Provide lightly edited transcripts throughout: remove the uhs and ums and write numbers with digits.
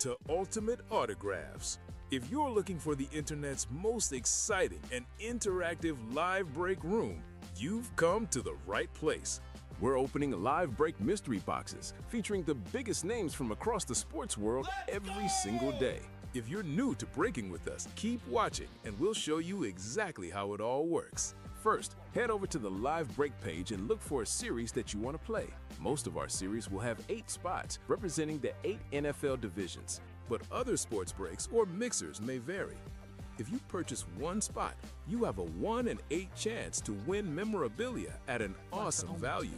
to Ultimate Autographs. If you're looking for the internet's most exciting and interactive live break room, you've come to the right place. We're opening live break mystery boxes featuring the biggest names from across the sports world every single day. If you're new to breaking with us, keep watching and we'll show you exactly how it all works. First, head over to the live break page and look for a series that you want to play. Most of our series will have 8 spots representing the 8 NFL divisions. But other sports breaks or mixers may vary. If you purchase one spot, you have a 1 in 8 chance to win memorabilia at an awesome value.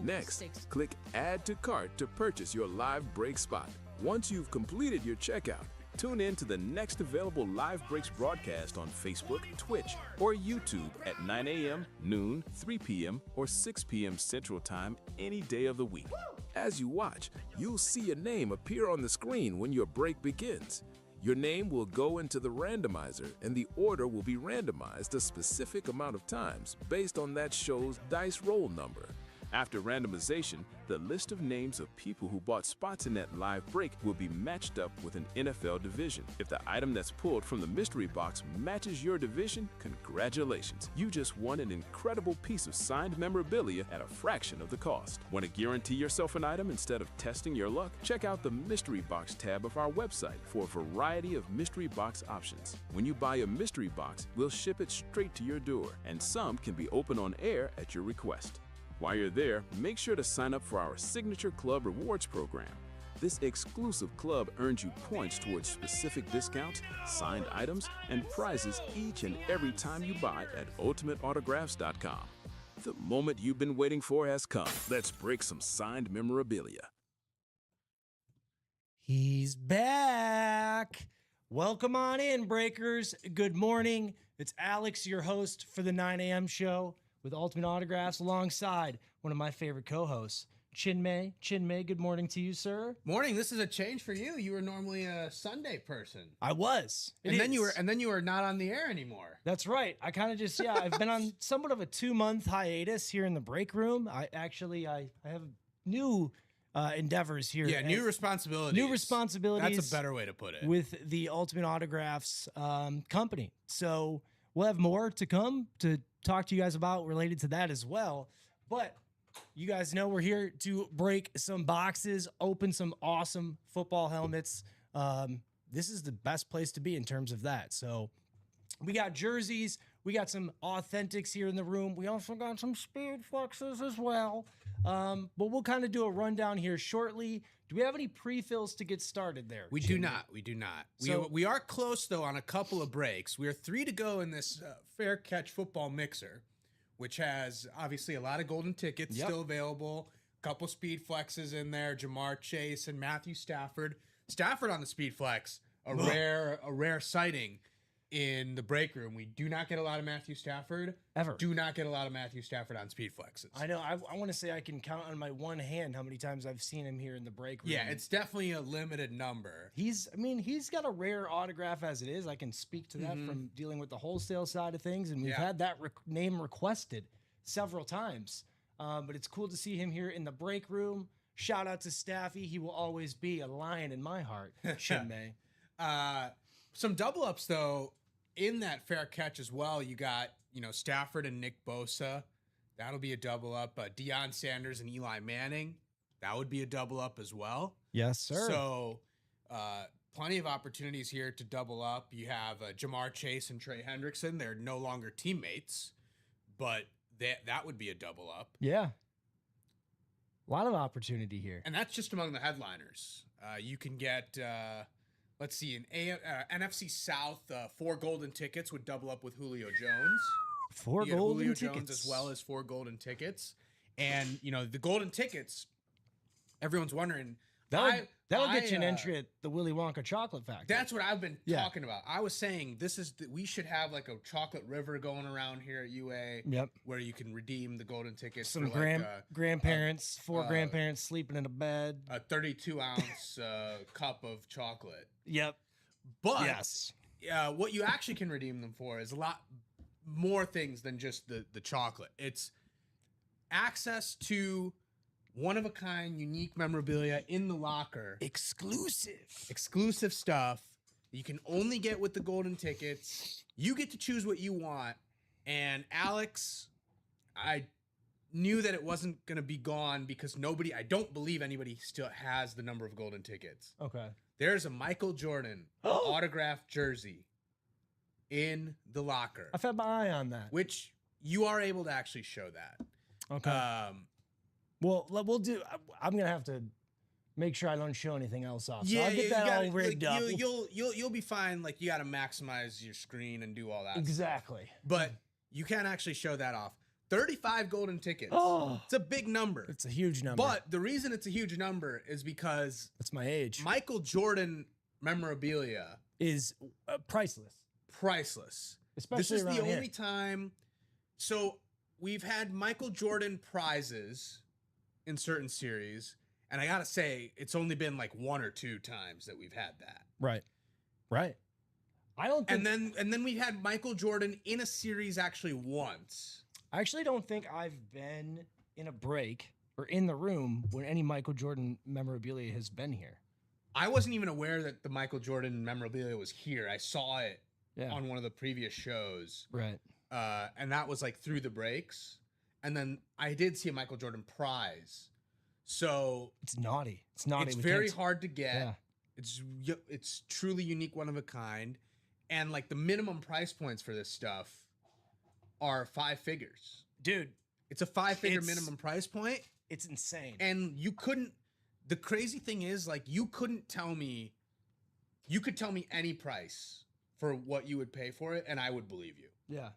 Next, click Add to Cart to purchase your live break spot. Once you've completed your checkout, tune in to the next available Live Breaks broadcast on Facebook, Twitch, or YouTube at 9 a.m., noon, 3 p.m., or 6 p.m. Central Time any day of the week. As you watch, you'll see a name appear on the screen when your break begins. Your name will go into the randomizer and the order will be randomized a specific amount of times based on that show's dice roll number. After randomization, the list of names of people who bought spots in that live break will be matched up with an NFL division. If the item that's pulled from the mystery box matches your division, congratulations. You just won an incredible piece of signed memorabilia at a fraction of the cost. Want to guarantee yourself an item instead of testing your luck? Check out the mystery box tab of our website for a variety of mystery box options. When you buy a mystery box, we'll ship it straight to your door, and some can be opened on air at your request. While you're there, make sure to sign up for our Signature Club Rewards program. This exclusive club earns you points towards specific discounts, signed items, and prizes each and every time you buy at UltimateAutographs.com. The moment you've been waiting for has come. Let's break some signed memorabilia. He's back. Welcome on in, breakers. Good morning. It's Alex, your host for the 9 a.m. show with Ultimate Autographs, alongside one of my favorite co-hosts, Chinmay. Chinmay, good morning to you, sir. Morning. This is a change for you. You were normally a Sunday person. I was. And then you were not on the air anymore. That's right. I kind of just, I've been on somewhat of a 2-month hiatus here in the break room. I have new endeavors here. Yeah, new responsibilities. New responsibilities. That's a better way to put it. With the Ultimate Autographs company. So we'll have more to come to talk to you guys about related to that as well. But you guys know we're here to break some boxes, open some awesome football helmets. This is the best place to be in terms of that. So we got jerseys. We got some authentics here in the room. We also got some speed fluxes as well. But we'll kind of do a rundown here shortly. Do we have any pre-fills to get started there? We do not. We do not. We are close, though, on a couple of breaks. We are 3 to go in this Fair Catch football mixer, which has obviously a lot of golden tickets still available. A couple speed flexes in there. Jamar Chase and Matthew Stafford. Stafford on the speed flex, a rare sighting in the break room. We do not get a lot of Matthew Stafford. Ever. Do not get a lot of Matthew Stafford on speed flexes. I know. I want to say I can count on my one hand how many times I've seen him here in the break room. Yeah, it's definitely a limited number. He's got a rare autograph as it is. I can speak to that from dealing with the wholesale side of things, and we've had that name requested several times. But it's cool to see him here in the break room. Shout out to Staffy. He will always be a lion in my heart, Chinmay. Some double ups, though, in that Fair Catch as well. You got, Stafford and Nick Bosa. That'll be a double up. Deion Sanders and Eli Manning. That would be a double up as well. Yes, sir. So plenty of opportunities here to double up. You have Jamar Chase and Trey Hendrickson. They're no longer teammates, but that would be a double up. Yeah. A lot of opportunity here. And that's just among the headliners. You can get... let's see, an NFC South, 4 golden tickets would double up with Julio Jones. 4 golden Julio tickets. Jones as well as 4 golden tickets. And, the golden tickets, everyone's wondering. That'll get you an entry at the Willy Wonka Chocolate Factory. That's what I've been talking about. I was saying we should have like a chocolate river going around here at UA where you can redeem the golden tickets. Some for grandparents, 4 grandparents sleeping in a bed. A 32-ounce cup of chocolate. Yep. But what you actually can redeem them for is a lot more things than just the chocolate. It's access to one-of-a-kind, unique memorabilia in the locker. Exclusive stuff you can only get with the golden tickets. You get to choose what you want. And Alex, I knew that it wasn't going to be gone because I don't believe anybody still has the number of golden tickets. Okay. There's a Michael Jordan autographed jersey in the locker. I've had my eye on that. Which you are able to actually show that. Okay. Well, we'll do. I'm going to have to make sure I don't show anything else off. So I'll get that all rigged up. You'll be fine. Like, you got to maximize your screen and do all that. Exactly. Stuff. But you can actually show that off. 35 golden tickets. Oh, it's a big number. It's a huge number. But the reason it's a huge number is because that's my age. Michael Jordan memorabilia is priceless. Priceless. Especially this is the here. only time. So we've had Michael Jordan prizes in certain series, and I gotta say, it's only been like 1 or 2 times that we've had that. Right. I don't think, and then we had Michael Jordan in a series actually once. I actually don't think I've been in a break or in the room when any Michael Jordan memorabilia has been here. I wasn't even aware that the Michael Jordan memorabilia was here. I saw it on one of the previous shows. Right. And that was like through the breaks. And then I did see a Michael Jordan prize. So it's naughty. It's naughty. It's very hard to get. Yeah. It's truly unique, one of a kind. And like the minimum price points for this stuff are 5 figures. Dude, it's a 5-figure minimum price point. It's insane. And the crazy thing is, like, you could tell me any price for what you would pay for it, and I would believe you. Yeah.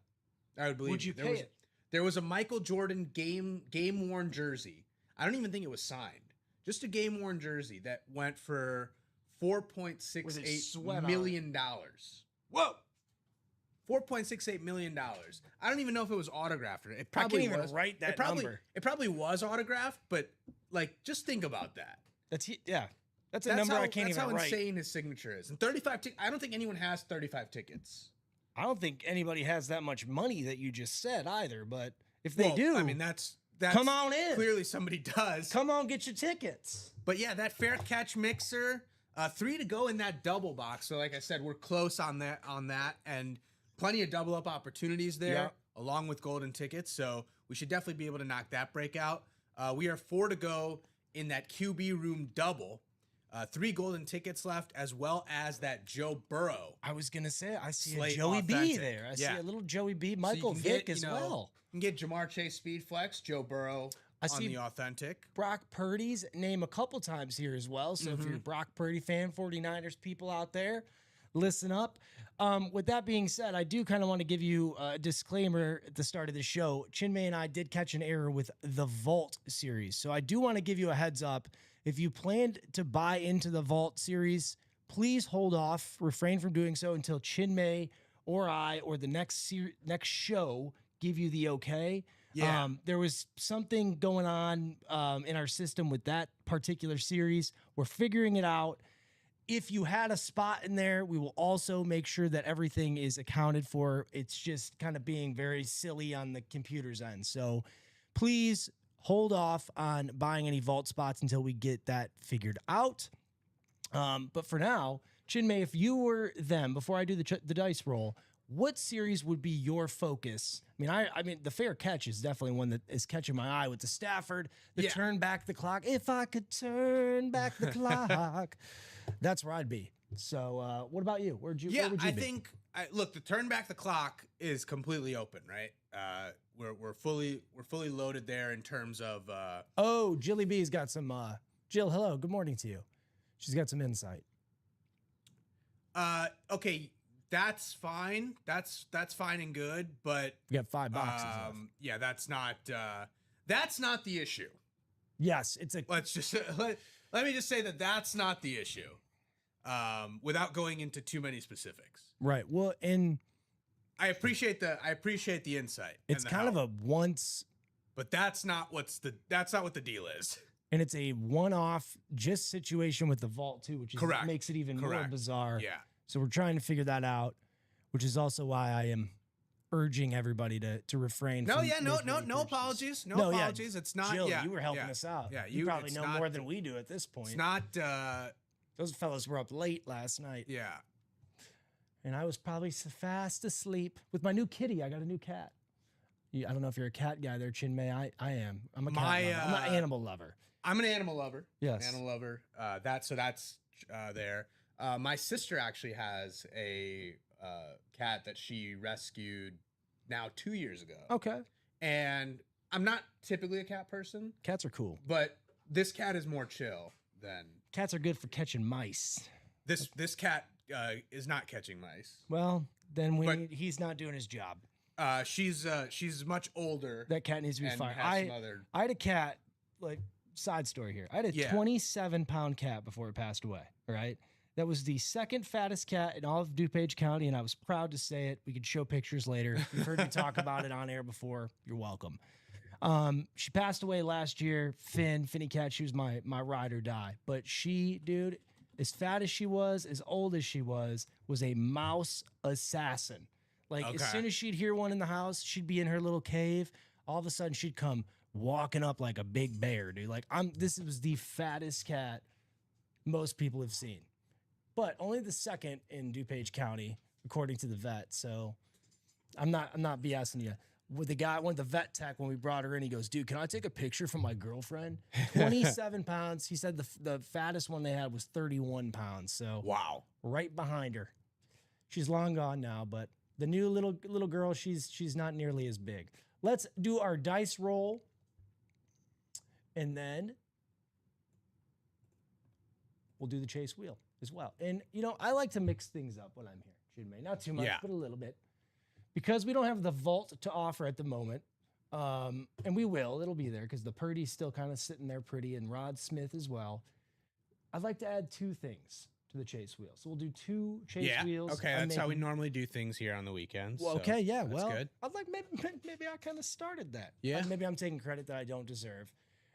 I would believe Would you pay it? There was a Michael Jordan game worn jersey. I don't even think it was signed. Just a game worn jersey that went for $4.68 million. Whoa. $4.68 million. I don't even know if it was autographed. It probably I can't even write that number. It probably was autographed, but like, just think about that. That's a number I can't even write. That's how insane his signature is. And 35 I don't think anyone has 35 tickets. I don't think anybody has that much money that you just said either, but if they do, I mean, that's come on in. Clearly somebody does. Come on, get your tickets. But yeah, that fair catch mixer, 3 to go in that double box. So like I said, we're close on that, and plenty of double up opportunities there, along with golden tickets. So we should definitely be able to knock that break out. We are 4 to go in that QB room double. 3 golden tickets left, as well as that Joe Burrow. I was going to say, I see Slate a Joey authentic. B there. I see a little Joey B. Michael Vick as well. You can get Jamar Chase Speed Flex, Joe Burrow on the authentic. Brock Purdy's name a couple times here as well. So if you're a Brock Purdy fan, 49ers people out there, listen up. With that being said, I do kind of want to give you a disclaimer at the start of the show. Chinmay and I did catch an error with the Vault series. So I do want to give you a heads up. If you planned to buy into the Vault series, please hold off, refrain from doing so until Chinmay or I or the next show give you the okay. Yeah. There was something going on in our system with that particular series. We're figuring it out. If you had a spot in there, we will also make sure that everything is accounted for. It's just kind of being very silly on the computer's end. So please hold off on buying any Vault spots until we get that figured out. But for now, Chinmay, if you were them, before I do the dice roll, what series would be your focus? I mean, the fair catch is definitely one that is catching my eye with the Stafford, turn back the clock. If I could turn back the clock, that's where I'd be. So, what about you? Where would you be? I think, look, the turn back the clock is completely open, right? We're fully loaded there in terms of. Jilly B's got some. Jill, hello, good morning to you. She's got some insight. Okay. That's fine. That's fine and good, but you got 5 boxes. Yeah, that's not the issue. Yes, it's a. Let's just let me just say that's not the issue. Without going into too many specifics. Right. Well, and I appreciate the insight. It's kind of a once, but that's not what the deal is. And it's a one-off just situation with the Vault too, which is makes it even more bizarre. Yeah. So we're trying to figure that out, which is also why I am urging everybody to refrain. No, from yeah, no making any purchases. apologies. No apologies. It's not. Jill, yeah, you were helping yeah, us out. Yeah, you probably know more than we do at this point. It's not. Those fellas were up late last night. Yeah. And I was probably fast asleep with my new kitty. I got a new cat. I don't know if you're a cat guy there, Chinmay. I am. I'm a cat lover. I'm an animal lover. I'm an animal lover. Yes. Animal lover. That's there. My sister actually has a cat that she rescued now 2 years ago. Okay. And I'm not typically a cat person. Cats are cool. But this cat is more chill than... Cats are good for catching mice. This cat is not catching mice. Well, then he's not doing his job. She's much older. That cat needs to be fired. I had a cat, like, side story here. I had a 27-pound cat before it passed away, right? That was the second fattest cat in all of DuPage County, and I was proud to say it. We could show pictures later. You've heard me talk about it on air before. You're welcome. She passed away last year. Finny cat, she was my ride or die. But she, dude, as fat as she was, as old as she was a mouse assassin. Like, as soon as she'd hear one in the house, she'd be in her little cave. All of a sudden, she'd come walking up like a big bear, dude. Like, this was the fattest cat most people have seen. But only the second in DuPage County, according to the vet. So I'm not BSing you. With the guy, one of the vet tech, when we brought her in, he goes, dude, can I take a picture from my girlfriend? 27 pounds. He said the fattest one they had was 31 pounds. So wow, right behind her. She's long gone now, but the new little girl, she's not nearly as big. Let's do our dice roll. And then we'll do the chase wheel as well. And, I like to mix things up when I'm here, Chinmay. Not too much, but a little bit. Because we don't have the vault to offer at the moment, and we will. It'll be there because the Purdy's still kind of sitting there pretty, and Rod Smith as well. I'd like to add two things to the chase wheel. So we'll do two chase wheels. Okay, that's how we normally do things here on the weekends. Well, so okay, yeah. that's Well, good. I'd like maybe I kind of started that. Yeah. Maybe I'm taking credit that I don't deserve.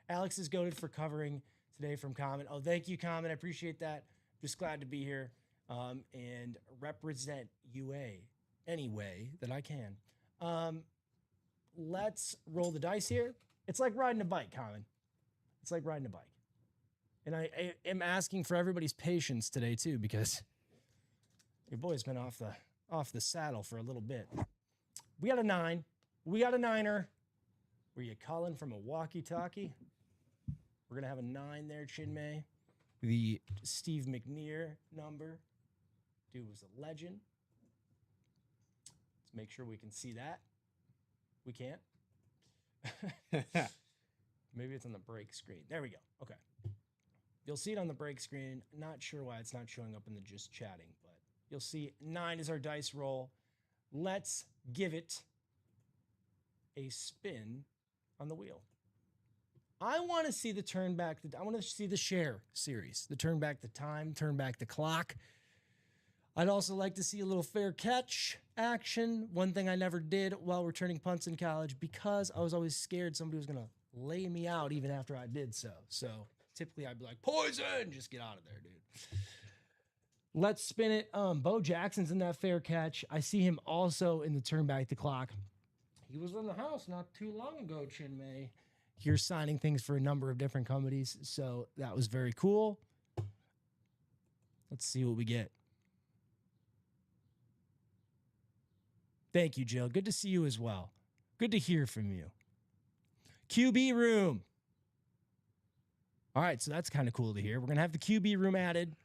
Alex is goated for covering today from Common. Oh, thank you, Common. I appreciate that. Just glad to be here and represent UA any way that I can. Let's roll the dice here. It's like riding a bike, Common. It's like riding a bike. And I am asking for everybody's patience today too, because your boy's been off the saddle for a little bit. We got a 9. We got a 9er. Were you calling from a walkie-talkie? We're gonna have a 9 there, Chinmay. The Steve McNair number. Dude was a legend. Let's make sure we can see that. We can't. Maybe it's on the break screen. There we go. Okay. You'll see it on the break screen. Not sure why it's not showing up in the just chatting, but you'll see 9 is our dice roll. Let's give it a spin on the wheel. I want to see the turn back. I want to see the share series, the turn back the time, turn back the clock. I'd also like to see a little fair catch action. One thing I never did while returning punts in college, because I was always scared somebody was going to lay me out even after I did so. So typically I'd be like, poison, just get out of there, dude. Let's spin it. Bo Jackson's in that fair catch. I see him also in the turn back the clock. He was in the house not too long ago, Chinmay. You're signing things for a number of different companies, so that was very cool. Let's see what we get. Thank you, Jill. Good to see you as well. Good to hear from you. QB room. All right, so that's kind of cool to hear. We're going to have the QB room added.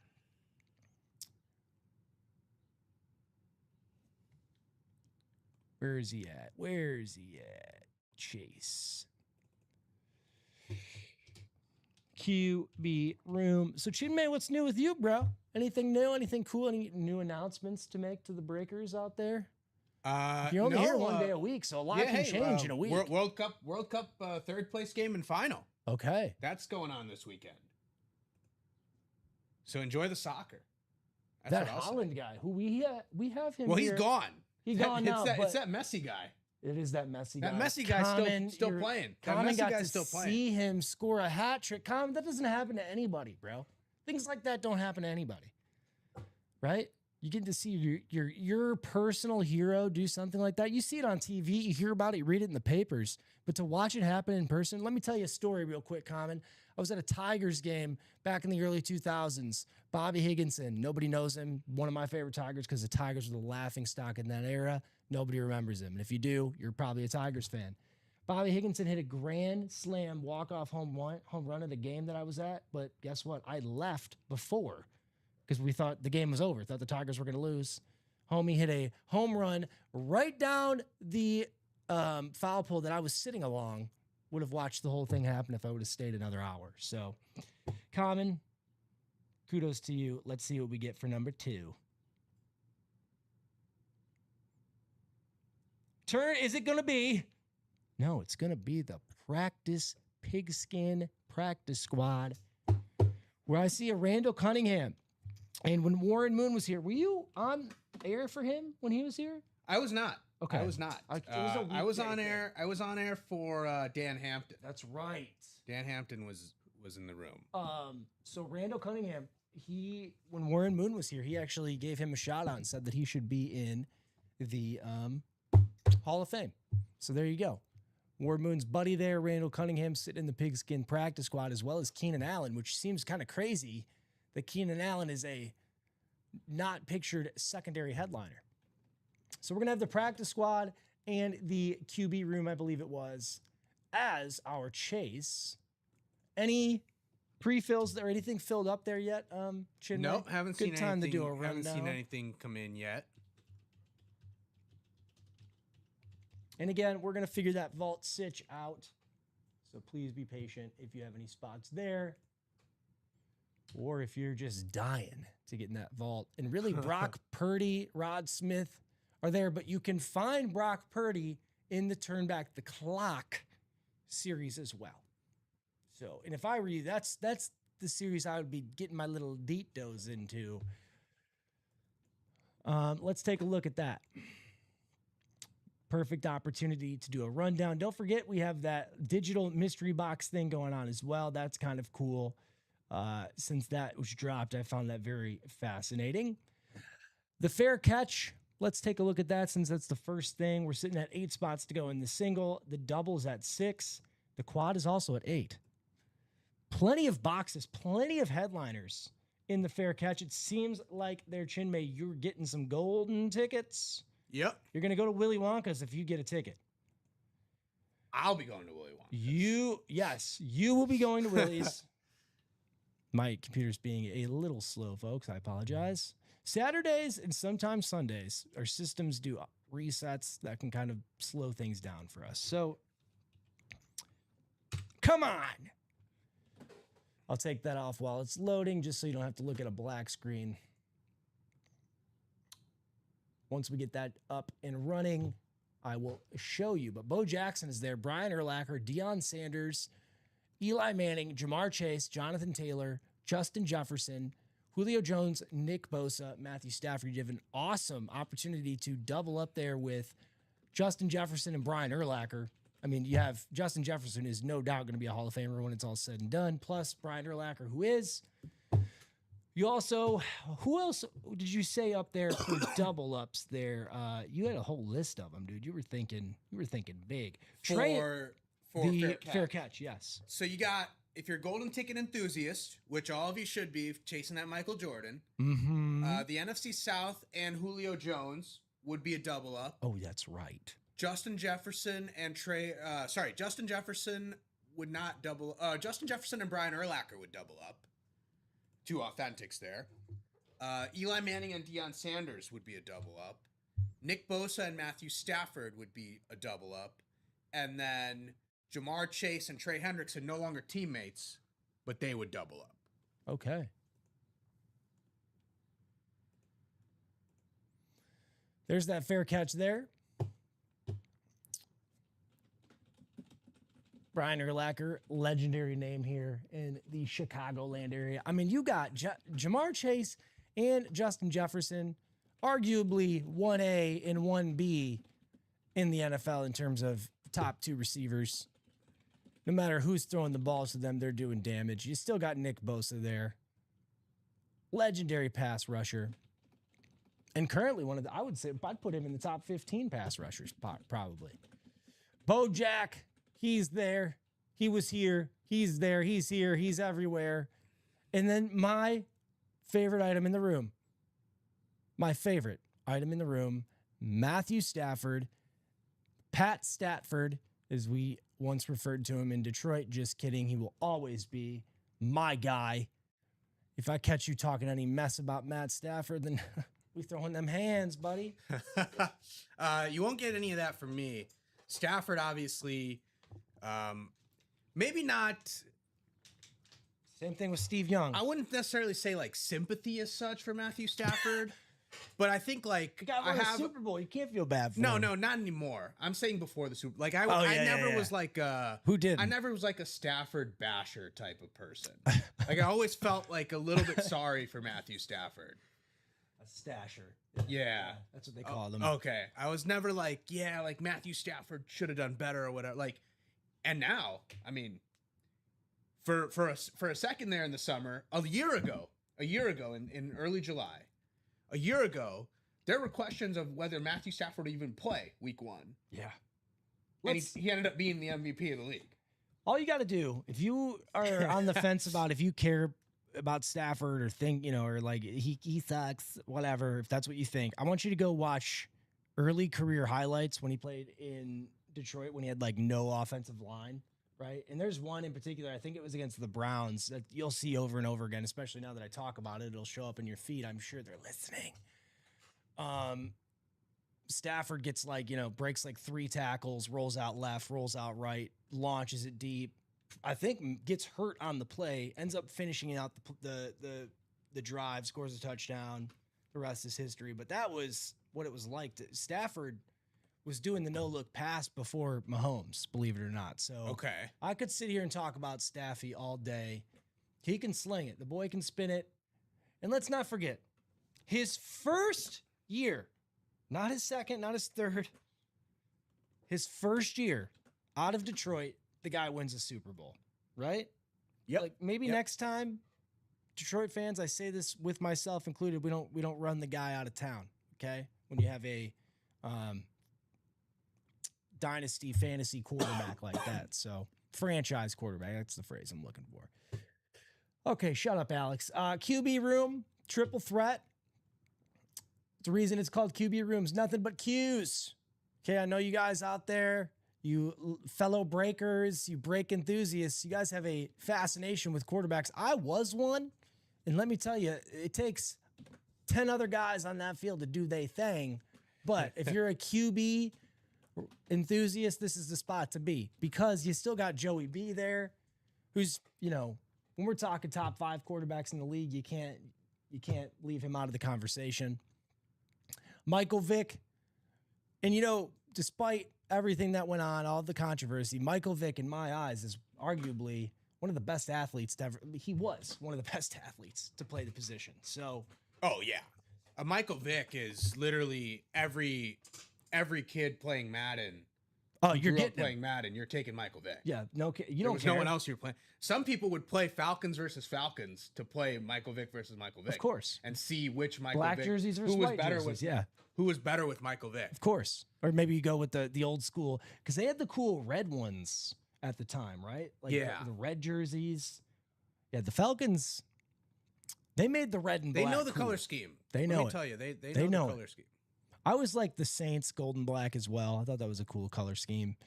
Where is he at? Where is he at? Chase. QB room. So, Chinmay, what's new with you, bro? Anything new? Anything cool? Any new announcements to make to the breakers out there? You're only here one day a week, so a lot can change in a week. World Cup third place game and final. Okay. That's going on this weekend. So enjoy the soccer. That's that Holland guy, who we have him. Well, here. he's gone. He's gone now. It's that Messi guy. It is that Messi guy. That Messi guy's still playing. Common got to see him score a hat trick. Common, that doesn't happen to anybody, bro. Things like that don't happen to anybody. Right? You get to see your personal hero do something like that. You see it on TV, you hear about it, you read it in the papers, but to watch it happen in person, let me tell you a story real quick, Common. I was at a Tigers game back in the early 2000s. Bobby Higginson, nobody knows him. One of my favorite Tigers because the Tigers were the laughing stock in that era. Nobody remembers him. And if you do, you're probably a Tigers fan. Bobby Higginson hit a grand slam walk-off home run of the game that I was at, but guess what? I left before because we thought the game was over, thought the Tigers were going to lose. Homie hit a home run right down the foul pole that I was sitting along. Would have watched the whole thing happen if I would have stayed another hour. So, Common, kudos to you. Let's see what we get for number 2. Turn, is it going to be? No, it's going to be the practice pigskin practice squad where I see a Randall Cunningham. And when Warren Moon was here, were you on air for him when he was here? I was not. Okay. I was not. I was on air. I was on air for Dan Hampton. That's right. Dan Hampton was in the room. So Randall Cunningham, when Warren Moon was here, he actually gave him a shout out and said that he should be in the Hall of Fame. So there you go. Warren Moon's buddy there, Randall Cunningham, sitting in the pigskin practice squad, as well as Keenan Allen, which seems kind of crazy that Keenan Allen is a not pictured secondary headliner. So we're going to have the practice squad and the QB room, I believe it was, as our chase. Any pre-fills or anything filled up there yet, Chinmay? Nope, haven't Good seen time anything. to do a rundown. Haven't seen anything come in yet. And again, we're going to figure that vault sitch out. So please be patient if you have any spots there. Or if you're just dying to get in that vault. And really, Brock Purdy, Rod Smith are there. But you can find Brock Purdy in the Turn Back the Clock series as well. So, and if I were you, that's the series I would be getting my little deet doze into. Let's take a look at that. Perfect opportunity to do a rundown. Don't forget, we have that digital mystery box thing going on as well. That's kind of cool. Since that was dropped, I found that very fascinating. The fair catch, let's take a look at that since that's the first thing. We're sitting at 8 spots to go in the single. The double's at 6. The quad is also at 8. Plenty of boxes, plenty of headliners in the fair catch. It seems like there, Chinmay, you're getting some golden tickets. Yep. You're going to go to Willy Wonka's if you get a ticket. I'll be going to Willy Wonka's. You will be going to Willy's. My computer's being a little slow, folks. I apologize. Saturdays and sometimes Sundays, our systems do resets that can kind of slow things down for us. So, come on. I'll take that off while it's loading just so you don't have to look at a black screen. Once we get that up and running, I will show you. But Bo Jackson is there, Brian Urlacher, Deion Sanders, Eli Manning, Jamar Chase, Jonathan Taylor, Justin Jefferson, Julio Jones, Nick Bosa, Matthew Stafford. You have an awesome opportunity to double up there with Justin Jefferson and Brian Urlacher. I mean, you have Justin Jefferson is no doubt going to be a Hall of Famer when it's all said and done, plus Brian Urlacher, who is. You also, who else did you say up there for double ups there? You had a whole list of them, dude. You were thinking big. For fair catch, yes. So you got, if you're a golden ticket enthusiast, which all of you should be, chasing that Michael Jordan, the NFC South and Julio Jones would be a double up. Oh, that's right. Justin Jefferson and Justin Jefferson would not double. Justin Jefferson and Brian Urlacher would double up. 2 authentics there. Eli Manning and Deion Sanders would be a double up. Nick Bosa and Matthew Stafford would be a double up. And then Jamar Chase and Trey Hendrickson, no longer teammates, but they would double up. Okay. There's that fair catch there. Brian Urlacher, legendary name here in the Chicagoland area. I mean, you got Jamar Chase and Justin Jefferson, arguably 1A and 1B in the NFL in terms of top 2 receivers. No matter who's throwing the balls to them, they're doing damage. You still got Nick Bosa there. Legendary pass rusher. And currently I would say I'd put him in the top 15 pass rushers, probably. Bojack, he's there. He was here. He's there. He's here. He's everywhere. And then my favorite item in the room, Matthew Stafford, Pat Statford, as we once referred to him in Detroit. Just kidding. He will always be my guy. If I catch you talking any mess about Matt Stafford, then we throwing them hands, buddy. You won't get any of that from me. Stafford, obviously, maybe not. Same thing with Steve Young. I wouldn't necessarily say like sympathy as such for Matthew Stafford, but I think like the guy won a Super Bowl. You can't feel bad for him. No, not anymore. I'm saying before the Super. Like I never was like a who did. I never was like a Stafford basher type of person. Like I always felt like a little bit sorry for Matthew Stafford. A stasher. Yeah, that's what they call them. Okay, I was never like like Matthew Stafford should have done better or whatever. Like, and now, I mean. For a second there in the summer, a year ago in early July, a year ago, there were questions of whether Matthew Stafford would even play week 1. Yeah. And he ended up being the MVP of the league. All you got to do, if you are on the fence about if you care about Stafford or think, or like he sucks, whatever, if that's what you think, I want you to go watch early career highlights when he played in Detroit when he had like no offensive line. Right. And there's one in particular, I think it was against the Browns, that you'll see over and over again, especially now that I talk about it. It'll show up in your feed. I'm sure they're listening. Stafford gets breaks like 3 tackles, rolls out left, rolls out right, launches it deep. I think gets hurt on the play, ends up finishing out the drive, scores a touchdown. The rest is history. But that was what it was like. Stafford was doing the no-look pass before Mahomes, believe it or not. So okay, I could sit here and talk about Staffy all day. He can sling it. The boy can spin it. And let's not forget, his first year, not his second, not his third, his first year out of Detroit, the guy wins a Super Bowl, right? Yep. Like maybe next time, Detroit fans, I say this with myself included, we don't run the guy out of town, okay? When you have a dynasty fantasy quarterback like that. So franchise quarterback, that's the phrase I'm looking for. Okay, shut up, Alex. QB room, triple threat. The reason it's called QB rooms, nothing but Qs. Okay, I know you guys out there, you fellow breakers, you break enthusiasts, you guys have a fascination with quarterbacks. I was one, and let me tell you, it takes 10 other guys on that field to do their thing. But if you're a QB enthusiast, this is the spot to be, because you still got Joey B there, who's, when we're talking top 5 quarterbacks in the league, you can't leave him out of the conversation. Michael Vick, and despite everything that went on, all the controversy, Michael Vick, in my eyes, is arguably one of the best athletes to ever. He was one of the best athletes to play the position. So, oh yeah, Michael Vick is literally every kid playing Madden. Oh, you're getting playing Madden. You're taking Michael Vick. Yeah, no, you there don't. Was care. no one else you're playing. Some people would play Falcons versus Falcons to play Michael Vick versus Michael Vick, of course, and see which Michael black Vick, jerseys versus who was white better jerseys. with. Yeah, who was better with Michael Vick? Of course, or maybe you go with the old school, because they had the cool red ones at the time, right? Like the red jerseys. Yeah, the Falcons. They made the red and black. They know the cool. color scheme. They know. Let me tell you, they know the color scheme. I was like the Saints gold and black as well. I thought that was a cool color scheme.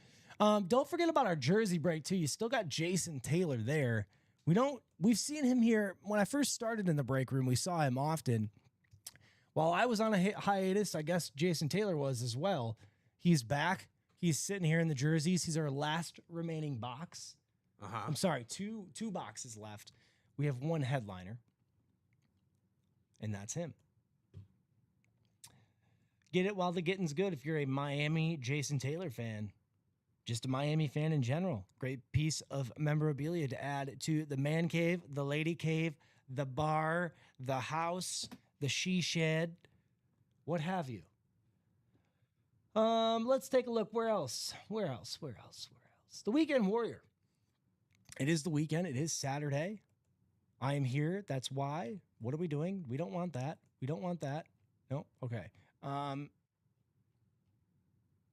Don't forget about our jersey break too. You still got Jason Taylor there. We've seen him here. When I first started in the break room, we saw him often. While I was on a hiatus, I guess Jason Taylor was as well. He's back. He's sitting here in the jerseys. He's our last remaining box. I'm sorry, two boxes left. We have one headliner, and that's him. Get it while the getting's good if you're a Miami Jason Taylor fan. Just a Miami fan in general. Great piece of memorabilia to add to the man cave, the lady cave, the bar, the house, the she shed, what have you. Let's take a look. Where else? The Weekend Warrior. It is the weekend. It is Saturday. I am here. That's why. What are we doing? We don't want that. No? Okay.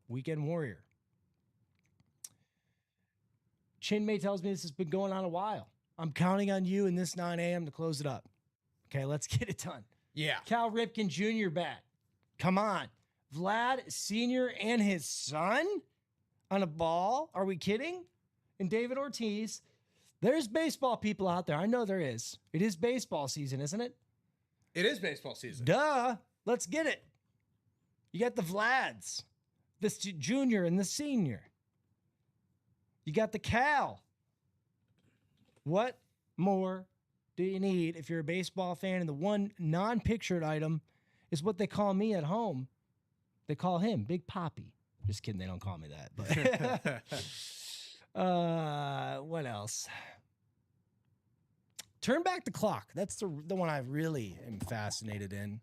Weekend Warrior. Chinmay tells me this has been going on a while. I'm counting on you in this 9 a.m. to close it up. Okay, let's get it done. Yeah. Cal Ripken Jr. back. Come on. Vlad Sr. and his son on a ball? Are we kidding? And David Ortiz. There's baseball people out there. I know there is. It is baseball season, isn't it? It is baseball season. Duh. Let's get it. You got the Vlads, the junior and the senior. You got the Cal. What more do you need if you're a baseball fan? And the one non-pictured item is what they call me at home. They call him Big Poppy. Just kidding. They don't call me that. But what else? Turn back the clock. That's the one I really am fascinated in.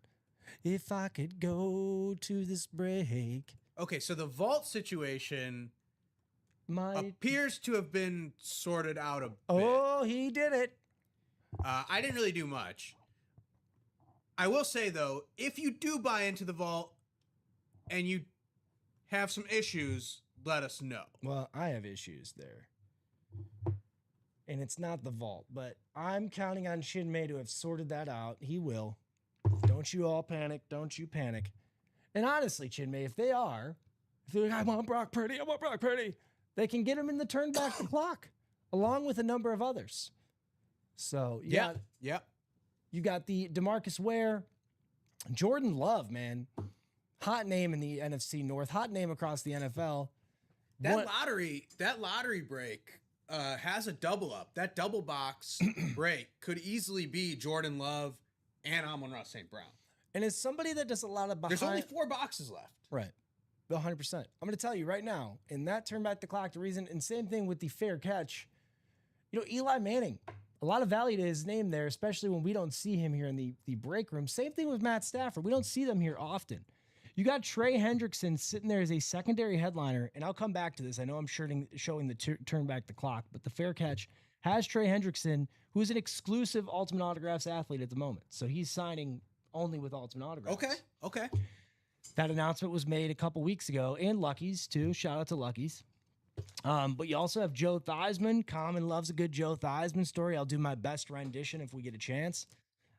If I could go to this break. Okay, so the vault situation appears to have been sorted out a bit. Oh, he did it. I didn't really do much. I will say, though, if you do buy into the vault and you have some issues, let us know. Well, I have issues there. And it's not the vault, but I'm counting on Chinmay to have sorted that out. He will. Don't you all panic. Don't you panic. And honestly, Chinmay, if they're like, I want Brock Purdy, they can get him in the turn back the clock, along with a number of others. So, yeah. You got the DeMarcus Ware, Jordan Love, man. Hot name in the NFC North, hot name across the NFL. That lottery break has a double up. That double box break could easily be Jordan Love and Amon-Ra St. Brown. And as somebody that does a lot of behind... There's only 4 boxes left. Right. 100%. I'm going to tell you right now, in that turn back the clock, the reason, and same thing with the fair catch, Eli Manning, a lot of value to his name there, especially when we don't see him here in the break room. Same thing with Matt Stafford. We don't see them here often. You got Trey Hendrickson sitting there as a secondary headliner, and I'll come back to this. I know I'm showing the turn back the clock, but the fair catch has Trey Hendrickson, who is an exclusive Ultimate Autographs athlete at the moment. So he's signing only with Ultimate Autographs. Okay. That announcement was made a couple weeks ago, and Lucky's too. Shout out to Lucky's. But you also have Joe Theismann. Common loves a good Joe Theismann story. I'll do my best rendition if we get a chance.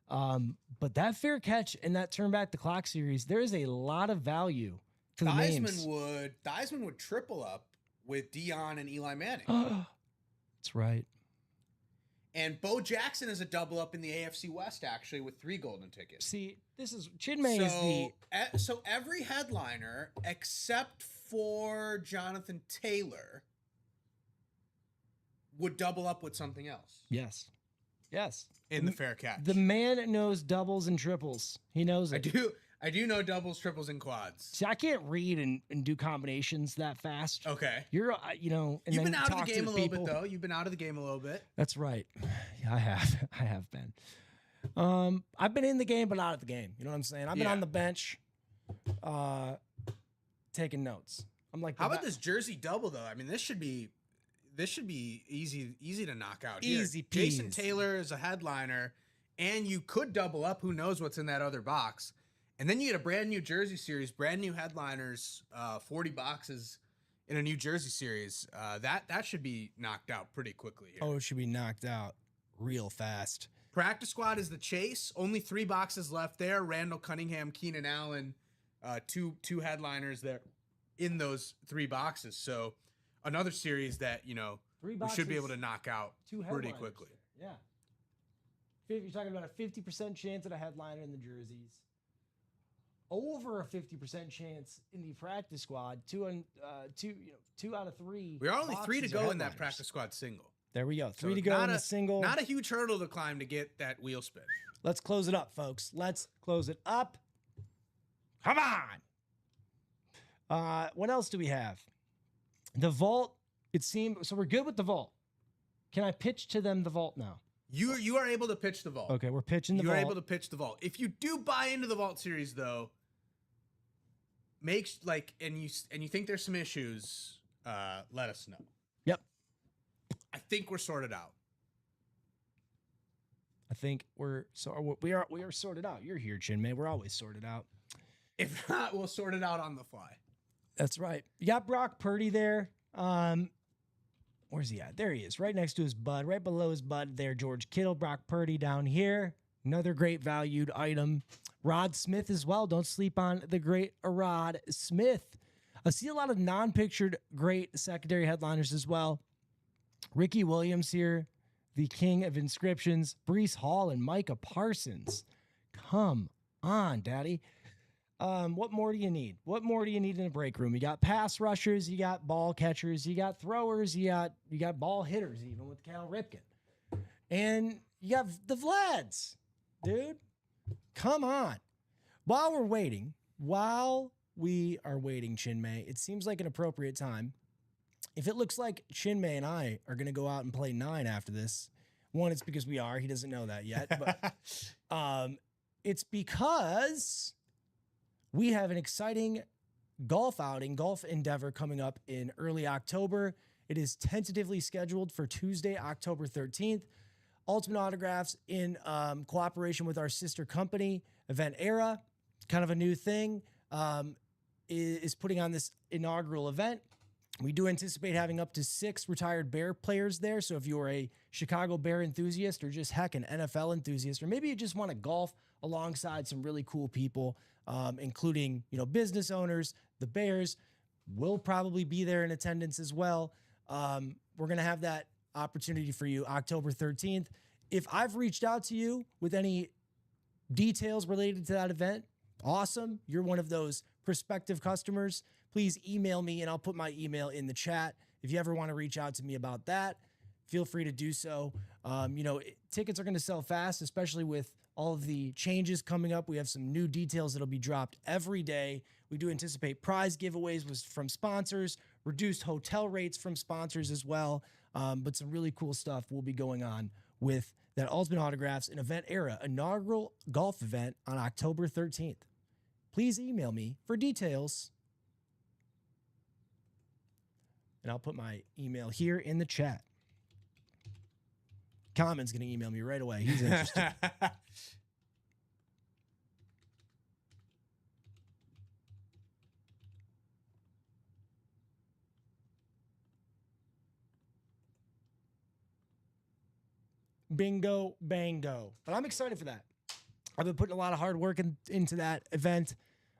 But that fair catch and that turn back the clock series, there is a lot of value to the names. Theismann would triple up with Deion and Eli Manning. That's right. And Bo Jackson is a double up in the AFC West, actually, with 3 golden tickets. See, this is Chinmay is the... So every headliner, except for Jonathan Taylor, would double up with something else. Yes. In the fair catch. The man knows doubles and triples. He knows it. I do know doubles, triples, and quads. See, I can't read and do combinations that fast. Okay. You're, and You've then been out of talk the to game a little people. bit, though. You've been out of the game a little bit. That's right. Yeah, I have been. I've been in the game, but not at the game. You know what I'm saying? I've been on the bench, taking notes. I'm like, how about this jersey double, though? I mean, this should be easy to knock out. Easy peasy. Jason Taylor is a headliner, and you could double up. Who knows what's in that other box? And then you get a brand new jersey series, brand new headliners, 40 boxes in a new jersey series. That should be knocked out pretty quickly here. Oh, it should be knocked out real fast. Practice squad is the chase. Only 3 boxes left there. Randall Cunningham, Keenan Allen, two headliners there in those 3 boxes. So another series that, we should be able to knock out pretty quickly. Yeah. You're talking about a 50% chance at a headliner in the jerseys. Over a 50% chance in the practice squad. 2 out of 3. We are only 3 to go in that practice squad single. There we go. 3 to go in the single. Not a huge hurdle to climb to get that wheel spin. Let's close it up, folks. Let's close it up. Come on. What else do we have? The vault. It seemed so. We're good with the vault. Can I pitch to them the vault now? You are able to pitch the vault. Okay, we're pitching the vault. You're able to pitch the vault. If you do buy into the vault series, though, and you think there's some issues, let us know. Yep. I think we're sorted out. I think we are sorted out. You're here, Chinmay. We're always sorted out. If not, we'll sort it out on the fly. That's right. You got Brock Purdy there. Where's he at? There he is, right next to his bud, right below his bud there. George Kittle, Brock Purdy down here. Another great valued item. Rod Smith as well. Don't sleep on the great Rod Smith. I see a lot of non-pictured great secondary headliners as well. Ricky Williams here, the king of inscriptions. Breece Hall and Micah Parsons. Come on, daddy. What more do you need? What more do you need in a break room? You got pass rushers, you got ball catchers, you got throwers, you got ball hitters, even with Cal Ripken. And you got the Vlads, dude. Come on. While we are waiting, Chinmay, it seems like an appropriate time. If it looks like Chinmay and I are going to go out and play 9 after this, one, it's because we are. He doesn't know that yet. But it's because we have an exciting golf outing, golf endeavor coming up in early October. It is tentatively scheduled for Tuesday, October 13th. Ultimate Autographs in cooperation with our sister company, Event Era, kind of a new thing, is putting on this inaugural event. We do anticipate having up to 6 retired Bear players there. So if you're a Chicago Bear enthusiast or just heck an NFL enthusiast, or maybe you just want to golf alongside some really cool people, including, business owners, the Bears will probably be there in attendance as well. We're going to have that opportunity for you October 13th. If I've reached out to you with any details related to that event, awesome. You're one of those prospective customers. Please email me and I'll put my email in the chat. If you ever want to reach out to me about that, feel free to do so. Tickets are going to sell fast, especially with all of the changes coming up. We have some new details that'll be dropped every day. We do anticipate prize giveaways from sponsors, reduced hotel rates from sponsors as well. But some really cool stuff will be going on with that Ultimate Autographs and Event Era inaugural golf event on October 13th. Please email me for details. And I'll put my email here in the chat. Common's going to email me right away. He's interested. Bingo, bango. But I'm excited for that. I've been putting a lot of hard work into that event.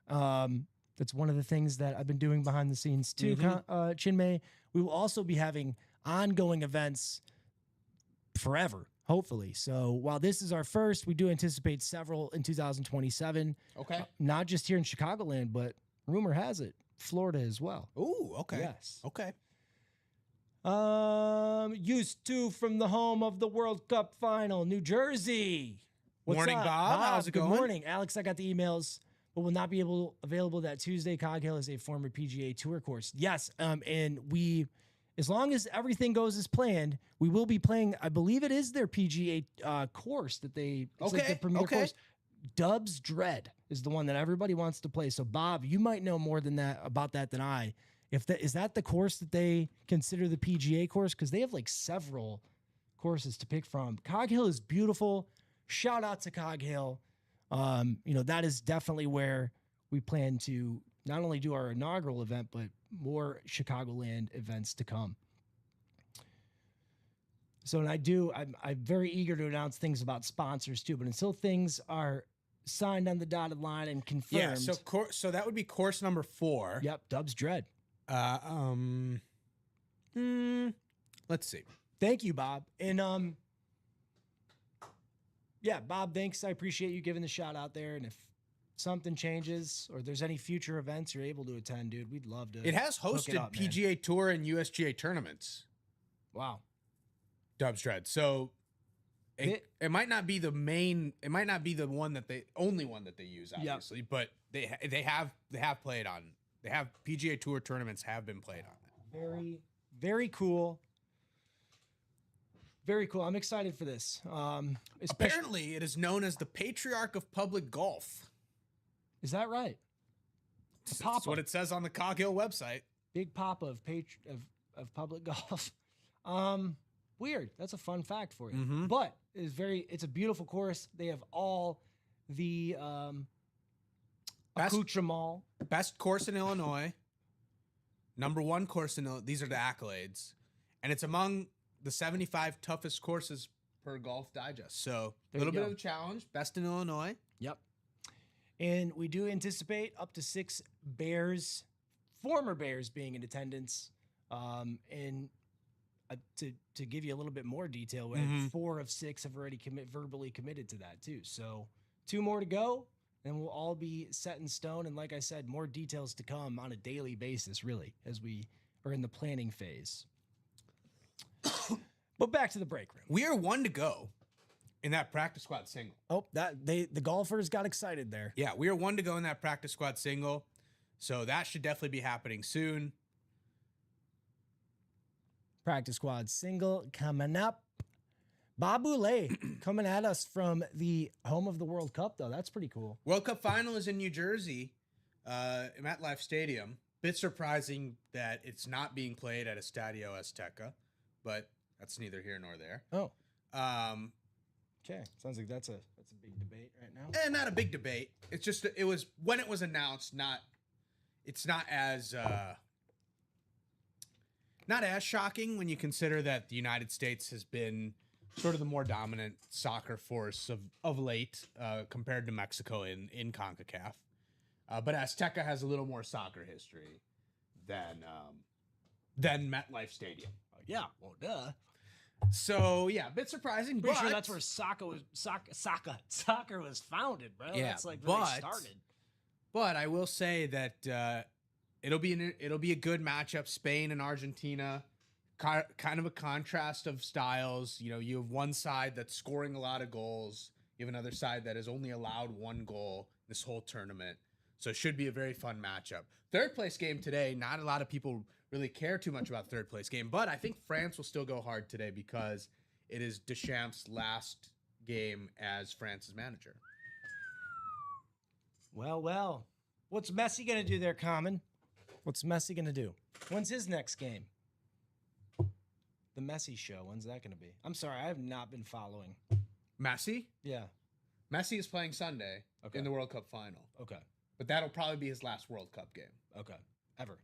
That's one of the things that I've been doing behind the scenes too, Chinmay. We will also be having ongoing events forever, hopefully. So while this is our first, we do anticipate several in 2027. Okay. Not just here in Chicagoland, but rumor has it, Florida as well. Ooh, okay. Yes. Okay. Used to from the home of the World Cup final, New Jersey. What's Morning, up? Bob. How's it going? Good morning. Alex, I got the emails, but will not be available that Tuesday. Cog Hill is a former PGA Tour course. Yes, and we, as long as everything goes as planned, we will be playing, I believe it is their PGA course that it's like the premier course. Dubs Dread is the one that everybody wants to play. So, Bob, you might know more about that than I. Is that the course that they consider the PGA course? Because they have like several courses to pick from. Cog Hill is beautiful. Shout out to Cog Hill. That is definitely where we plan to not only do our inaugural event, but more Chicagoland events to come. So, and I'm very eager to announce things about sponsors too, but until things are signed on the dotted line and confirmed. Yeah, so that would be course number 4. Yep, Dubs Dread. Let's see. Thank you, Bob. And yeah, Bob, thanks. I appreciate you giving the shout out there. And if something changes or there's any future events you're able to attend, dude, we'd love to. It has hosted PGA Tour and USGA tournaments. Wow. Dubs Dread. So it might not be the main. It might not be the only one that they use, obviously, but they have played on. They have PGA Tour tournaments have been played on it. Very, very cool. Very cool. I'm excited for this. Apparently, it is known as the patriarch of public golf. Is that right? That's what it says on the Cog Hill website. Big papa of public golf. Weird. That's a fun fact for you. Mm-hmm. But it's a beautiful course. They have all the accoutrement. Best course in Illinois. Number 1 course in Illinois. These are the accolades. And it's among the 75 toughest courses per Golf Digest. So a little bit of a challenge. Best in Illinois. Yep. And we do anticipate up to 6 Bears, former Bears, being in attendance. And to give you a little bit more detail, 4 of 6 have already verbally committed to that too. So 2 more to go, and we'll all be set in stone. And like I said, more details to come on a daily basis, really, as we are in the planning phase. But back to the break room. We are 1 to go in that practice squad single. Oh, the golfers got excited there. Yeah, we are 1 to go in that practice squad single. So that should definitely be happening soon. Practice squad single coming up. Bob Boulay coming at us from the home of the World Cup, though. That's pretty cool. World Cup final is in New Jersey, MetLife Stadium. Bit surprising that it's not being played at Estadio Azteca, but that's neither here nor there. Oh. Okay. Sounds like that's a big debate right now. Not a big debate. It's just it was when it was announced. It's not as shocking when you consider that the United States has been sort of the more dominant soccer force of late compared to Mexico in CONCACAF. But Azteca has a little more soccer history than MetLife Stadium. Yeah, well, duh. So yeah, a bit surprising. Pretty but sure that's where soccer was founded, bro. Yeah, that's like where they started. But I will say that it'll be a good matchup. Spain and Argentina, kind of a contrast of styles. You know, you have one side that's scoring a lot of goals. You have another side that has only allowed 1 goal this whole tournament. So it should be a very fun matchup. Third place game today. Not a lot of people really care too much about third place game, but I think France will still go hard today because it is Deschamps' last game as France's manager. Well. What's Messi going to do there, Common? What's Messi going to do? When's his next game? The Messi show. When's that going to be? I'm sorry, I have not been following. Messi? Yeah. Messi is playing Sunday in the World Cup final. Okay. But that'll probably be his last World Cup game. Okay. Ever.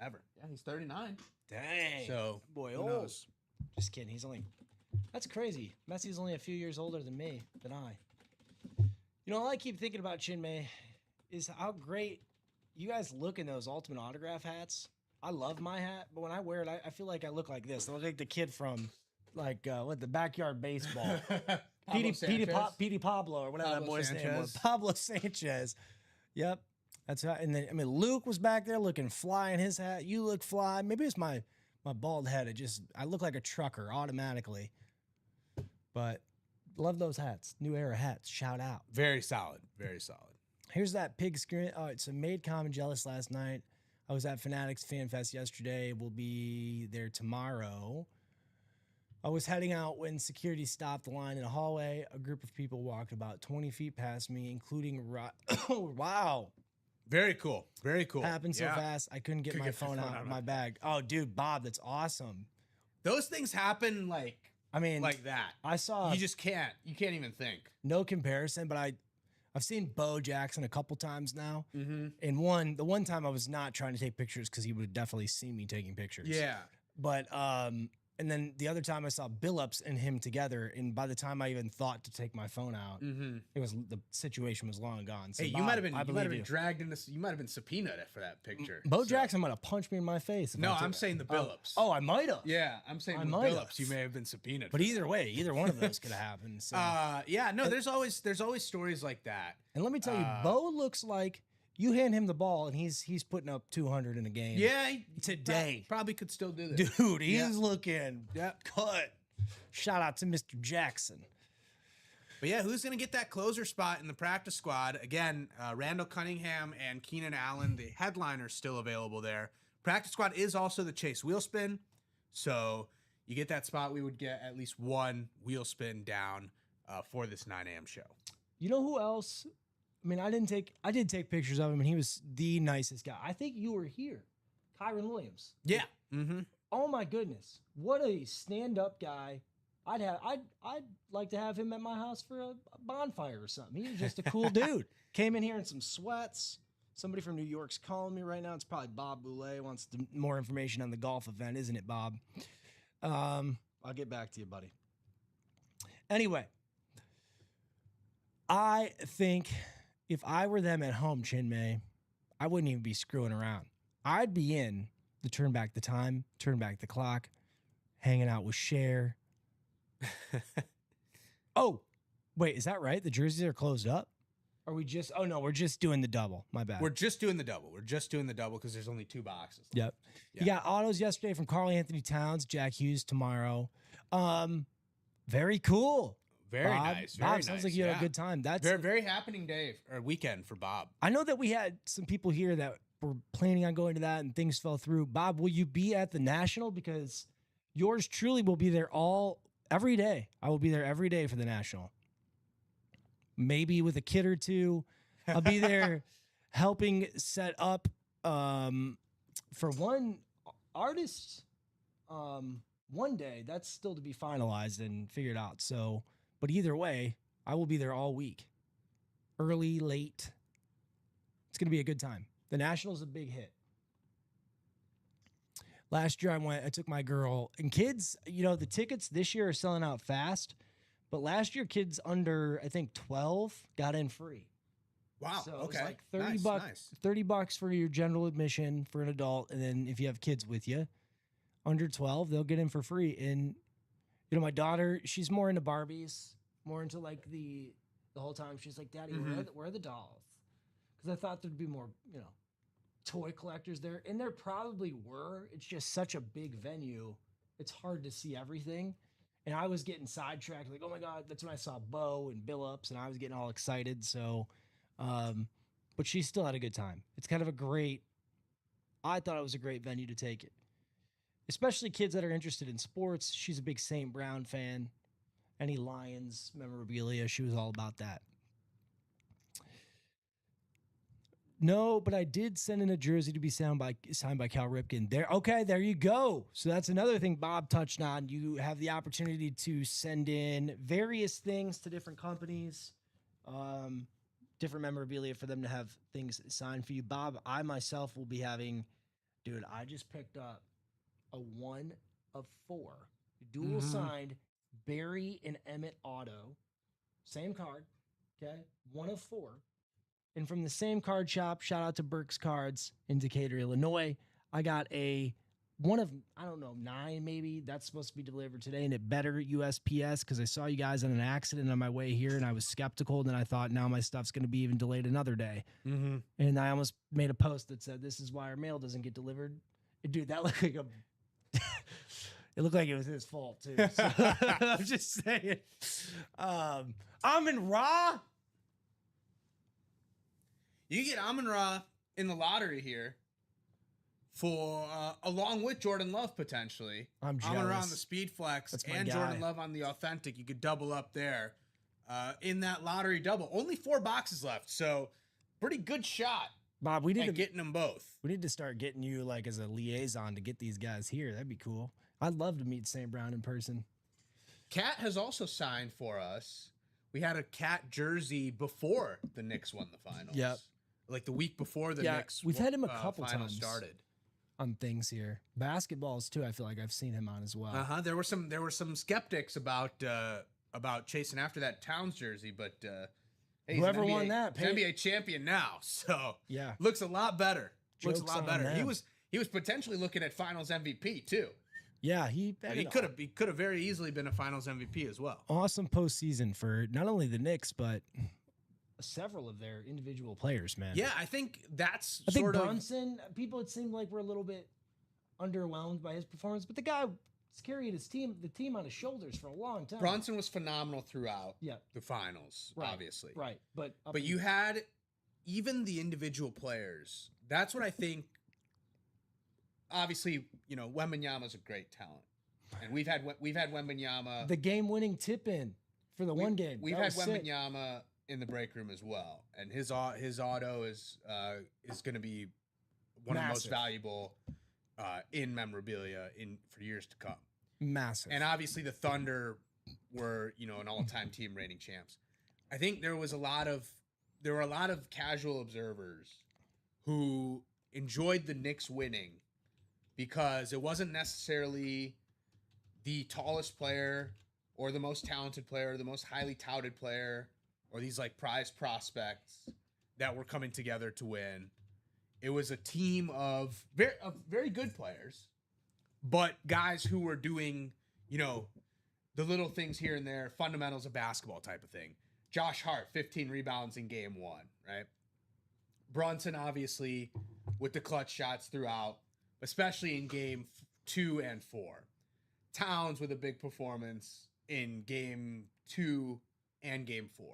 Yeah, he's 39. Dang. So, boy, who knows? Just kidding. That's crazy. Messi's only a few years older than I. You know, all I keep thinking about, Chinmay, is how great you guys look in those Ultimate Autograph hats. I love my hat, but when I wear it, I feel like I look like this. I look like the kid from, the Backyard Baseball. Petey Pablo, or whatever that boy's name was. Pablo Sanchez. Yep. That's how, and then Luke was back there looking fly in his hat. You look fly. Maybe it's my bald head. I look like a trucker automatically. But love those hats. New era hats. Shout out. Very solid. Very solid. Here's that pig screen. All right, so made Common jealous last night. I was at Fanatics Fan Fest yesterday. We'll be there tomorrow. I was heading out when security stopped the line in a hallway. A group of people walked about 20 feet past me, including oh, wow. Very cool. Very cool. Happened so fast, I couldn't get my phone out of my bag. Oh, dude, Bob, that's awesome. Those things happen like that. I saw. You just can't. You can't even think. No comparison, but I've seen Bo Jackson a couple times now. Mm-hmm. And the one time I was not trying to take pictures because he would have definitely seen me taking pictures. Yeah. But and then the other time I saw Billups and him together, and by the time I even thought to take my phone out, the situation was long gone. So hey, Bob, you might have been dragged into. You might have been subpoenaed for that picture. Bo Jackson might have punched me in my face. No, I'm saying the Billups. Oh, I might have. Yeah, I'm saying the Billups. You may have been subpoenaed. But either way, either one of those could have happened. So. There's always stories like that. And let me tell you, Bo looks like. You hand him the ball, and he's putting up 200 in a game. Yeah, today probably could still do this. Dude, he's looking cut. Shout out to Mr. Jackson. But yeah, who's gonna get that closer spot in the practice squad? Again, Randall Cunningham and Keenan Allen, the headliners, still available there. Practice squad is also the Chase wheel spin, so you get that spot. We would get at least one wheel spin down for this 9 a.m. show. You know who else? I mean, I did take pictures of him, and he was the nicest guy. I think you were here, Kyron Williams. Yeah. Mm-hmm. Oh my goodness, what a stand-up guy! I'd like to have him at my house for a bonfire or something. He was just a cool dude. Came in here in some sweats. Somebody from New York's calling me right now. It's probably Bob Boulay. Wants more information on the golf event, isn't it, Bob? I'll get back to you, buddy. Anyway, I think if I were them at home, Chinmay, I wouldn't even be screwing around. I'd be in the turn back the time, turn back the clock, hanging out with Cher. Oh, wait, is that right? The jerseys are closed up? Are we just, oh no, we're just doing the double. My bad. We're just doing the double. We're just doing the double because there's only 2 boxes. Yep. You got autos yesterday from Karl Anthony Towns, Jack Hughes tomorrow. Very cool. Very nice. Very Bob, nice. sounds like you had a good time. That's very, very happening day or weekend for Bob. I know that we had some people here that were planning on going to that and things fell through. Bob, will you be at the National? Because yours truly will be there every day. I will be there every day for the National. Maybe with a kid or two. I'll be there helping set up for one artist one day. That's still to be finalized and figured out. So, but either way, I will be there all week. Early, late. It's going to be a good time. The National's a big hit. Last year I took my girl and kids, the tickets this year are selling out fast, but last year kids under, I think 12 got in free. Wow. So okay. It was like $30 for your general admission for an adult. And then if you have kids with you under 12, they'll get in for free. And, my daughter, she's more into Barbies, more into like the whole time. She's like, Daddy, where are the dolls? Because I thought there'd be more, toy collectors there. And there probably were. It's just such a big venue. It's hard to see everything. And I was getting sidetracked. Like, oh my God, that's when I saw Bo and Billups and I was getting all excited. So, but she still had a good time. It's kind of I thought it was a great venue to take it. Especially kids that are interested in sports. She's a big St. Brown fan. Any Lions memorabilia, she was all about that. No, but I did send in a jersey to be signed by Cal Ripken. There you go. So that's another thing Bob touched on. You have the opportunity to send in various things to different companies, different memorabilia for them to have things signed for you. Bob, I myself will be having, I just picked up a 1 of 4 dual signed Barry and Emmett auto, same card, okay, 1 of 4. And from the same card shop, shout out to Burke's Cards in Decatur, Illinois, I got a 1 of, 9 maybe. That's supposed to be delivered today, and it better USPS because I saw you guys on an accident on my way here, and I was skeptical, and then I thought now my stuff's going to be even delayed another day. Mm-hmm. And I almost made a post that said, this is why our mail doesn't get delivered. Dude, that looked like it looked like it was his fault, too. So, I'm just saying. Amon-Ra. You get Amon-Ra in the lottery here for along with Jordan Love potentially. I'm jealous. Amon-Ra on the Speed Flex and Jordan Love on the Authentic. You could double up there in that lottery double. Only 4 boxes left, so pretty good shot. Bob, we need to getting them both. We need to start getting you like as a liaison to get these guys here. That'd be cool. I'd love to meet St. Brown in person. Cat has also signed for us. We had a Cat jersey before the Knicks won the finals. Yep. Like the week before the Knicks we've had him a couple times started on things here. Basketballs too, I feel like I've seen him on as well. There were some skeptics about chasing after that Towns jersey, but hey, whoever won that, he's NBA champion now. So yeah, looks a lot better. Jokes looks a lot better. He was potentially looking at Finals MVP too. Yeah, he could have very easily been a Finals MVP as well. Awesome postseason for not only the Knicks but several of their individual players, man. Yeah, I think Brunson, people it seemed like were a little bit underwhelmed by his performance, but the guy was carrying the team on his shoulders for a long time. Brunson was phenomenal throughout the finals, obviously. Right. But you had even the individual players. That's what I think. Obviously, Wembanyama's a great talent. And we've had Wembanyama. The game-winning tip-in for the one game. We've had Wembanyama in the break room as well, and his auto is going to be one of the most valuable in memorabilia for years to come. Massive. And obviously the Thunder were an all-time team reigning champs. I think there were a lot of casual observers who enjoyed the Knicks winning because it wasn't necessarily the tallest player or the most talented player, or the most highly touted player, or these like prize prospects that were coming together to win. It was a team of very good players, but guys who were doing, you know, the little things here and there, fundamentals of basketball type of thing. Josh Hart, 15 rebounds in game 1, right? Brunson, obviously, with the clutch shots throughout, especially in game 2 and 4. Towns with a big performance in game 2 and game 4.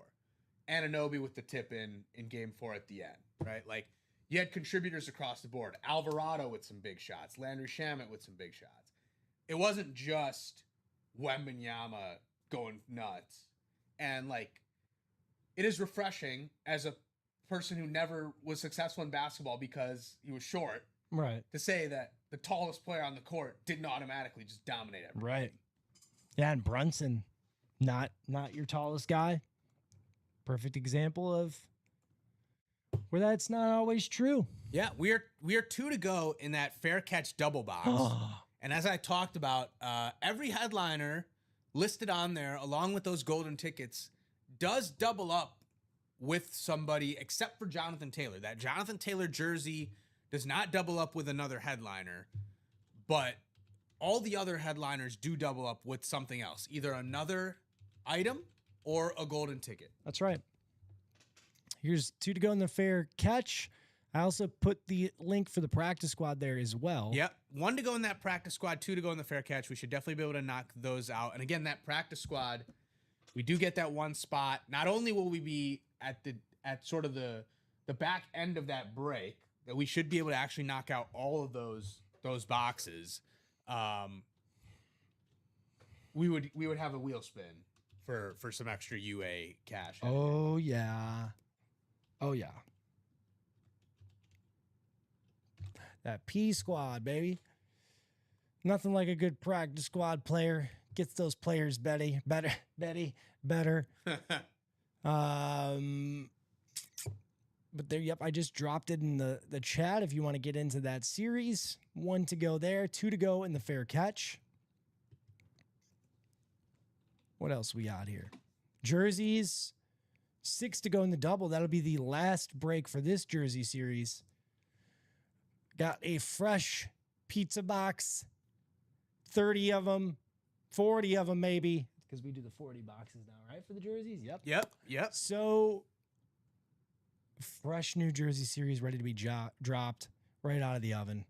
Anunoby with the tip in game 4 at the end, right? Like, you had contributors across the board. Alvarado with some big shots. Landry Shamet with some big shots. It wasn't just Wembanyama going nuts. And, like, it is refreshing as a person who never was successful in basketball because he was short, right, to say that the tallest player on the court didn't automatically just dominate everything. Right. Yeah, and Brunson, not your tallest guy. Perfect example of where that's not always true. Yeah, we are 2 to go in that fair catch double box. And as I talked about, every headliner listed on there, along with those golden tickets, does double up with somebody except for Jonathan Taylor. That Jonathan Taylor jersey does not double up with another headliner, but all the other headliners do double up with something else, either another item or a golden ticket. That's right. Here's 2 to go in the fair catch. I also put the link for the practice squad there as well. Yep. 1 to go in that practice squad, 2 to go in the fair catch. We should definitely be able to knock those out. And again, that practice squad, we do get that 1 spot. Not only will we be at sort of the back end of that break, that we should be able to actually knock out all of those boxes. We would have a wheel spin for some extra UA cash. Oh yeah. Oh yeah. That P squad, baby. Nothing like a good practice squad player. Gets those players better. But there, yep, I just dropped it in the chat if you want to get into that series. 1 to go there, 2 to go in the fair catch. What else we got here? Jerseys, 6 to go in the double. That'll be the last break for this jersey series. Got a fresh pizza box, 30 of them, 40 of them maybe, because we do the 40 boxes now, right, for the jerseys? Yep. So, fresh New Jersey series ready to be dropped right out of the oven.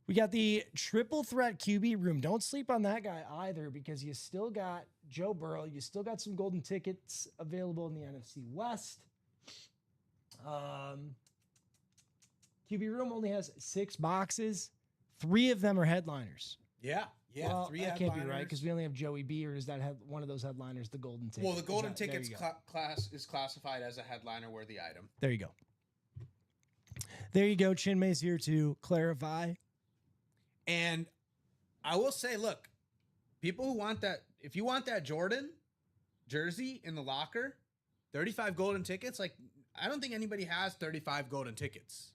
We got the triple threat QB room. Don't sleep on that guy either, because you still got Joe Burrow. You still got some golden tickets available in the NFC West. QB room only has 6 boxes. 3 of them are headliners. Yeah. Well, 3 that headliners. can't be right, because we only have Joey B, or is that one of those headliners the golden ticket? Well, the golden there tickets you go. class is classified as a headliner worthy item. There you go. There you go. Chinmay's here to clarify. And I will say, look, people who want that, if you want that Jordan jersey in the locker, 35 golden tickets, like, I don't think anybody has 35 golden tickets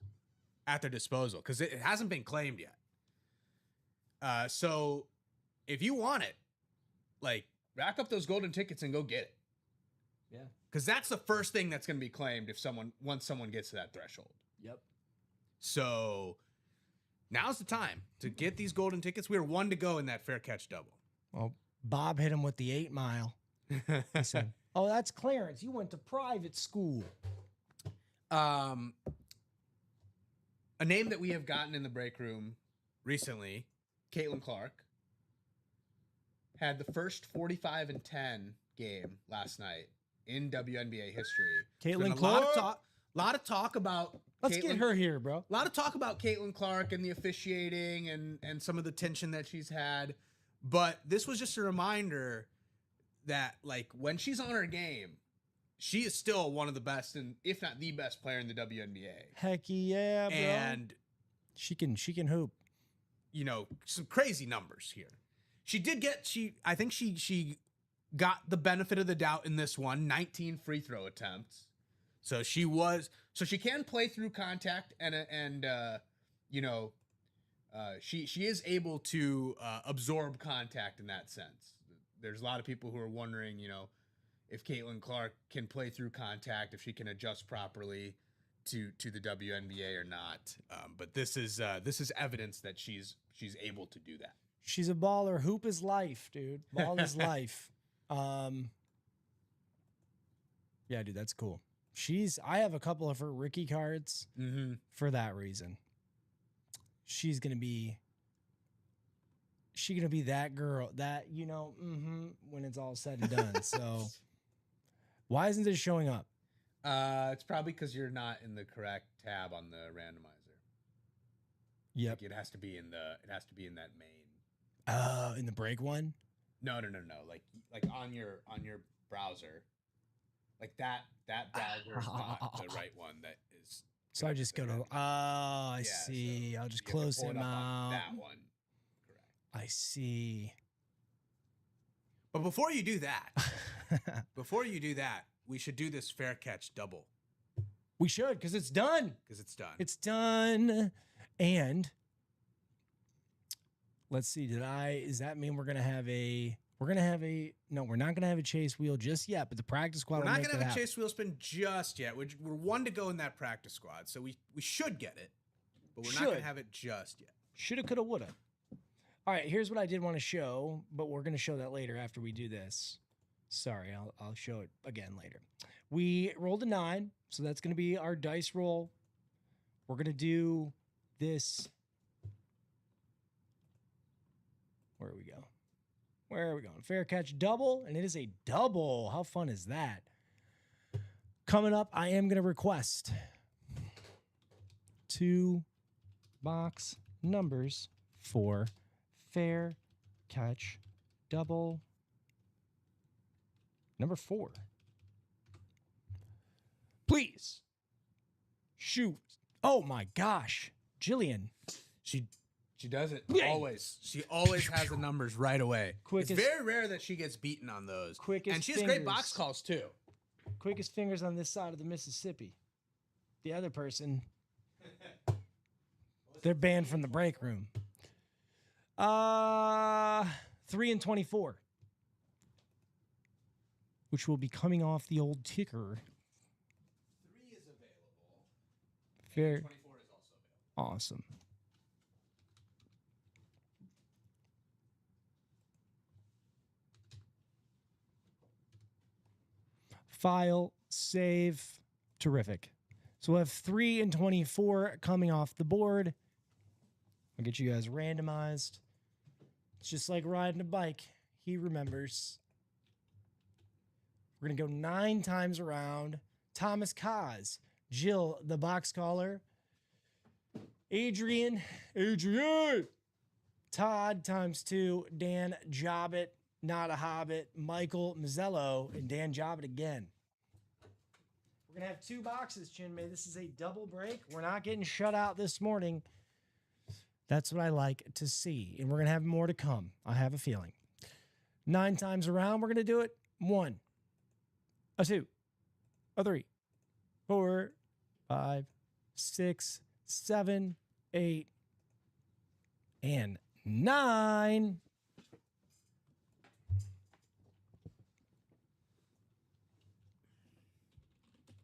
at their disposal, because it hasn't been claimed yet. So if you want it, like, rack up those golden tickets and go get it. Yeah. Because that's the first thing that's going to be claimed once someone gets to that threshold. Yep. So now's the time to get these golden tickets. We are 1 to go in that fair catch double. Well, Bob hit him with the 8 mile. He said, "Oh, that's Clarence. You went to private school." A name that we have gotten in the break room recently, Caitlin Clark, had the first 45-10 game last night in WNBA history. Caitlin Clark. A lot of talk about. Let's get her here, bro. A lot of talk about Caitlin Clark and the officiating and some of the tension that she's had. But this was just a reminder that, like, when she's on her game, she is still one of the best, and if not the best player in the WNBA. Heck yeah, bro. And she can hoop. You know, some crazy numbers here. I think she got the benefit of the doubt in this one. 19 free throw attempts. So she can play through contact and she is able to absorb contact in that sense. There's a lot of people who are wondering, if Caitlin Clark can play through contact, if she can adjust properly to the WNBA or not. But this is evidence that she's able to do that. She's a baller. Hoop is life, dude. Ball is life. Yeah, dude, that's cool. I have a couple of her Ricky cards for that reason. She's gonna be that girl that when it's all said and done. So why isn't this showing up? It's probably because you're not in the correct tab on the randomizer. Yep. Like it has to be in that main. In the break one? No. Like on your browser. Like that browser is not the right one that is. So I just go to I see. So I'll just close him out. That one. Correct. I see. But before you do that, we should do this fair catch double. We should, because it's done. It's done. And let's see, does that mean we're not going to have a chase wheel just yet, but the practice squad We're will not make going to have that a chase wheel spin just yet. We're one to go in that practice squad, so we should get it, but we're not going to have it just yet. Shoulda, coulda, woulda. All right, here's what I did want to show, but we're going to show that later after we do this. Sorry, I'll show it again later. We rolled a 9, so that's going to be our dice roll. We're going to do this. Where are we going? Fair catch double, and it is a double. How fun is that? Coming up, I am going to request 2 box numbers for fair catch double number 4. Please shoot. Oh my gosh. Jillian. She does it always. She always has the numbers right away. It's very rare that she gets beaten on those. And she has great box calls too. Quickest fingers on this side of the Mississippi. The other person, they're banned from the break room. 3 and 24, which will be coming off the old ticker. 3 is available. Fair. 24 is also available. Awesome. File, save, terrific. So we'll have 3 and 24 coming off the board. I'll get you guys randomized. It's just like riding a bike. He remembers. We're going to go 9 times around. Thomas Kaz, Jill, the box caller, Adrian, Todd times 2, Dan Jobbit, not a hobbit, Michael Mazzello, and Dan Jobbit again. We're going to have 2 boxes, Chinmay. This is a double break. We're not getting shut out this morning. That's what I like to see. And we're going to have more to come. I have a feeling. 9 times around, we're going to do it. 1, 2, 3, 4, 5, 6, 7, 8, and 9.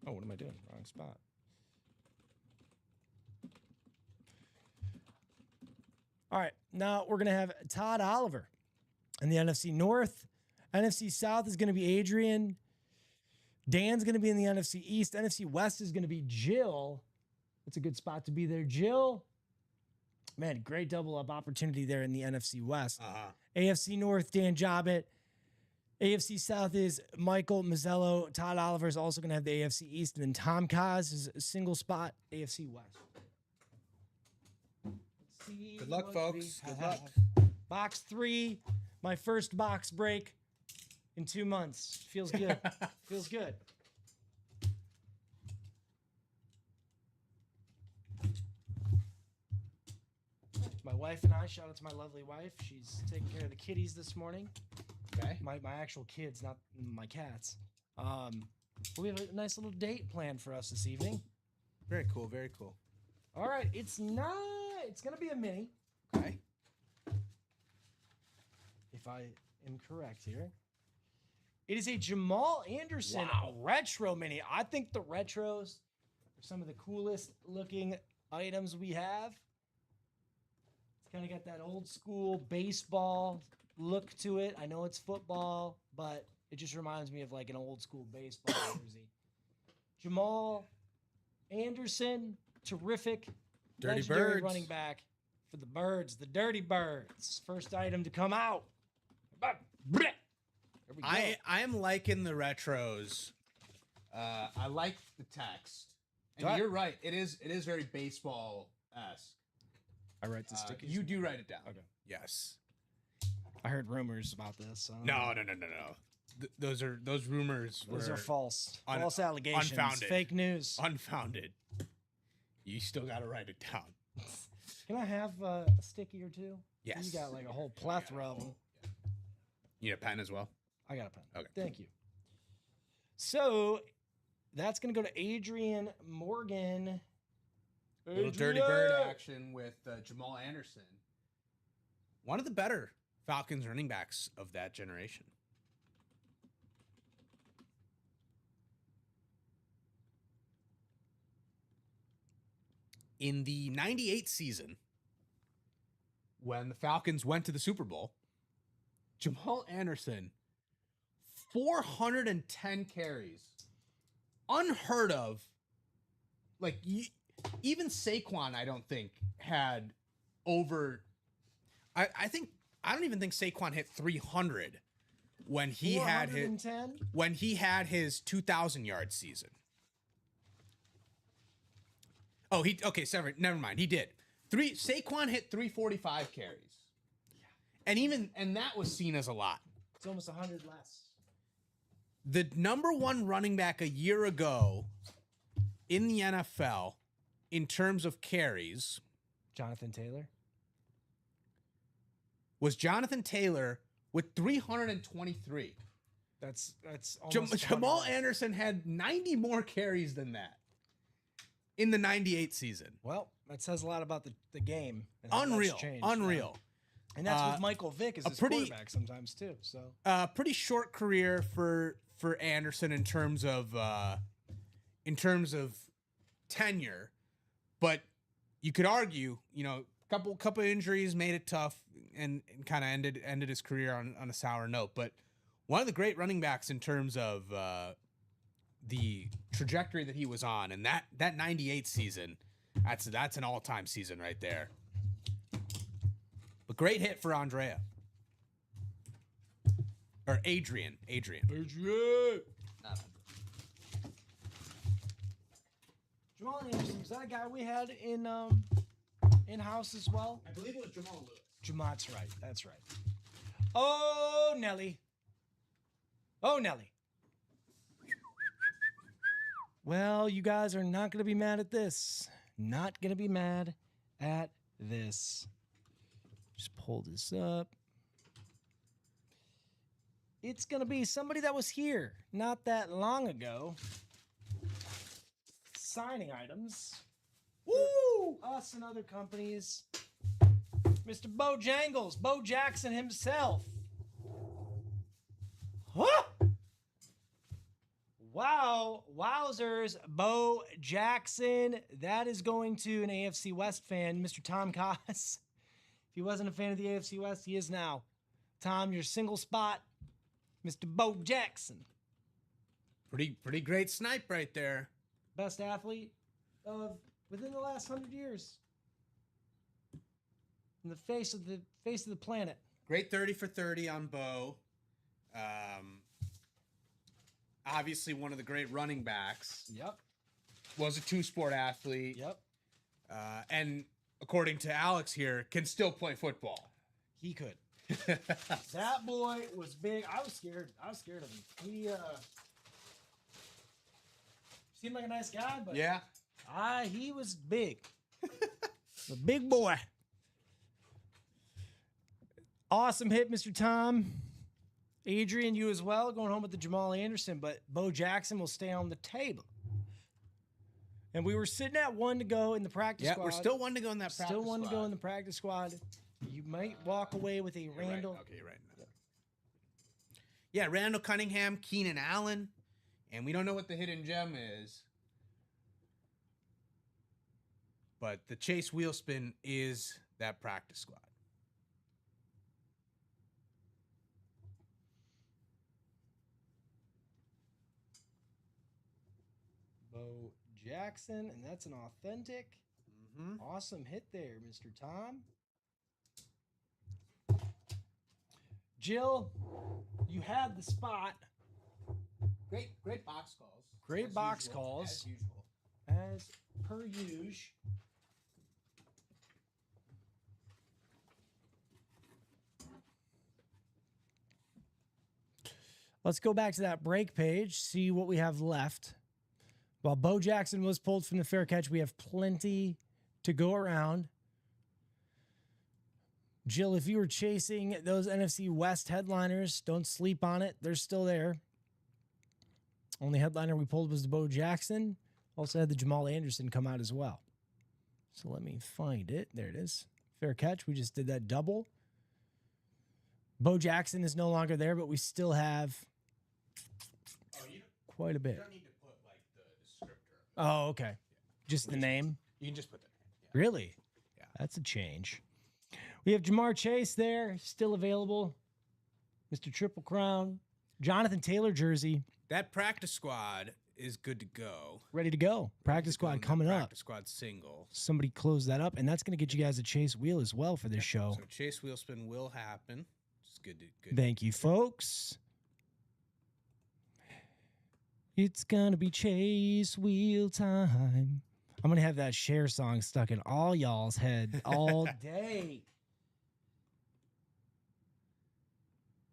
Oh, what am I doing? Wrong spot. All right, now we're going to have Todd Oliver in the NFC North. NFC South is going to be Adrian. Dan's going to be in the NFC East. NFC West is going to be Jill. That's a good spot to be there, Jill. Man, great double-up opportunity there in the NFC West. AFC North, Dan Jobbit. AFC South is Michael Mazzello. Todd Oliver is also going to have the AFC East. And then Tom Kaz is a single spot, AFC West. Good luck, folks. Good luck. Box 3, my first box break in 2 months. Feels good. Feels good. My wife and I, shout out to my lovely wife. She's taking care of the kitties this morning. Okay. My actual kids, not my cats. We have a nice little date planned for us this evening. Very cool. Very cool. All right, it's going to be a mini. Okay. If I am correct here. It is a Jamal Anderson retro mini. I think the retros are some of the coolest looking items we have. It's kind of got that old school baseball look to it. I know it's football, but it just reminds me of like an old school baseball jersey. Jamal Anderson, terrific, Dirty legendary Birds. running back for the Birds, the Dirty Birds. First item to come out. There we go. I am liking the retros. I like the text, and you're right. It is very baseball-esque. I write the stickers. You do write it down. Okay. Yes. I heard rumors about this. So No. Those rumors. Those were are false. False allegations. unfounded. Fake news. Unfounded. You still got to write it down. Can I have a sticky or two? Yes. You got like a whole plethora of them. You need a pen as well? I got a pen. Okay. Thank you. So that's going to go to Adrian Morgan. Little Dirty Bird action with Jamal Anderson. One of the better Falcons running backs of that generation. In the 98 season, when the Falcons went to the Super Bowl, Jamal Anderson, 410 carries. Unheard of. Like, even Saquon, I don't think, had over... I don't even think Saquon hit 300 when he had his 2,000-yard season. Oh, never mind. He did. Saquon hit 345 carries. And that was seen as a lot. It's almost 100 less. The number one running back a year ago in the NFL in terms of carries Jonathan Taylor. Was Jonathan Taylor with 323. That's almost Jamal Anderson had 90 more carries than that in the 98 season. Well, that says a lot about the game. And how Unreal. that's changed, Unreal. And that's with Michael Vick as his quarterback sometimes too. So pretty short career for Anderson in terms of tenure, but you could argue, couple injuries made it tough and kind of ended his career on a sour note. But one of the great running backs in terms of the trajectory that he was on, and that 98 season, that's an all-time season right there. But great hit for Andrea. Or Adrian. Jamal Anderson, is that a guy we had in house as well? I believe it was Jamal Lewis. That's right. That's right. Oh, Nelly. Well, you guys are not going to be mad at this. Not going to be mad at this. Just pull this up. It's going to be somebody that was here not that long ago. Signing items. Woo! Us and other companies. Mr. Bojangles, Bo Jackson himself. Huh? Wow, wowzers, Bo Jackson. That is going to an AFC West fan, Mr. Tom Koss. If he wasn't a fan of the AFC West, he is now. Tom, your single spot, Mr. Bo Jackson. Pretty great snipe right there. Best athlete of within the last 100 years. In the face of the planet. Great 30 for 30 on Bo. Obviously one of the great running backs. Yep. Was a two-sport athlete. Yep. And according to Alex here, can still play football. He could. That boy was big. I was scared of him. He seemed like a nice guy, but yeah. He was big. A big boy. Awesome hit, Mr. Tom. Adrian, you as well, going home with the Jamal Anderson, but Bo Jackson will stay on the table. And we were sitting at 1 to go in the practice squad. Yeah, we're still 1 to go in that practice Still 1 squad. to go in the practice squad. You might walk away with a Randall. Right. Okay, you're right. Yeah, Randall Cunningham, Keenan Allen, and we don't know what the hidden gem is. But the Chase Wheelspin is that practice squad. Bo Jackson, and that's an authentic. Awesome hit there, Mr. Tom. Jill, you had the spot. Great box calls. Great box calls. As usual. As per usual. Let's go back to that break page, see what we have left. While Bo Jackson was pulled from the fair catch, we have plenty to go around. Jill, if you were chasing those NFC West headliners, don't sleep on it. They're still there. Only headliner we pulled was the Bo Jackson. Also had the Jamal Anderson come out as well. So let me find it. There it is. Fair catch. We just did that double. Bo Jackson is no longer there, but we still have quite a bit. You don't need to put like the descriptor. Oh, okay. Just the name? You can just put the name. Yeah. Really? Yeah. That's a change. We have Jamar Chase there, still available. Mr. Triple Crown. Jonathan Taylor jersey. That practice squad is good to go. Ready to go. Practice squad coming up. Practice squad single. Somebody close that up, and that's going to get you guys a Chase wheel as well for this show. So Chase Wheelspin will happen. It's good. Thank you, folks. It's going to be Chase wheel time. I'm going to have that Cher song stuck in all y'all's head all day.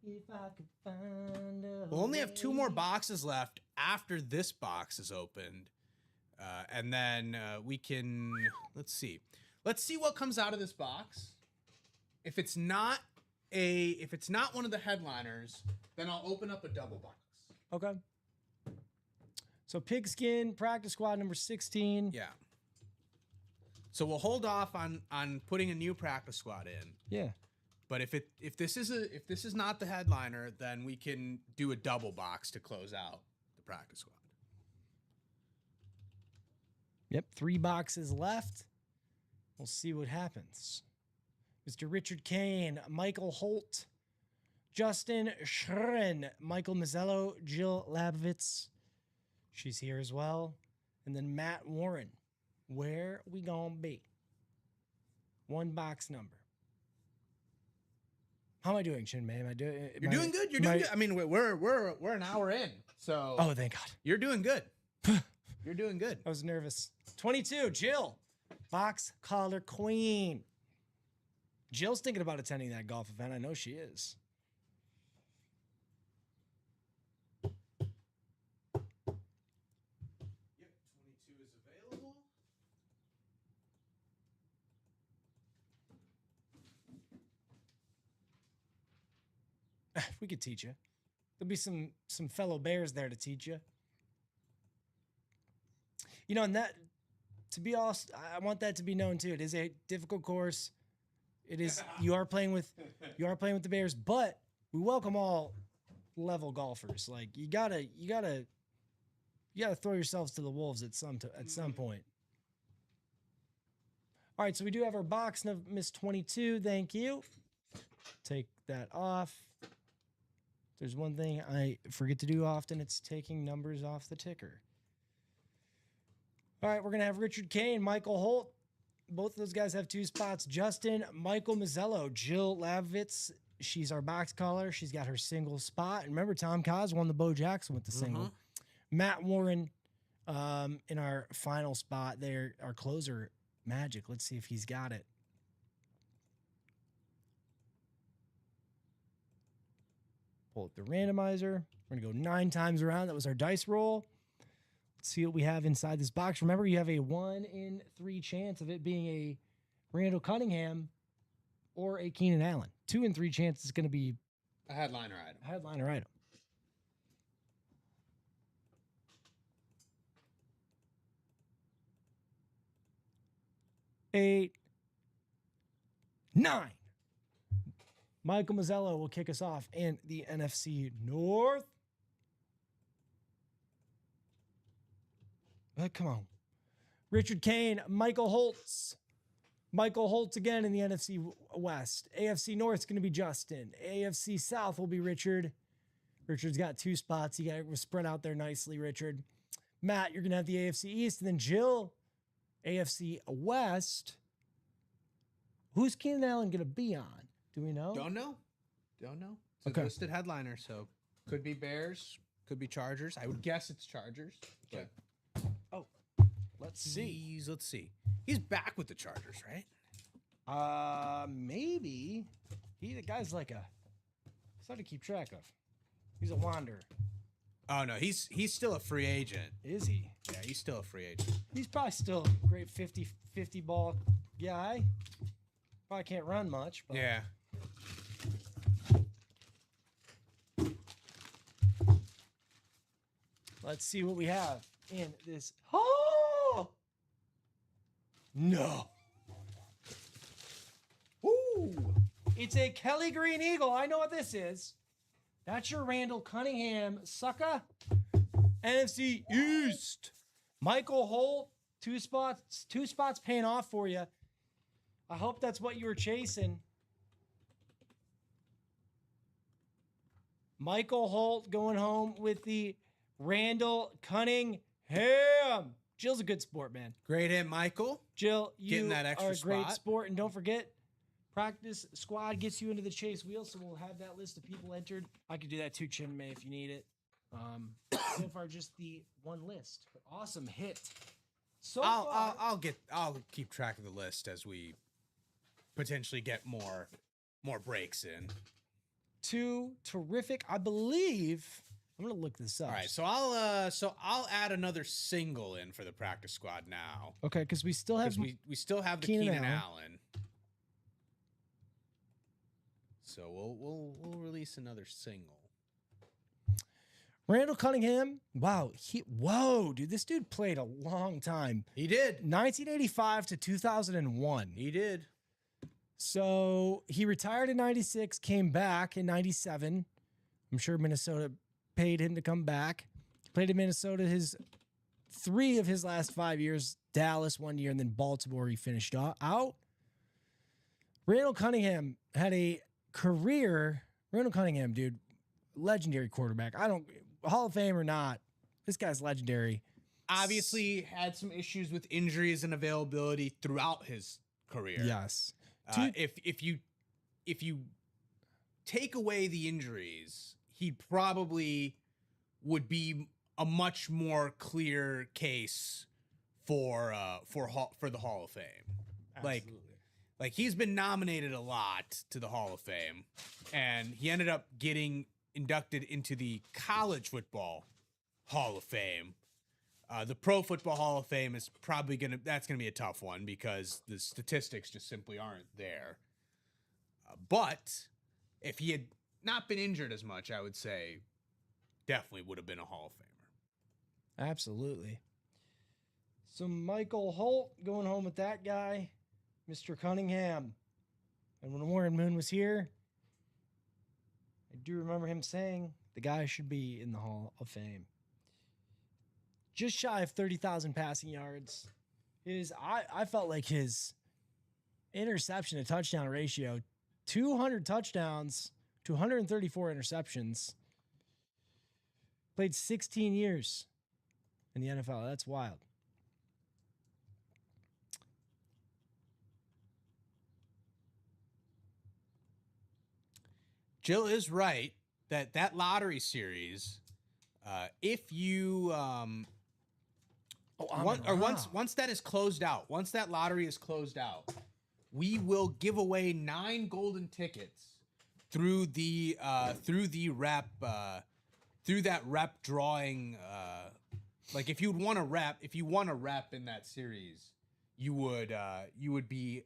If I could find a We'll only have 2 more way. boxes left after this box is opened. And then we can, let's see what comes out of this box. If it's not one of the headliners, then I'll open up a double box. Okay. So Pigskin, practice squad number 16. Yeah. So we'll hold off on putting a new practice squad in. Yeah. But if this is not the headliner, then we can do a double box to close out the practice squad. Yep, 3 boxes left. We'll see what happens. Mr. Richard Kane, Michael Holt, Justin Schrin, Michael Mazzello, Jill Labovitz. She's here as well. And then Matt Warren. Where we gonna be? 1 box number. How am I doing, Shin May? You're doing good. You're doing good. I mean, we're an hour in, so oh, thank God. You're doing good. You're doing good. I was nervous. 22, Jill, box collar queen. Jill's thinking about attending that golf event. I know she is. Yep, 22 is available. We could teach you. There'll be some fellow Bears there to teach you. You know, and that, to be honest, I want that to be known too. It is a difficult course. It is. You are playing with the Bears, but we welcome all level golfers. Like you gotta throw yourselves to the wolves at some point. All right, so we do have our box of Miss 22. Thank you. Take that off. There's one thing I forget to do often. It's taking numbers off the ticker. All right, we're going to have Richard Kane, Michael Holt. Both of those guys have 2 spots. Justin, Michael Mazzello, Jill Lavitz. She's our box caller. She's got her single spot. And remember, Tom Kaz won the Bo Jackson with the single. Matt Warren in our final spot there, our closer, Magic. Let's see if he's got it. Pull up the randomizer. We're going to go 9 times around. That was our dice roll. Let's see what we have inside this box. Remember, you have a 1 in 3 chance of it being a Randall Cunningham or a Keenan Allen. 2 in 3 chance it's going to be A headliner item. A headliner item. Eight, 9. Michael Mazzello will kick us off in the NFC North. Come on. Richard Kane, Michael Holtz. Michael Holtz again in the NFC West. AFC North is going to be Justin. AFC South will be Richard. Richard's got 2 spots. You got to spread out there nicely, Richard. Matt, you're going to have the AFC East. And then Jill, AFC West. Who's Keenan Allen going to be on? Do we know? Don't know. It's a listed headliner, so could be Bears, could be Chargers. I would guess it's Chargers. Okay. Oh, let's see. Let's see. He's back with the Chargers, right? Maybe. The guy's like it's hard to keep track of. He's a wanderer. Oh no, he's still a free agent. Is he? Yeah, he's still a free agent. He's probably still a great 50 ball guy. Probably can't run much, but yeah. Let's see what we have in this. Oh! No. Ooh. It's a Kelly Green Eagle. I know what this is. That's your Randall Cunningham, sucker. NFC East. Michael Holt, 2 spots paying off for you. I hope that's what you were chasing. Michael Holt going home with the Randall Cunningham. Jill's a good sport, man. Great hit, Michael. Jill, you getting that extra are a great spot. sport. And don't forget, practice squad gets you into the chase wheel, so we'll have that list of people entered. I could do that too, Chin May, if you need it. So far, just the one list. But awesome hit. So I'll keep track of the list as we potentially get more breaks in. 2 terrific, I believe. I'm gonna look this up. All right, so I'll add another single in for the practice squad now. Okay, because we still have we still have the Keenan Keenan Allen. Allen. So we'll release another single. Randall Cunningham. Wow, dude, this dude played a long time. He did. 1985 to 2001. He did. So he retired in 96, came back in 97. I'm sure Minnesota paid him to come back. Played in Minnesota 3 of his last 5 years. Dallas 1 year, and then Baltimore he finished out. Randall Cunningham had a career. Randall Cunningham, dude, legendary quarterback. Hall of Fame or not, this guy's legendary. Obviously had some issues with injuries and availability throughout his career. Yes. If you take away the injuries, he probably would be a much more clear case for the Hall of Fame. Absolutely. Like he's been nominated a lot to the Hall of Fame, and he ended up getting inducted into the College Football Hall of Fame. The Pro Football Hall of Fame is probably that's gonna be a tough one because the statistics just simply aren't there. But if he had not been injured as much, I would say definitely would have been a Hall of Famer. Absolutely. So Michael Holt going home with that guy, Mr. Cunningham. And when Warren Moon was here, I do remember him saying the guy should be in the Hall of Fame. Just shy of 30,000 passing yards. I felt like his interception to touchdown ratio, 200 touchdowns to 134 interceptions. Played 16 years in the NFL. That's wild. Jill is right that lottery series, if you once that is closed out, once that lottery is closed out, we will give away 9 golden tickets through that rep drawing. Like if you won a rep in that series, you would be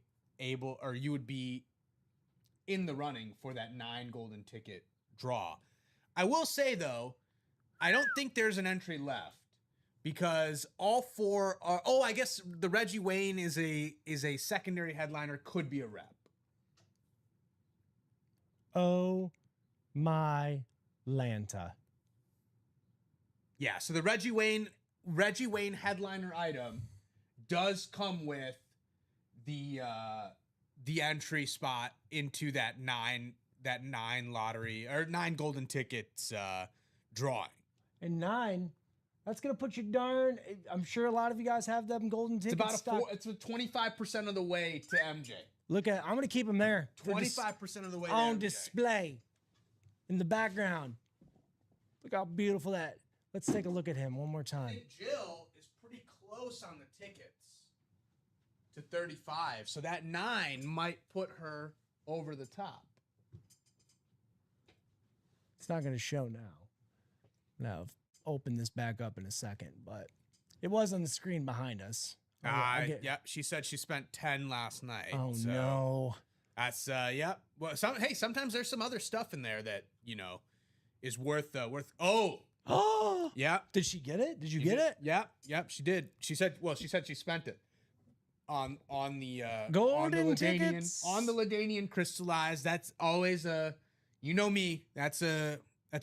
in the running for that 9 golden ticket draw. I will say, though, I don't think there's an entry left because all 4 are... Oh, I guess the Reggie Wayne is a secondary headliner, could be a rep. Oh, my Lanta. Yeah, so the Reggie Wayne headliner item does come with the entry spot into that 9 lottery or 9 golden tickets drawing. And 9, that's gonna put you darn. I'm sure a lot of you guys have them golden tickets. It's 25% of the way to MJ. Look at, I'm gonna keep them there. 25% of the way on to MJ. display in the background. Look how beautiful that. Let's take a look at him one more time. And Jill is pretty close on the tickets to 35, so that 9 might put her over the top. It's not going to show now. Now, open this back up in a second, but it was on the screen behind us. Yeah, she said she spent 10 last night. Oh, so no. That's, yeah. Well, sometimes there's some other stuff in there that, is worth. Oh, yeah. Did she get it? Did you get it? Yeah, she did. She said she spent it on the golden tickets on the Ladanian crystallized. That's always me. That's a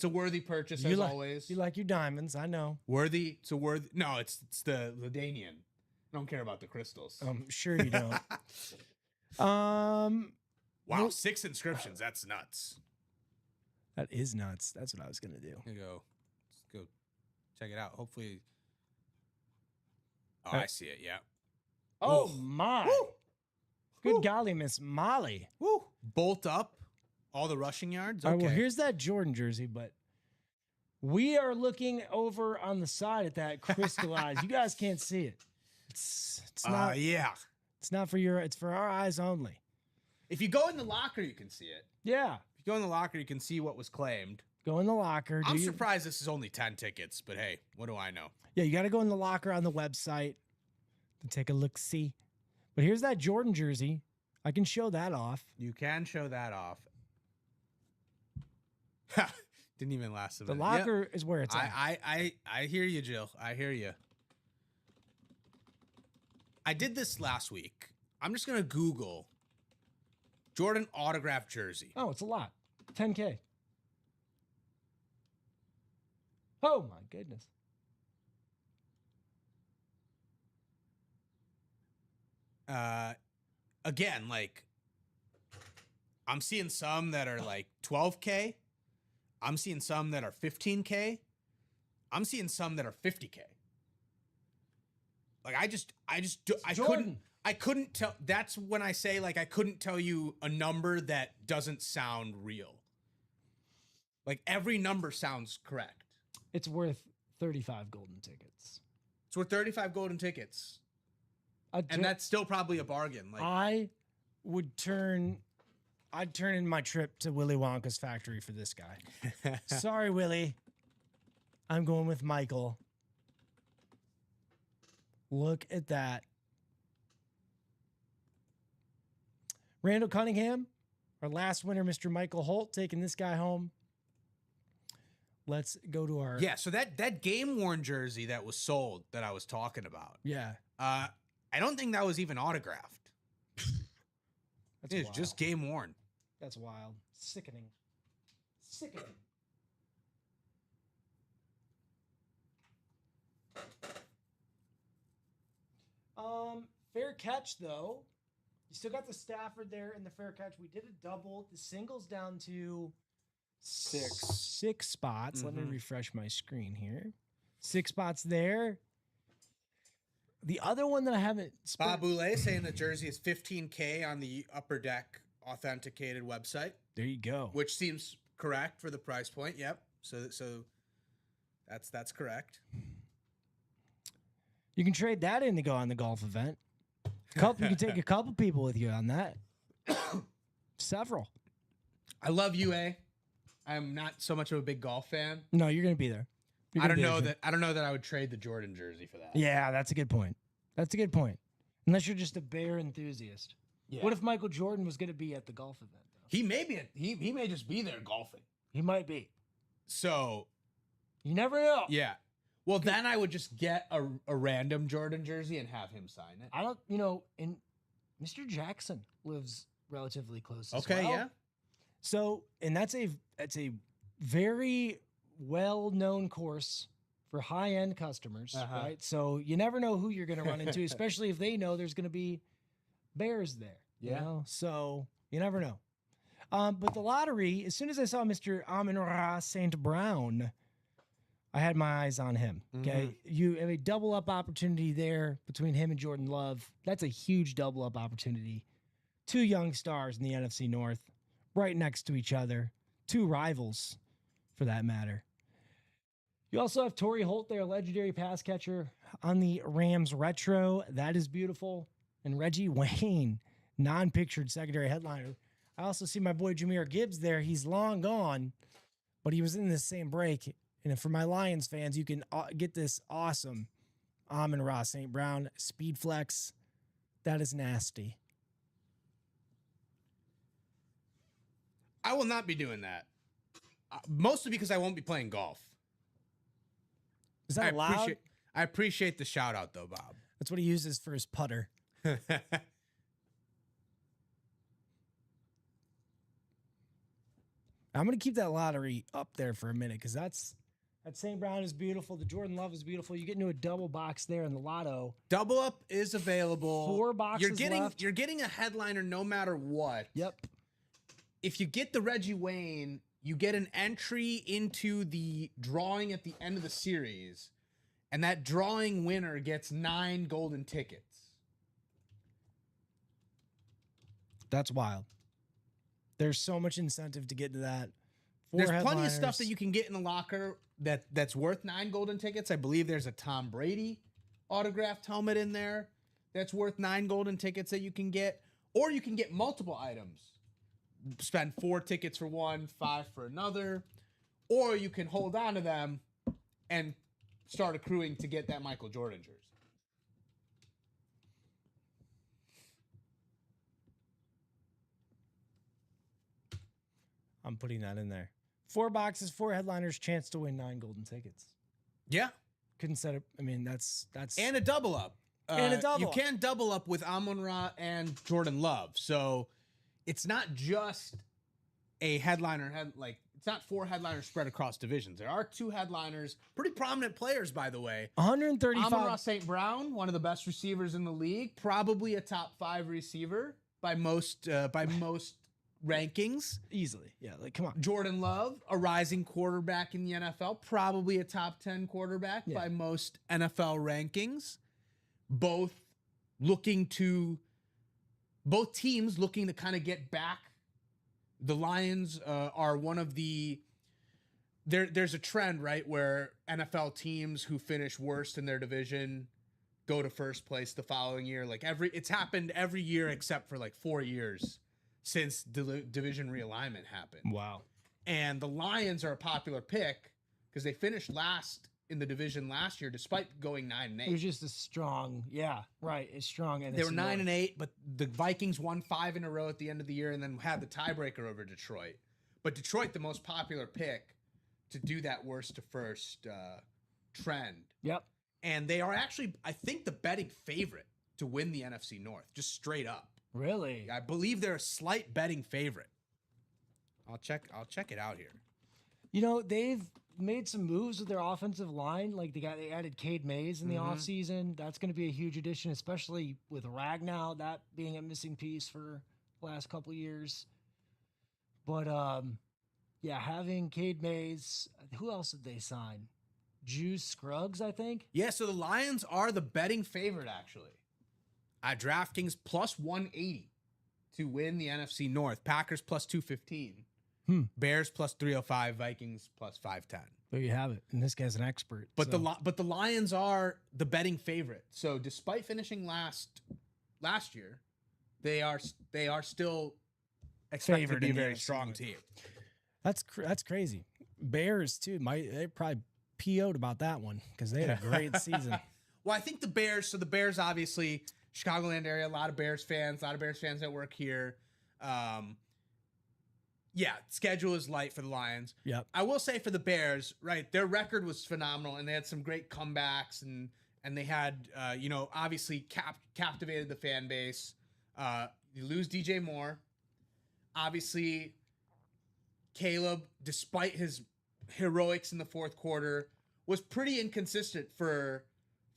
worthy purchase always. You like your diamonds, I know. Worthy. It's a worthy. No, it's the Ladanian. I don't care about the crystals. I'm sure you don't. Wow, 6 inscriptions. That's nuts. That is nuts. That's what I was gonna do. Here you go. Let's go check it out. Hopefully. Oh, I see it. Yeah. Oh my. Woo. Good golly, Miss Molly. Woo. Bolt up all the rushing yards. Okay. All right, well, here's that Jordan jersey, but we are looking over on the side at that crystallized. You guys can't see it. It's not. Yeah. It's not for it's for our eyes only. If you go in the locker, you can see it. Yeah. If you go in the locker, you can see what was claimed. Go in the locker. I'm surprised this is only 10 tickets, but hey, what do I know? Yeah, you got to go in the locker on the website to take a look-see. But here's that Jordan jersey. I can show that off. You can show that off. Didn't even last a minute. The locker is where it's at. I hear you, Jill. I hear you. I did this last week. I'm just going to Google Jordan autograph jersey. Oh, it's a lot. 10K. Oh, my goodness. Again, like, I'm seeing some that are like 12K. I'm seeing some that are 15K. I'm seeing some that are 50K. Like, I couldn't tell. That's when I say, like, I couldn't tell you a number that doesn't sound real. Like, every number sounds correct. It's worth 35 golden tickets. It's worth 35 golden tickets. And that's still probably a bargain. Like, I'd turn in my trip to Willy Wonka's factory for this guy. Sorry, Willy. I'm going with Michael. Look at that. Randall Cunningham, our last winner, Mr. Michael Holt, taking this guy home. Let's go to our... Yeah, so that game-worn jersey that was sold that I was talking about. Yeah. I don't think that was even autographed. It's just game-worn. That's wild. Sickening. Sickening. Fair catch, though. You still got the Stafford there in the fair catch. We did a double. The singles down to 6 spots. Let me refresh my screen here. 6 spots there. The other one that I haven't... Bob Boulay saying the jersey is $15K on the Upper Deck authenticated website. There you go. Which seems correct for the price point. Yep. So that's correct. You can trade that in to go on the golf event. You can take a couple people with you on that. Several. I love UA. I'm not so much of a big golf fan. No, you're going to be there. I don't know that I would trade the Jordan jersey for that. Yeah, that's a good point. That's a good point. Unless you're just a bear enthusiast. Yeah. What if Michael Jordan was going to be at the golf event, though? He may just be there golfing. He might be. So you never know. Yeah. Well, then I would just get a random Jordan jersey and have him sign it. I don't, and Mr. Jackson lives relatively close. Okay, as well. yeah. So, and that's a very well-known course for high-end customers, right? So you never know who you're going to run into, especially if they know there's going to be bears there. Yeah. So you never know. But the lottery, as soon as I saw Mr. Amon-Ra St. Brown, I had my eyes on him. Okay. You have a double up opportunity there between him and Jordan Love. That's a huge double up opportunity. Two young stars in the NFC North, right next to each other. Two rivals, for that matter. You also have Torrey Holt there, legendary pass catcher on the Rams retro. That is beautiful. And Reggie Wayne, non-pictured secondary headliner. I also see my boy Jahmyr Gibbs there. He's long gone, but he was in this same break. And for my Lions fans, you can get this awesome Amon-Ra St. Brown speed flex. That is nasty. I will not be doing that. Mostly because I won't be playing golf. Is that allowed? I appreciate the shout out though, Bob. That's what he uses for his putter. I'm going to keep that lottery up there for a minute because that St. Brown is beautiful. The Jordan Love is beautiful. You get into a double box there in the lotto. Double up is available. 4 boxes left. You're getting a headliner no matter what. Yep. If you get the Reggie Wayne, you get an entry into the drawing at the end of the series, and that drawing winner gets 9 golden tickets. That's wild. There's so much incentive to get to that. There's plenty of stuff that you can get in the locker that's worth 9 golden tickets. I believe there's a Tom Brady autographed helmet in there that's worth 9 golden tickets that you can get. Or you can get multiple items. Spend 4 tickets for one, 5 for another. Or you can hold on to them and start accruing to get that Michael Jordan jersey. I'm putting that in there. 4 boxes, 4 headliners, chance to win 9 golden tickets. Yeah. Couldn't set up. I mean, that's and a double up. And a double. You can double up with Amon-Ra and Jordan Love. So it's not just a headliner it's not 4 headliners spread across divisions. There are 2 headliners, pretty prominent players, by the way. 135. Amon-Ra St. Brown, one of the best receivers in the league, probably a top 5 receiver by most rankings. Easily. Yeah, come on. Jordan Love, a rising quarterback in the NFL, probably a top 10 quarterback by most NFL rankings. Both teams looking to kind of get back. The Lions are one of the there's a trend, right, where NFL teams who finish worst in their division go to first place the following year. It's happened every year except for 4 years since division realignment happened. Wow. And the Lions are a popular pick because they finished last in the division last year despite going 9-8. It was just a strong, it's strong. And they were 9-8, but the Vikings won 5 in a row at the end of the year and then had the tiebreaker over Detroit. But Detroit, the most popular pick to do that worst to first trend. Yep. And they are actually, I think, the betting favorite to win the NFC North, just straight up. Really? I believe they're a slight betting favorite. I'll check it out here. They've made some moves with their offensive line. They added Cade Mays in the offseason. That's going to be a huge addition, especially with Ragnow, that being a missing piece for the last couple of years. But having Cade Mays, who else did they sign? Juice Scruggs, I think. Yeah, so the Lions are the betting favorite, actually. DraftKings plus 180 to win the NFC North. Packers plus 215. Bears plus 305. Vikings plus 510. There you have it. And this guy's an expert. But the Lions are the betting favorite. So despite finishing last year, they are still expected to be a very strong team. That's crazy. Bears too. They probably PO'd about that one because they had a great season. Well, I think the Bears. So the Bears, obviously, Chicagoland area, a lot of Bears fans that work here. Yeah, schedule is light for the Lions. Yep. I will say for the Bears, right, their record was phenomenal, and they had some great comebacks, and they had, obviously captivated the fan base. You lose DJ Moore. Obviously, Caleb, despite his heroics in the fourth quarter, was pretty inconsistent for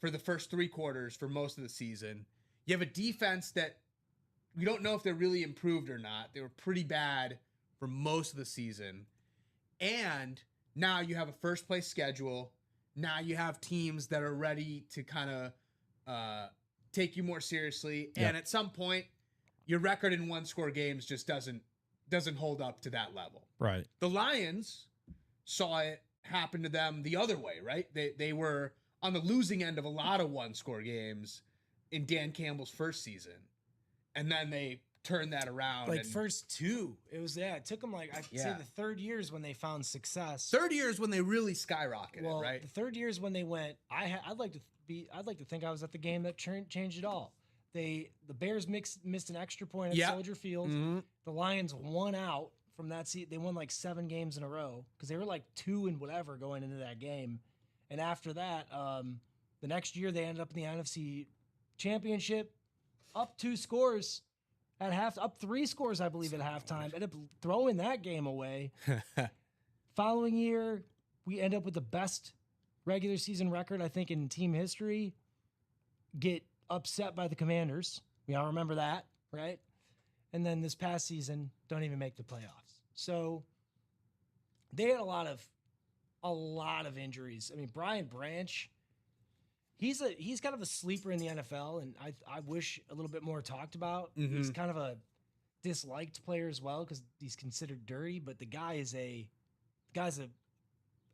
the first 3 quarters for most of the season. You have a defense that we don't know if they're really improved or not. They were pretty bad for most of the season. And now you have a first-place schedule. Now you have teams that are ready to kind of take you more seriously. Yep. And at some point, your record in one-score games just doesn't hold up to that level. Right. The Lions saw it happen to them the other way, right? They were on the losing end of a lot of one-score games in Dan Campbell's first season. And then they turned that around. Like first 2. It took them I'd say the third years when they found success. Third years when they really skyrocketed, right? The third years when they went, I'd like to think I was at the game that changed it all. The Bears missed an extra point at Soldier Field. Mm-hmm. The Lions won out from that seat. They won 7 games in a row because they were 2 and whatever going into that game. And after that, the next year they ended up in the NFC Championship, up 2 scores at up 3 scores, I believe, at halftime. Ended up throwing that game away. Following year, we end up with the best regular season record, I think, in team history. Get upset by the Commanders. We all remember that, right? And then this past season, don't even make the playoffs. So they had a lot of injuries. I mean, Brian Branch, he's kind of a sleeper in the NFL, and I wish a little bit more talked about. Mm-hmm. He's kind of a disliked player as well because he's considered dirty, but the guy's a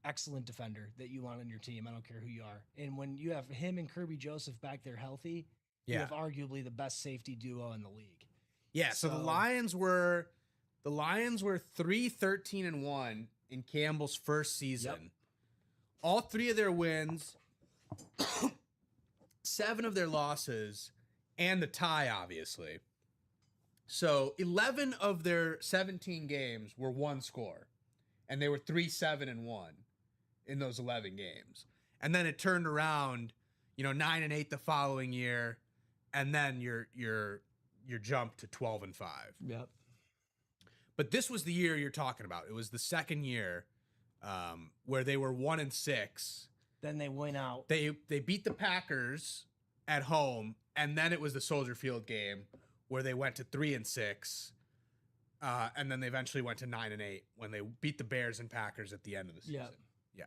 excellent defender that you want on your team. I don't care who you are. And when you have him and Kirby Joseph back there healthy, you have arguably the best safety duo in the league. Yeah, so the Lions were 3-13-1 in Campbell's first season. Yep. All 3 of their wins, 7 of their losses, and the tie, obviously. So 11 of their 17 games were 1 score, and they were 3-7-1 in those 11 games. And then it turned around, 9-8 the following year, and then your jump to 12-5. Yep. But this was the year you're talking about. It was the second year where they were 1-6. Then they went out. They beat the Packers at home, and then it was the Soldier Field game where they went to 3-6, and then they eventually went to 9-8 when they beat the Bears and Packers at the end of the season. Yeah.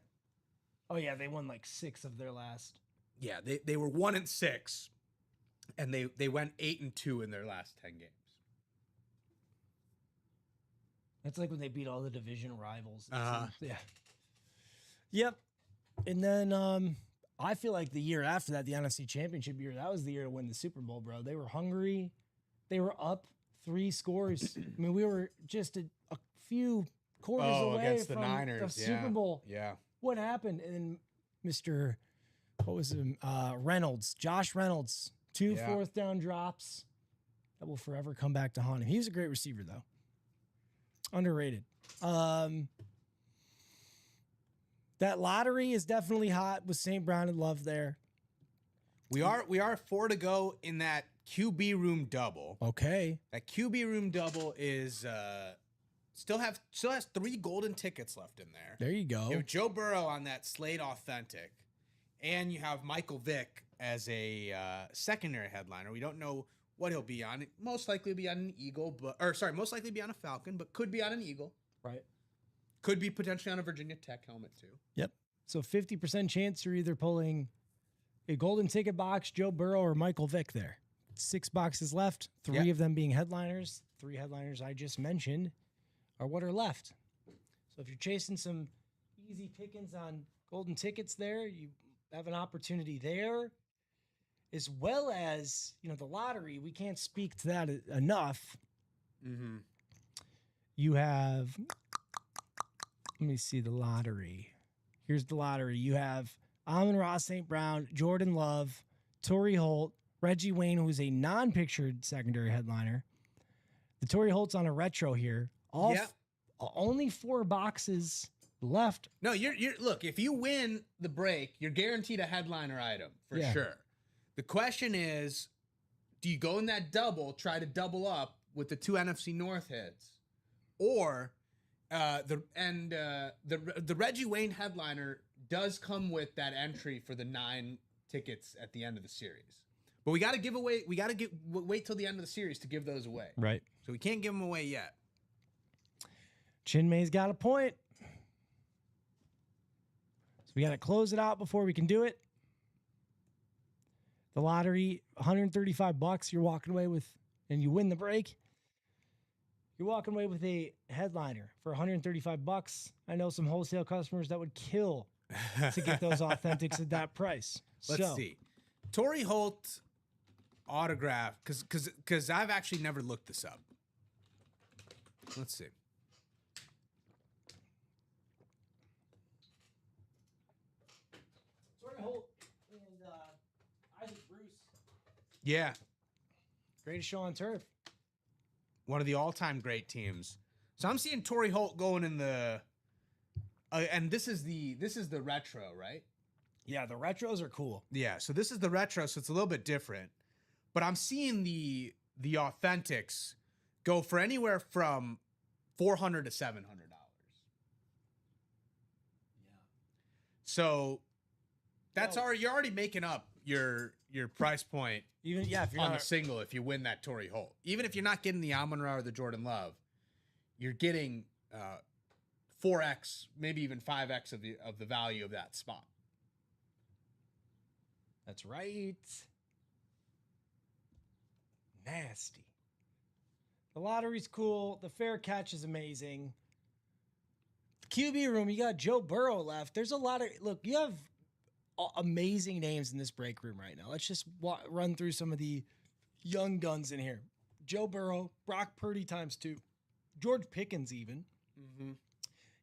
Oh yeah, they won 6 of their last. Yeah, they were 1-6, and they went 8-2 in their last 10 games. That's like when they beat all the division rivals. Yeah. Yep. And then I feel like the year after that, the NFC Championship year, that was the year to win the Super Bowl, bro. They were hungry. They were up 3 scores. I mean, we were just a few quarters away against from the Niners. the Super Bowl. Yeah. What happened? And Mr. What was him? Reynolds, Josh Reynolds, 2 fourth down drops that will forever come back to haunt him. He was a great receiver, though. Underrated. That lottery is definitely hot with St. Brown and Love there. We are 4 to go in that QB room double. Okay. That QB room double is still has 3 golden tickets left in there. There you go. You have Joe Burrow on that Slate Authentic, and you have Michael Vick as a secondary headliner. We don't know what he'll be on. Most likely be on an Eagle, most likely be on a Falcon, but could be on an Eagle. Right. Could be potentially on a Virginia Tech helmet too. Yep. So 50% chance you're either pulling a golden ticket box, Joe Burrow, or Michael Vick there. 6 boxes left, 3 of them being headliners. 3 headliners I just mentioned are what are left. So if you're chasing some easy pickings on golden tickets there, you have an opportunity there. As well as, the lottery, we can't speak to that enough. Mm-hmm. You have, let me see the lottery. Here's the lottery. You have Amon-Ra St. Brown, Jordan Love, Torrey Holt, Reggie Wayne, who's a non-pictured secondary headliner. The Torrey Holt's on a retro here. All Only 4 boxes left. No, you're look, if you win the break, you're guaranteed a headliner item for sure. The question is, do you go in that double, try to double up with the 2 NFC North hits, or the Reggie Wayne headliner does come with that entry for the 9 tickets at the end of the series. But we got to wait till the end of the series to give those away. Right. So we can't give them away yet. Chinmay's got a point. So we got to close it out before we can do it. The lottery, $135 you're walking away with, and you win the break. You're walking away with a headliner for $135. I know some wholesale customers that would kill to get those authentics at that price. Let's see. Torrey Holt autograph, because I've actually never looked this up. Let's see. Torrey Holt and Isaac Bruce. Yeah. Greatest show on turf. One of the all-time great teams. So I'm seeing Torrey Holt going in the and this is the retro, right? Yeah, the retros are cool. Yeah, so this is the retro, so it's a little bit different. But I'm seeing the authentics go for anywhere from $400 to $700. Yeah. So that's you're already making up your price point. Even if you're on not the single, if you win that Torrey Holt, even if you're not getting the Amon-Ra or the Jordan Love, you're getting 4x, maybe even 5x of the value of that spot. That's right. Nasty. The lottery's cool. The fair catch is amazing. QB room, you got Joe Burrow left. There's a lot of look. You have amazing names in this break room right now. Let's just run through some of the young guns in here. Joe Burrow, Brock Purdy ×2, George Pickens even. Mm-hmm.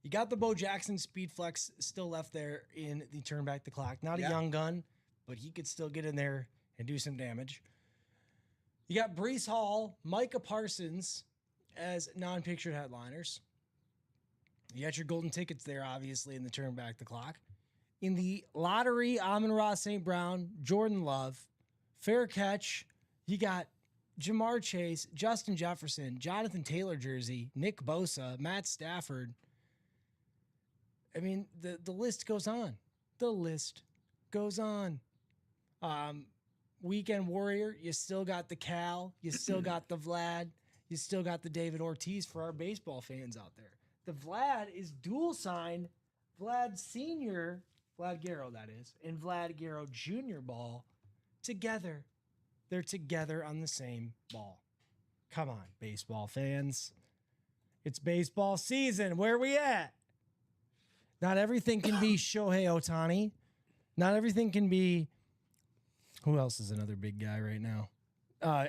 You got the Bo Jackson speed flex still left there in the turn back the clock. Not a young gun, but he could still get in there and do some damage. You got Breece Hall, Micah Parsons as non-pictured headliners. You got your golden tickets there, obviously, in the turn back the clock. In the lottery, Amon-Ra St. Brown, Jordan Love, fair catch. You got Jamar Chase, Justin Jefferson, Jonathan Taylor jersey, Nick Bosa, Matt Stafford. I mean, the list goes on. The list goes on. Weekend Warrior, you still got the Cal, you still got the Vlad, you still got the David Ortiz for our baseball fans out there. The Vlad is dual signed Vlad Sr., Vlad Guerrero, that is, and Vlad Guerrero Jr. ball together. They're together on the same ball. Come on, baseball fans. It's baseball season. Where are we at? Not everything can be Shohei Ohtani. Not everything can be... Who else is another big guy right now?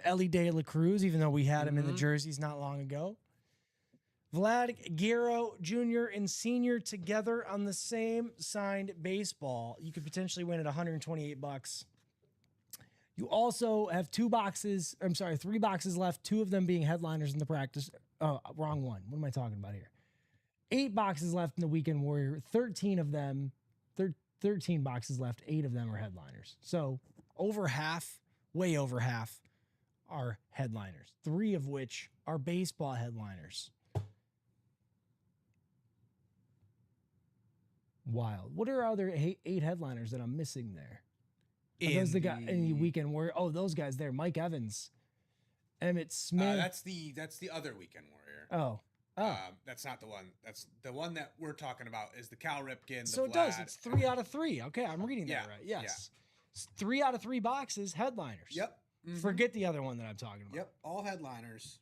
Ellie De La Cruz, even though we had him in the jerseys not long ago. Vlad Guerrero Jr. and Sr. together on the same signed baseball. You could potentially win at $128. You also have 3 boxes left, 2 of them being headliners in the practice. Oh, wrong one. What am I talking about here? 8 boxes left in the Weekend Warrior. 13 of them, 13 boxes left. 8 of them are headliners. So over half, way over half, are headliners. 3 of which are baseball headliners. Wild. What are other 8 headliners that I'm missing there? Are those the guy in the Weekend Warrior? Oh, those guys there. Mike Evans, Emmitt Smith. That's the other Weekend Warrior. Oh. That's not the one. That's the one that we're talking about. Is the Cal Ripken? So the it Vlad. does. It's 3 out of 3. Okay, I'm reading that right. Yes. It's 3 out of 3 boxes headliners. Yep. Mm-hmm. Forget the other one that I'm talking about. Yep. All headliners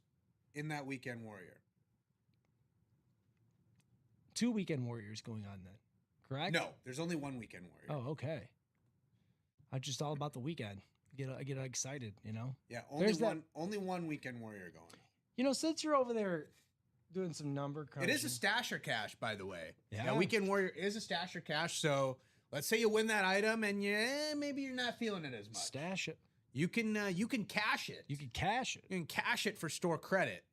in that Weekend Warrior. 2 Weekend Warriors going on then. Correct? No, there's only 1 Weekend Warrior. Oh, okay. I'm just all about the weekend. I get excited, you know? Yeah, only one Weekend Warrior going. You know, since you're over there doing some number crunching. It is a stasher cash, by the way. Yeah. Weekend Warrior is a stasher cash, so let's say you win that item and maybe you're not feeling it as much. Stash it. You can cash it. You can cash it. You can cash it for store credit.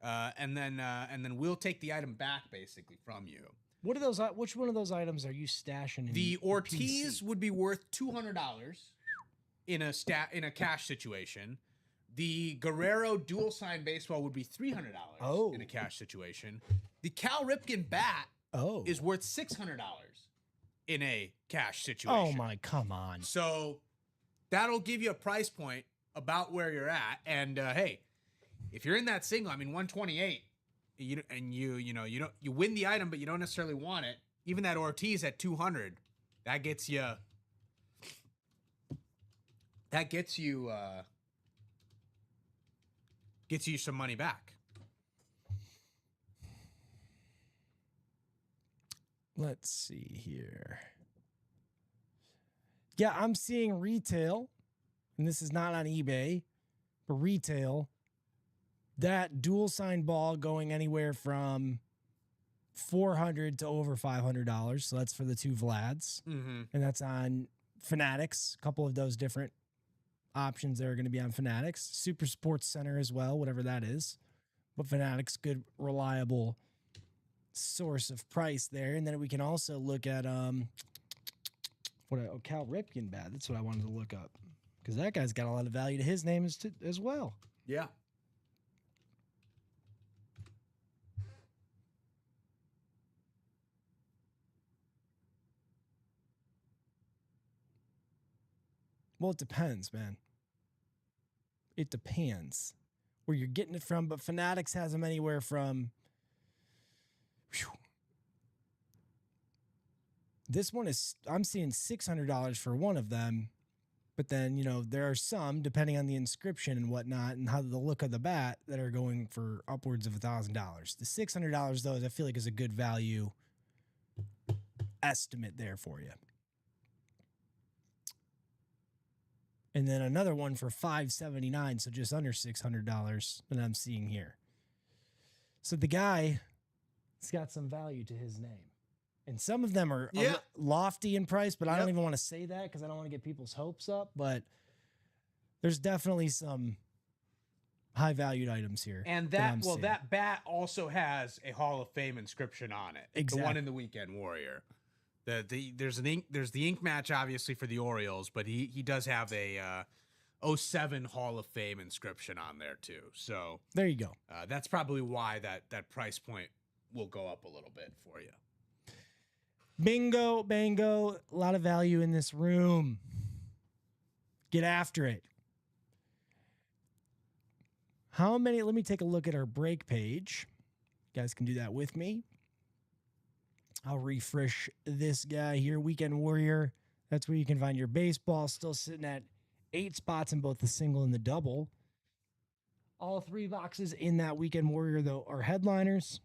and then we'll take the item back basically from you. What are those? Which one of those items are you stashing? The Ortiz would be worth $200 in a cash situation. The Guerrero dual sign baseball would be $300 in a cash situation. The Cal Ripken bat is worth $600 in a cash situation. Oh my, come on! So that'll give you a price point about where you're at. And hey, if you're in that single, I mean 128. You win the item, but you don't necessarily want it. Even that Ortiz at 200, that gets you. That gets you some money back. Let's see here. Yeah, I'm seeing retail, and this is not on eBay, but retail. That dual sign ball going anywhere from $400 to over $500. So that's for the two Vlads. Mm-hmm. And that's on Fanatics. A couple of those different options that are going to be on Fanatics. Super Sports Center as well, whatever that is. But Fanatics, good, reliable source of price there. And then we can also look at Cal Ripken bat. That's what I wanted to look up. Because that guy's got a lot of value to his name as well. Yeah. Well, it depends, man. It depends where you're getting it from, but Fanatics has them anywhere from. This one is, I'm seeing $600 for one of them, but then, there are some, depending on the inscription and whatnot and how the look of the bat, that are going for upwards of $1,000. The $600, though, I feel like is a good value estimate there for you. And then another one for $579, so just under $600 that I'm seeing here. So the guy has got some value to his name. And some of them are lofty in price, but I don't even want to say that because I don't want to get people's hopes up. But there's definitely some high-valued items here. And that bat also has a Hall of Fame inscription on it. Exactly. The one in the Weekend Warrior. There's the ink match obviously for the Orioles, but he does have a 07 Hall of Fame inscription on there too. So there you go. That's probably why that price point will go up a little bit for you. Bingo, bango, a lot of value in this room. Get after it. How many? Let me take a look at our break page. You guys can do that with me. I'll refresh this guy here, Weekend Warrior. That's where you can find your baseball. Still sitting at 8 spots in both the single and the double. All 3 boxes in that Weekend Warrior, though, are headliners.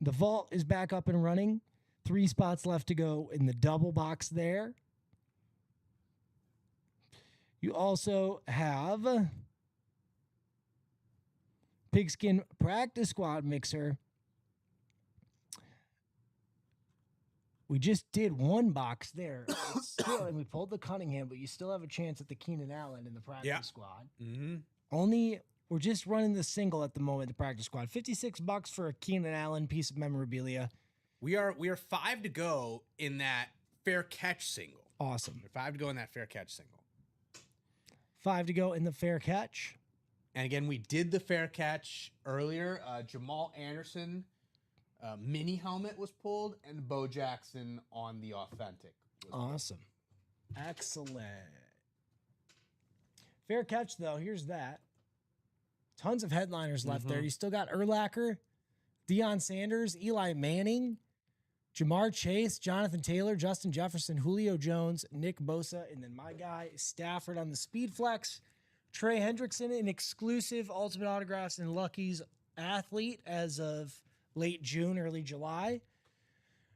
The vault is back up and running. 3 spots left to go in the double box there. You also have Pigskin Practice Squad Mixer. We just did 1 box there. And we pulled the Cunningham, but you still have a chance at the Keenan Allen in the practice squad. Mm-hmm. We're just running the single at the moment, the practice squad. $56 for a Keenan Allen piece of memorabilia. We are 5 to go in that fair catch single. Awesome. We're 5 to go in that fair catch single. 5 to go in the fair catch. And again, we did the fair catch earlier. Jamal Anderson mini helmet was pulled, and Bo Jackson on the authentic was awesome. Pulled. Excellent. Fair catch, though. Here's that. Tons of headliners left there. You still got Urlacher, Deion Sanders, Eli Manning, Jamar Chase, Jonathan Taylor, Justin Jefferson, Julio Jones, Nick Bosa, and then my guy Stafford on the Speed Flex. Trey Hendrickson, an exclusive Ultimate Autographs and Lucky's athlete as of late June, early July.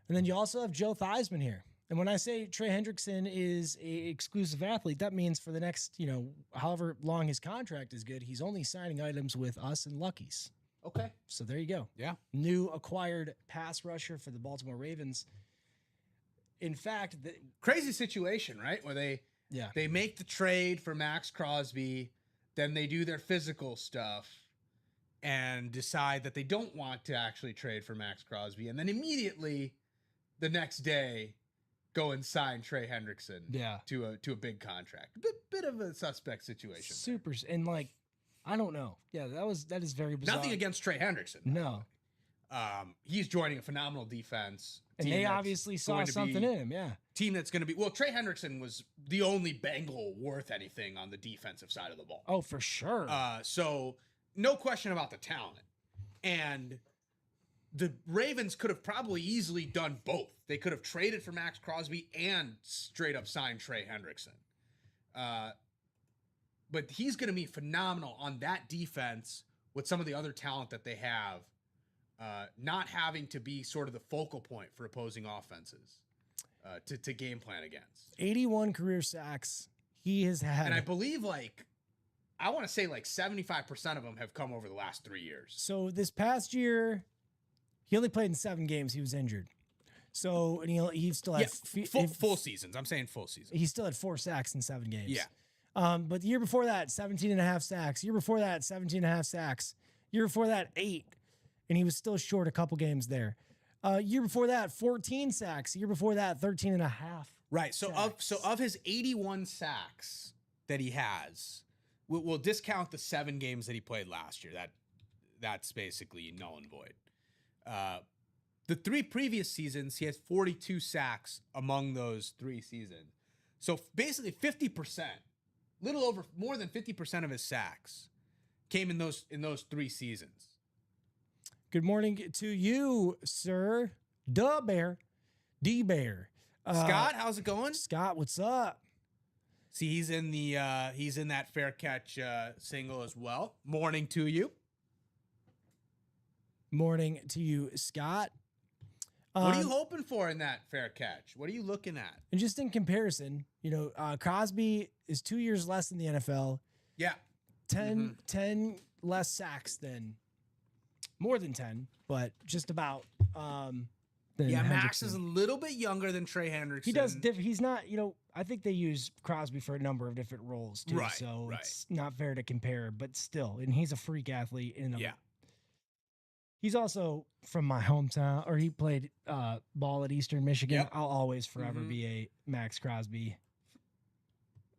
And then you also have Joe Theismann here. And when I say Trey Hendrickson is an exclusive athlete, that means for the next, however long his contract is good, he's only signing items with us and Lucky's. Okay. So there you go. Yeah. New acquired pass rusher for the Baltimore Ravens. In fact, crazy situation, right? Where they make the trade for Max Crosby, then they do their physical stuff, and decide that they don't want to actually trade for Max Crosby, and then immediately the next day go and sign Trey Hendrickson to a big contract. Bit of a suspect situation. Super. And like, I don't know. Yeah, that is very bizarre. Nothing against Trey Hendrickson. No. He's joining a phenomenal defense. And they obviously saw something in him, yeah. Team that's going to be... Well, Trey Hendrickson was the only Bengal worth anything on the defensive side of the ball. Oh, for sure. So, no question about the talent. And the Ravens could have probably easily done both. They could have traded for Max Crosby and straight up signed Trey Hendrickson. But he's going to be phenomenal on that defense with some of the other talent that they have. Not having to be sort of the focal point for opposing offenses to game plan against. 81 career sacks he has had. And I believe I want to say 75% of them have come over the last 3 years. So this past year, he only played in 7 games. He was injured. So, and he still had full seasons. I'm saying full season. He still had 4 sacks in 7 games. Yeah. But the year before that, 17 and a half sacks. Year before that, 17 and a half sacks. Year before that, 8. And he was still short a couple games there. Year before that, 14 sacks. Year before that, 13 and a half. Right. So of his 81 sacks that he has, we'll discount the 7 games that he played last year. That's basically null and void. The 3 previous seasons, he has 42 sacks among those 3 seasons. So basically 50%, more than 50% of his sacks came in those 3 seasons. Good morning to you, sir. D-Bear. Scott, how's it going? Scott, what's up? See, he's in that fair catch single as well. Morning to you. Morning to you, Scott. What are you hoping for in that fair catch? What are you looking at? And just in comparison, Crosby is 2 years less in the NFL. Yeah. 10 less sacks than... More than 10, but just about. Max is a little bit younger than Trey Hendrickson. He does. He's not. I think they use Crosby for a number of different roles too. Right, so it's not fair to compare. But still, and he's a freak athlete. He's also from my hometown, or he played ball at Eastern Michigan. Yep. I'll always forever be a Max Crosby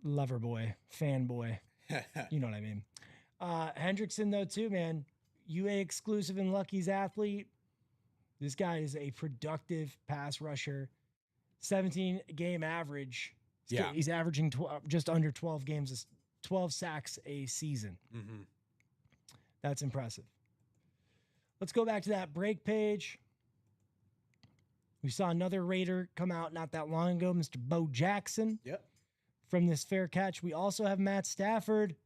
lover boy, fanboy. You know what I mean. Hendrickson though too, man. UA exclusive and Lucky's athlete. This guy is a productive pass rusher. 17 game average. He's averaging just under 12 sacks a season. Mm-hmm. That's impressive. Let's go back to that break page. We saw another Raider come out not that long ago, Mr. Bo Jackson. Yep. From this fair catch. We also have Matt Stafford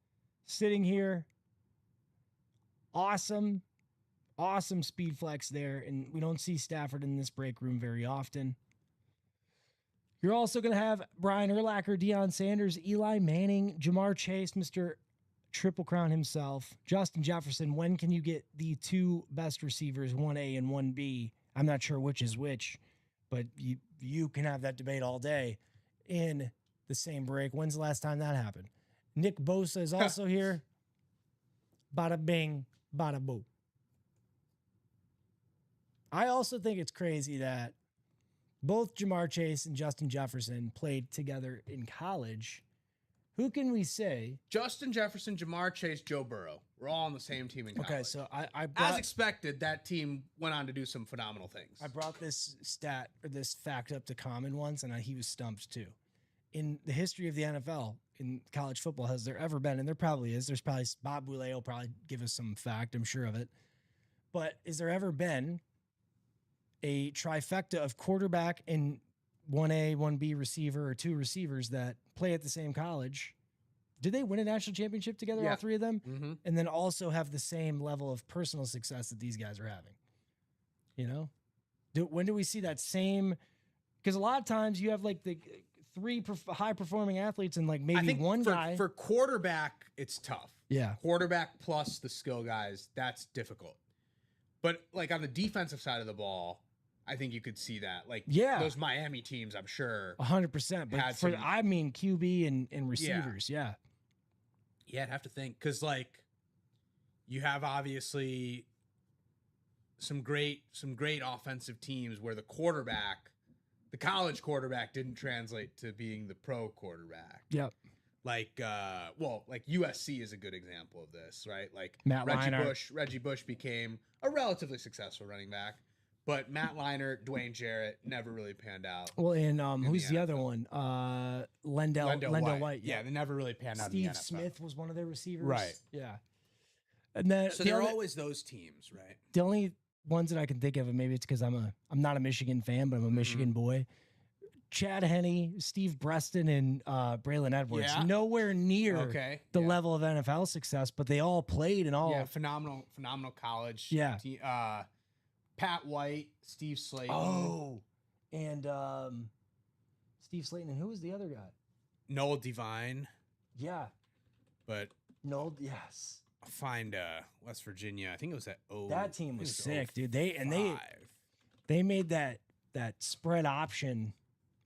sitting here. Awesome speed flex there, and we don't see Stafford in this break room very often. You're also going to have Brian Urlacher, Deion Sanders, Eli Manning, Jamar Chase, Mr. Triple Crown himself, Justin Jefferson. When can you get the 2 best receivers, 1A and 1B? I'm not sure which is which, but you can have that debate all day in the same break. When's the last time that happened? Nick Bosa is also here. Bada bing. Bada boo. I also think it's crazy that both Jamar Chase and Justin Jefferson played together in college. Who can we say? Justin Jefferson, Jamar Chase, Joe Burrow. We're all on the same team in college. Okay, so I as expected, that team went on to do some phenomenal things. I brought this stat or this fact up to Common once, and he was stumped too. In the history of the NFL, in college football, has there ever been, and there probably is, there's probably, Bob Boulay will probably give us some fact, I'm sure of it, but is there ever been a trifecta of quarterback and 1A, 1B receiver, or 2 receivers that play at the same college? Did they win a national championship together, all 3 of them? Mm-hmm. And then also have the same level of personal success that these guys are having? When do we see that same? Because a lot of times you have the 3 high-performing athletes and maybe I think one guy. For quarterback, it's tough. Yeah. Quarterback plus the skill guys, that's difficult. But on the defensive side of the ball, I think you could see that. Those Miami teams, I'm sure. 100%. But QB and receivers, yeah. Yeah, I'd have to think. Because, you have obviously some great offensive teams where the college quarterback didn't translate to being the pro quarterback. Yep. Like USC is a good example of this, right? Like Matt Reggie Leinart. Reggie Bush became a relatively successful running back, but Matt Leinart, Dwayne Jarrett never really panned out. Well, and who's the other one? Lendell White. Yeah, they never really panned out. Steve in the NFL. Smith was one of their receivers. Right. Yeah. And then So there are always those teams, right? the only ones that I can think of, and maybe it's because I'm not a Michigan fan, but I'm a Michigan boy. Chad Henne, Steve Breston, and Braylon Edwards. Yeah. Nowhere near the level of NFL success, but they all played and all. Yeah, phenomenal college. Yeah. Pat White, Steve Slayton. Oh, and Steve Slayton, and who was the other guy? Noel Devine. Yeah. But Noel, yes. I'll find West Virginia. I think it was that team was sick, dude. They made that spread option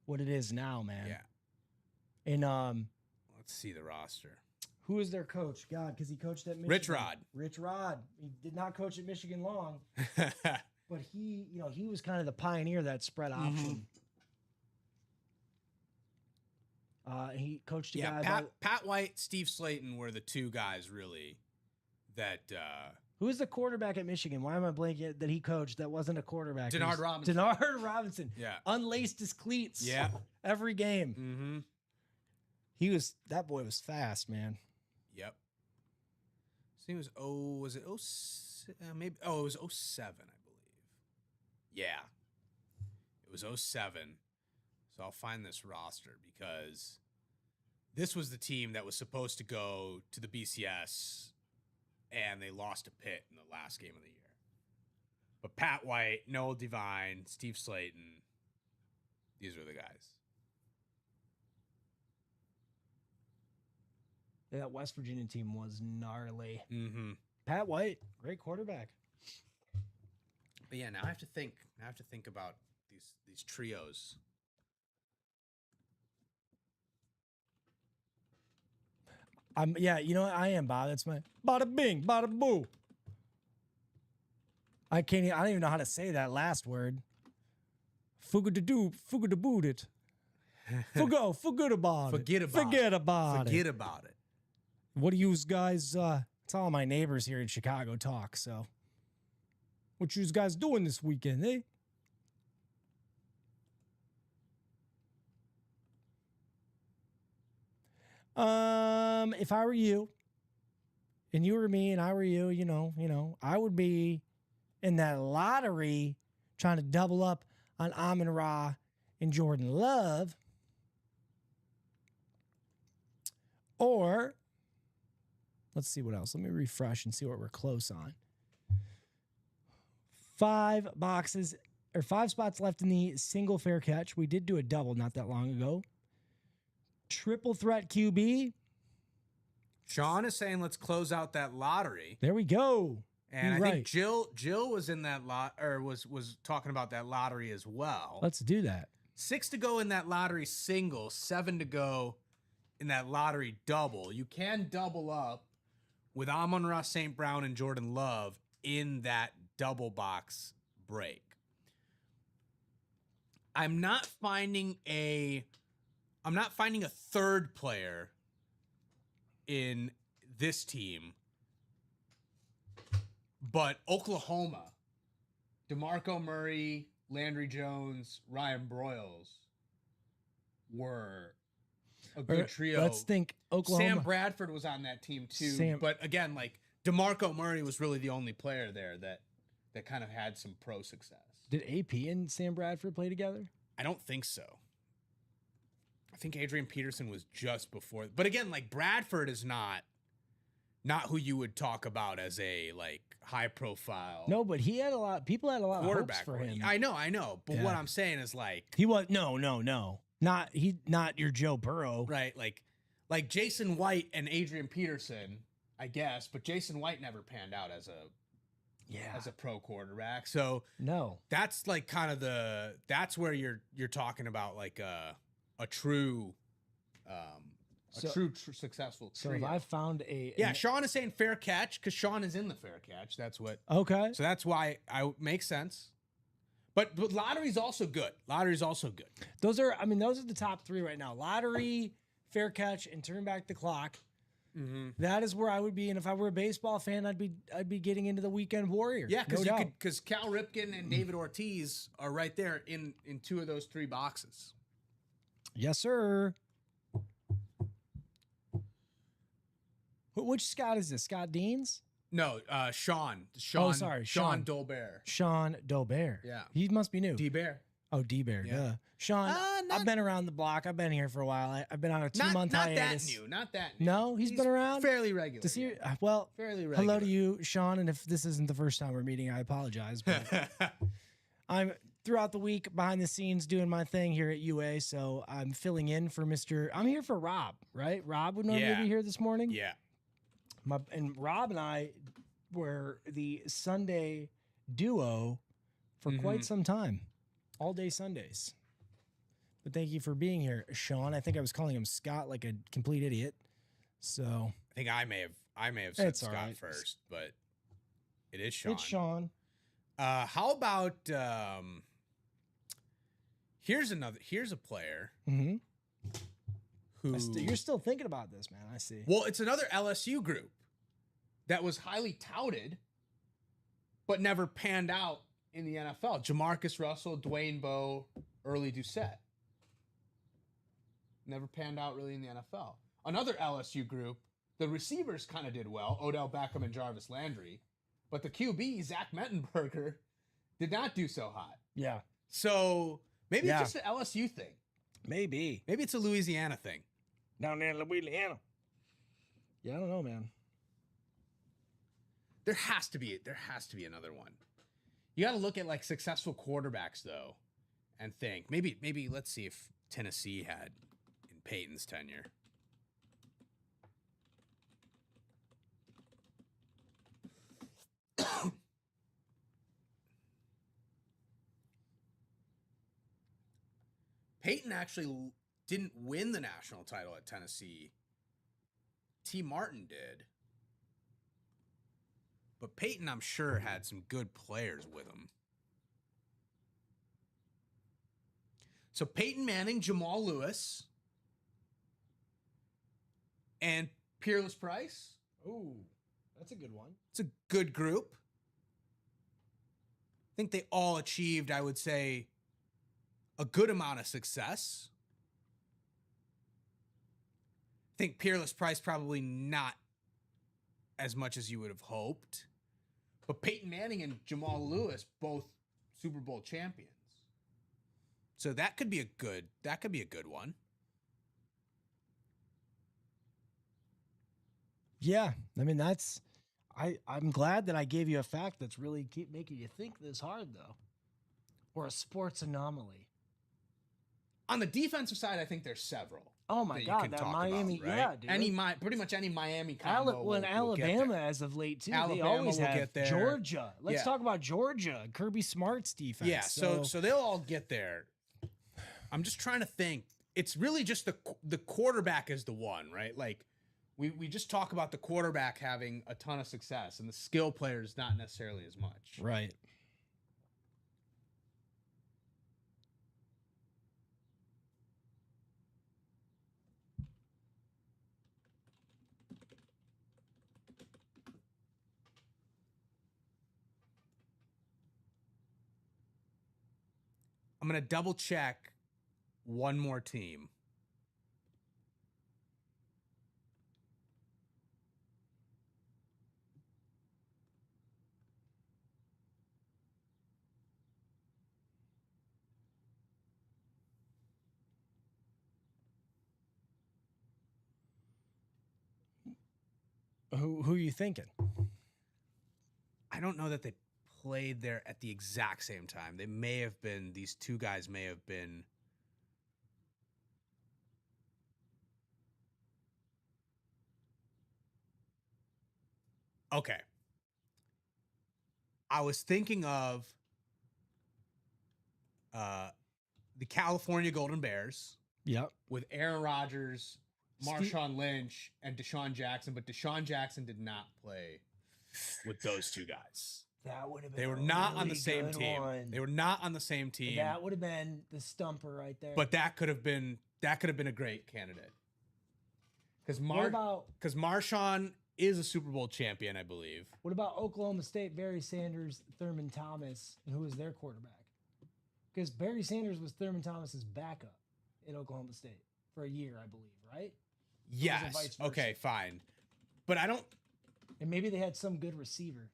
what it is now, man. Yeah. And let's see the roster. who is their coach? God, because he coached at Michigan. Rich Rod. Rich Rod. He did not coach at Michigan long, but he was kind of the pioneer of that spread option. He coached a guy. Pat White, Steve Slayton were the two guys really that. Who was the quarterback at Michigan? Why am I blanking that he coached that wasn't a quarterback? Denard Robinson. Denard Robinson. Yeah. Unlaced his cleats. Yeah. Every game. Mm-hmm. That boy was fast, man. Yep. So it was it maybe it was 07, I believe. Yeah. It was 07. So I'll find this roster because this was the team that was supposed to go to the BCS and they lost to Pitt in the last game of the year. But Pat White, Noel Devine, Steve Slayton, these were the guys. Yeah, that West Virginia team was gnarly. Mm-hmm. Pat White, great quarterback. But yeah, now I have to think about these trios. You know what? I am Bob. That's my bada bing, bada boo. I don't even know how to say that last word. Fugadadoo, fugadabooed it. Forget about it. Forget about it. What do you guys, it's all my neighbors here in Chicago talk, so. What you guys doing this weekend, eh? If I were you, and you were me, and I were you, you know, I would be in that lottery trying to double up on Amon-Ra and Jordan Love. Or, let's see what else. Let me refresh and see what we're close on. 5 spots left in the single fair catch. We did do a double not that long ago. Triple threat QB. Sean is saying let's close out that lottery. There we go. And I think Jill was in that was talking about that lottery as well. Let's do that. 6 to go in that lottery single, 7 to go in that lottery double. You can double up with Amon-Ra St. Brown and Jordan Love in that double box break. I'm not finding a third player in this team, but Oklahoma, DeMarco Murray, Landry Jones, Ryan Broyles were a good trio. Let's think Oklahoma. Sam Bradford was on that team too, but again, like DeMarco Murray was really the only player there that kind of had some pro success. Did AP and Sam Bradford play together? I don't think so. I think Adrian Peterson was just before. But again, like Bradford is not who you would talk about as a like high profile. No, but people had a lot of hopes for him. I know. But what I'm saying is like he was no. Not your Joe Burrow. Right. Like Jason White and Adrian Peterson, I guess, but Jason White never panned out as a pro quarterback. So no. That's like kind of that's where you're talking about like a true A true successful So trio. if I found Sean is saying fair catch because Sean is in the fair catch. That's what. Okay. So that's why I makes sense. But lottery's also good. Those are the top 3 right now. Lottery, fair catch, and turn back the clock. Mm-hmm. That is where I would be. And if I were a baseball fan, I'd be getting into the weekend warrior. Yeah, because Cal Ripken and David Ortiz are right there in 2 of those 3 boxes. Yes, sir. Which Scott is this? Scott Deans? No, Sean. Oh, sorry, Sean Dolbear. Sean Dolbear. Yeah. He must be new. D-Bear. Oh, D-Bear. Yeah. Sean, I've been around the block. I've been here for a while. I've been on a 2-month hiatus. Not that new. No, he's been around? Fairly regular. To see, yeah. well, Fairly regular. hello to you, Sean. And if this isn't the first time we're meeting, I apologize. But I'm throughout the week behind the scenes doing my thing here at UA. So I'm filling in for I'm here for Rob, right? Rob would normally be here this morning. Yeah. And Rob and I were the Sunday duo for quite some time, all day Sundays. But thank you for being here, Sean. I think I was calling him Scott like a complete idiot. So I think I may have said Scott first, but it is Sean. It's Sean. How about here's a player who You're still thinking about this, man. I see. Well, it's another LSU group that was highly touted, but never panned out in the NFL. Jamarcus Russell, Dwayne Bowe, Early Doucette. Never panned out really in the NFL. Another LSU group, the receivers kind of did well, Odell Beckham and Jarvis Landry, but the QB, Zach Mettenberger, did not do so hot. Yeah. So maybe it's just an LSU thing. Maybe it's a Louisiana thing. Down there in Louisiana. Yeah, I don't know, man. There has to be another one. You got to look at like successful quarterbacks though, and think maybe let's see if Tennessee had in Peyton's tenure. Peyton actually didn't win the national title at Tennessee. T. Martin did. But Peyton, I'm sure, had some good players with him. So Peyton Manning, Jamal Lewis, and Peerless Price. Ooh, that's a good one. It's a good group. I think they all achieved, I would say, a good amount of success. I think Peerless Price probably not as much as you would have hoped. But Peyton Manning and Jamal Lewis, both Super Bowl champions. So that could be a good one. Yeah. I mean, I'm glad that I gave you a fact that's really keep making you think this hard, though. Or a sports anomaly. On the defensive side, I think there's several. Oh my God, that Miami, about, right? Yeah, dude. Pretty much any Miami combo. Alabama, as of late too, they always have Georgia. Let's talk about Georgia. Kirby Smart's defense. Yeah, so they'll all get there. I'm just trying to think. It's really just the quarterback is the one, right? Like we just talk about the quarterback having a ton of success, and the skill players not necessarily as much. Right. I'm going to double check one more team. Who are you thinking? I don't know that they played there at the exact same time. They may have been, these two guys may have been. Okay. I was thinking of the California Golden Bears. Yep. With Aaron Rodgers Marshawn Lynch and Deshaun Jackson, but Deshaun Jackson did not play with those two guys. That would have been. They were not on the same team. They were not on the same team. That would have been the stumper right there. But that could have been a great candidate. Because Marshawn is a Super Bowl champion, I believe. What about Oklahoma State, Barry Sanders, Thurman Thomas, and who was their quarterback? Because Barry Sanders was Thurman Thomas's backup at Oklahoma State for a year, I believe, right? Yes. Okay, fine. But I don't. And maybe they had some good receiver.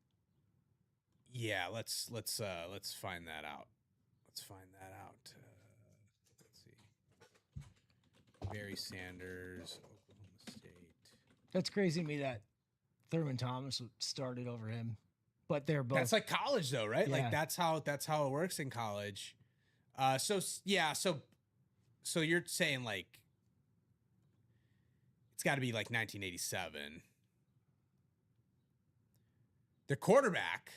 Yeah, let's find that out. Let's find that out. Let's see. Barry Sanders, Oklahoma State. That's crazy to me that Thurman Thomas started over him, but they're both. That's like college, though, right? Yeah. Like that's how it works in college. So you're saying like it's got to be like 1987. The quarterback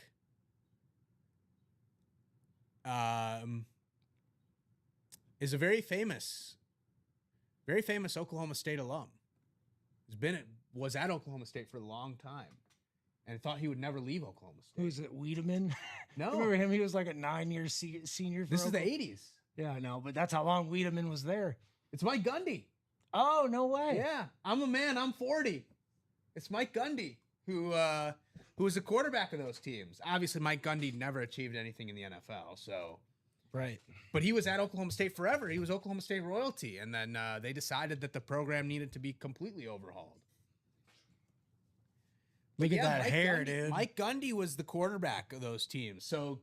is a very famous Oklahoma State alum. Was at Oklahoma State for a long time, and thought he would never leave Oklahoma State. Who is it? Wiedemann? No, remember him? He was like a 9-year senior. This is the 80s. Yeah, I know, but that's how long Wiedemann was there. It's Mike Gundy. Oh, no way. Yeah, I'm a man. I'm 40. It's Mike Gundy who was the quarterback of those teams. Obviously, Mike Gundy never achieved anything in the NFL, so. Right. But he was at Oklahoma State forever. He was Oklahoma State royalty, and then they decided that the program needed to be completely overhauled. Look at that hair, dude. Mike Gundy was the quarterback of those teams, so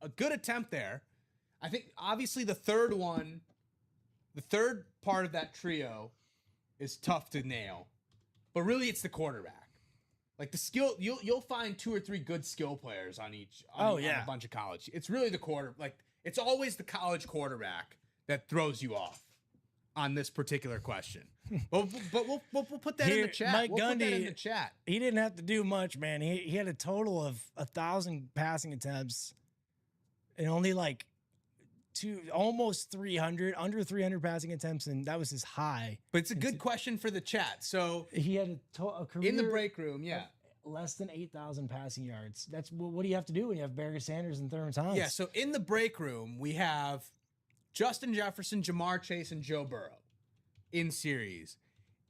a good attempt there. I think, obviously, the third part of that trio is tough to nail, but really it's the quarterback. Like the skill, you'll find 2 or 3 good skill players on a bunch of college. It's really the it's always the college quarterback that throws you off on this particular question. But we'll put that in the chat. Mike Gundy, put that in the chat. He didn't have to do much, man. He had a total of 1,000 passing attempts and only like almost 300, under 300 passing attempts, and that was his high. But it's a good question for the chat. So he had a career in the break room, yeah. Less than 8,000 passing yards. That's what do you have to do when you have Barry Sanders and Thurman Thomas? Yeah, so in the break room, we have Justin Jefferson, Jamar Chase, and Joe Burrow in series.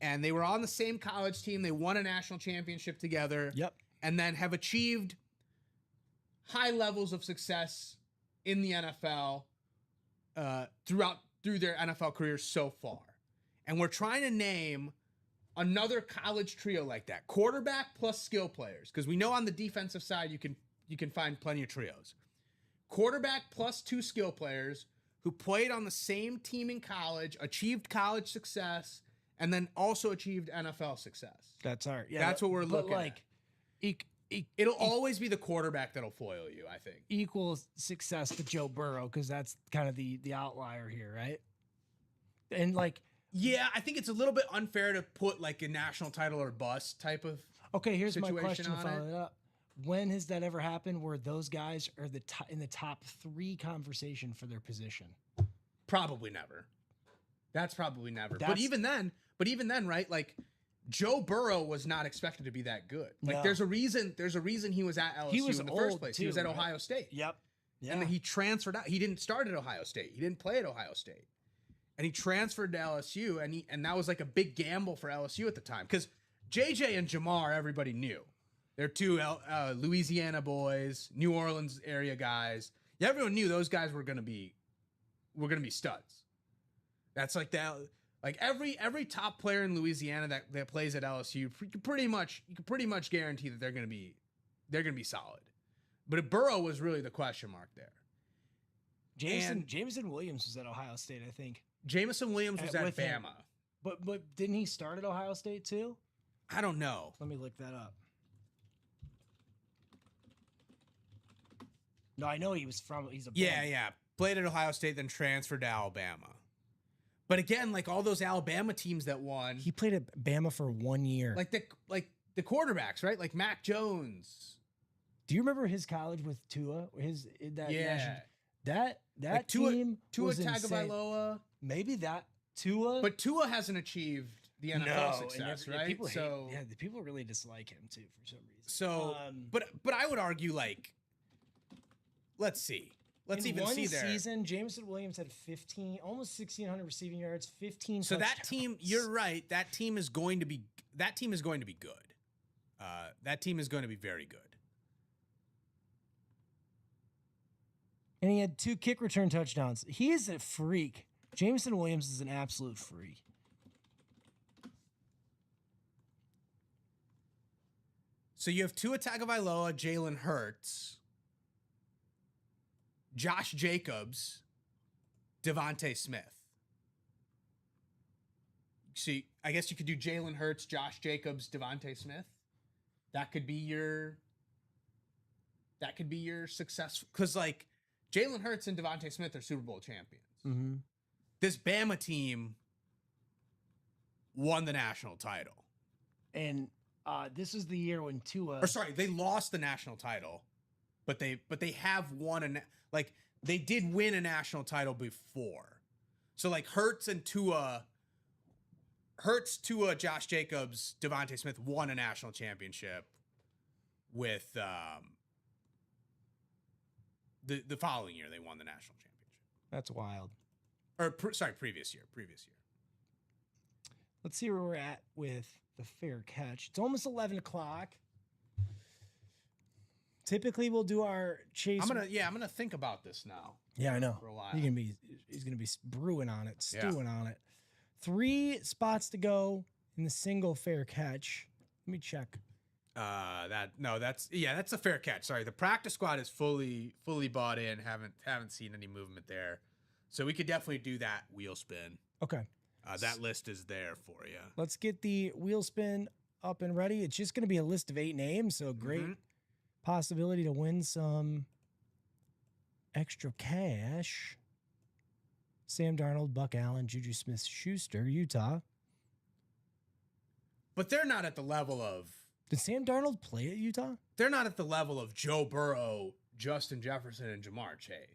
And they were on the same college team. They won a national championship together. Yep. And then have achieved high levels of success in the NFL through their NFL careers so far. And we're trying to name another college trio like that, quarterback plus skill players, because we know on the defensive side you can find plenty of trios. Quarterback plus 2 skill players who played on the same team in college, achieved college success, and then also achieved NFL success. That's that's what we're looking at. It'll always be the quarterback that'll foil you, I think. Equal success to Joe Burrow, because that's kind of the outlier here, right? And like. Yeah, I think it's a little bit unfair to put like a national title or bust type of. Okay, here's my situation question to on follow it. it up. When has that ever happened where those guys are in the top 3 conversation for their position? Probably never. That's probably never. But even then, right? Like Joe Burrow was not expected to be that good. Like No. There's a reason he was at LSU in the first place. Too, he was at right? Ohio State. Yep. Yeah. And then he transferred out. He didn't start at Ohio State. He didn't play at Ohio State. And he transferred to LSU, and that was like a big gamble for LSU at the time. Because JJ and Jamar, everybody knew. They're 2 Louisiana boys, New Orleans area guys. Yeah, everyone knew those guys were gonna be studs. That's like that. Like every top player in Louisiana that plays at LSU, you can pretty much guarantee that they're gonna be solid. But Burrow was really the question mark there. Jameson Williams was at Ohio State, I think. Jameson Williams was at Bama. But didn't he start at Ohio State too? I don't know. Let me look that up. No, I know he's a yeah. Played at Ohio State, then transferred to Alabama. But again, like all those Alabama teams that won, he played at Bama for 1 year. Like the quarterbacks, right? Like Mac Jones. Do you remember his college with Tua? That like team Tua was insane. Tagovailoa. Maybe that Tua, but Tua hasn't achieved the NFL success, right? People the people really dislike him too for some reason. So, but I would argue, like, let's see. Let's even see there. One season, Jameson Williams had almost 1,600 receiving yards, 15 So touchdowns. that team, you're right. That team is going to be good. That team is going to be very good. And he had 2 kick return touchdowns. He is a freak. Jameson Williams is an absolute freak. So you have Tua Tagovailoa, Jalen Hurts, Josh Jacobs, Devontae Smith. See, I guess you could do Jalen Hurts, Josh Jacobs, Devontae Smith. That could be your success, because like Jalen Hurts and Devontae Smith are Super Bowl champions. Mm-hmm. This Bama team won the national title. And this is the year when Tua... they lost the national title, but they have won they did win a national title before. So like Hurts, Tua, Josh Jacobs, Devontae Smith won a national championship with the following year they won the national championship. That's wild. Or previous year. Let's see where we're at with the fair catch. It's almost 11 o'clock. Typically, we'll do our chase. I'm gonna think about this now. Yeah, I know. For a while. He's gonna be brewing on it, stewing on it. 3 spots to go in the single fair catch. Let me check. That's a fair catch. Sorry, the practice squad is fully bought in. Haven't seen any movement there, so we could definitely do that wheel spin. Okay. That list is there for you. Let's get the wheel spin up and ready. It's just going to be a list of 8 names, so great possibility to win some extra cash. Sam Darnold, Buck Allen, Juju Smith-Schuster, Utah. But they're not at the level of... Did Sam Darnold play at Utah? They're not at the level of Joe Burrow, Justin Jefferson, and Jamar Chase.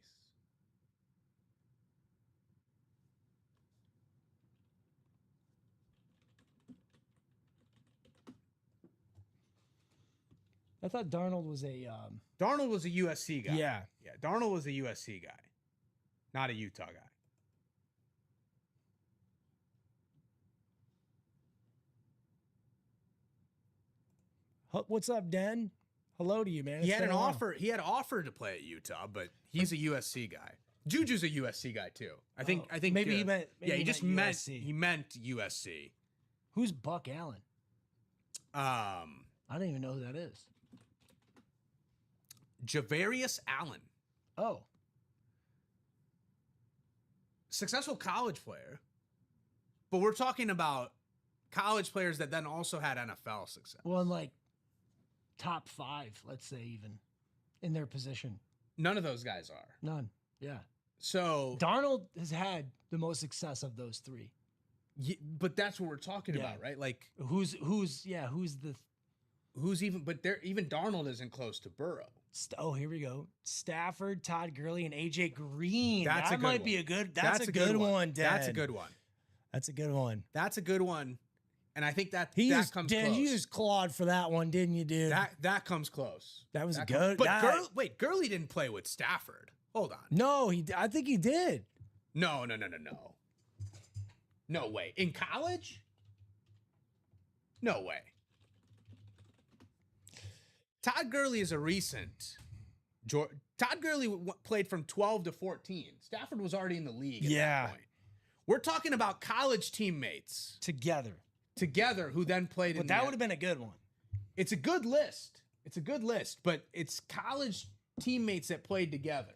I thought Darnold was a... Darnold was a USC guy. Yeah. Yeah, Darnold was a USC guy, not a Utah guy. What's up, Den? Hello to you, man. He had an offer. He had offered to play at Utah, but he's a USC guy. Juju's a USC guy too. I think maybe he meant. Maybe he just meant USC. He meant USC. Who's Buck Allen? I don't even know who that is. Javarius Allen. Oh. Successful college player. But we're talking about college players that then also had NFL success. Well, in like top 5, let's say, even in their position. None of those guys are. None. Yeah. So Darnold has had the most success of those 3. Yeah, but that's what we're talking about, right? Like who's even Darnold isn't close to Burrow. Here we go. Stafford, Todd Gurley, and AJ Green. That's a good one, Dad. That's a good one. That's a good one. That's a good one. And I think that comes Dan, close. You used Claude for that one, didn't you, dude? That comes close. That was good. But Gurley didn't play with Stafford. Hold on. No, I think he did. No. No way. In college? No way. Todd Gurley is a recent. Todd Gurley played from 12 to 14. Stafford was already in the league at that point. We're talking about college teammates. Together, who then played in But that would have been a good one. It's a good list. But it's college teammates that played together.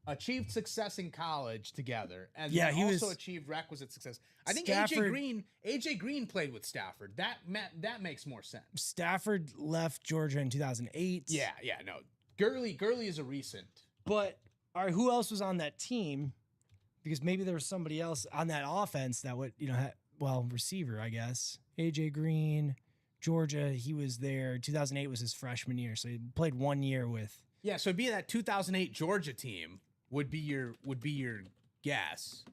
Achieved success in college together, and he also achieved requisite success. I think AJ Green played with Stafford. That makes more sense. Stafford left Georgia in 2008. Yeah, no. Gurley is a recent. But all right, who else was on that team? Because maybe there was somebody else on that offense that would, receiver, I guess. AJ Green, Georgia, he was there. 2008 was his freshman year, so he played 1 year with. Yeah, so it'd be that 2008 Georgia team. Would be your guess.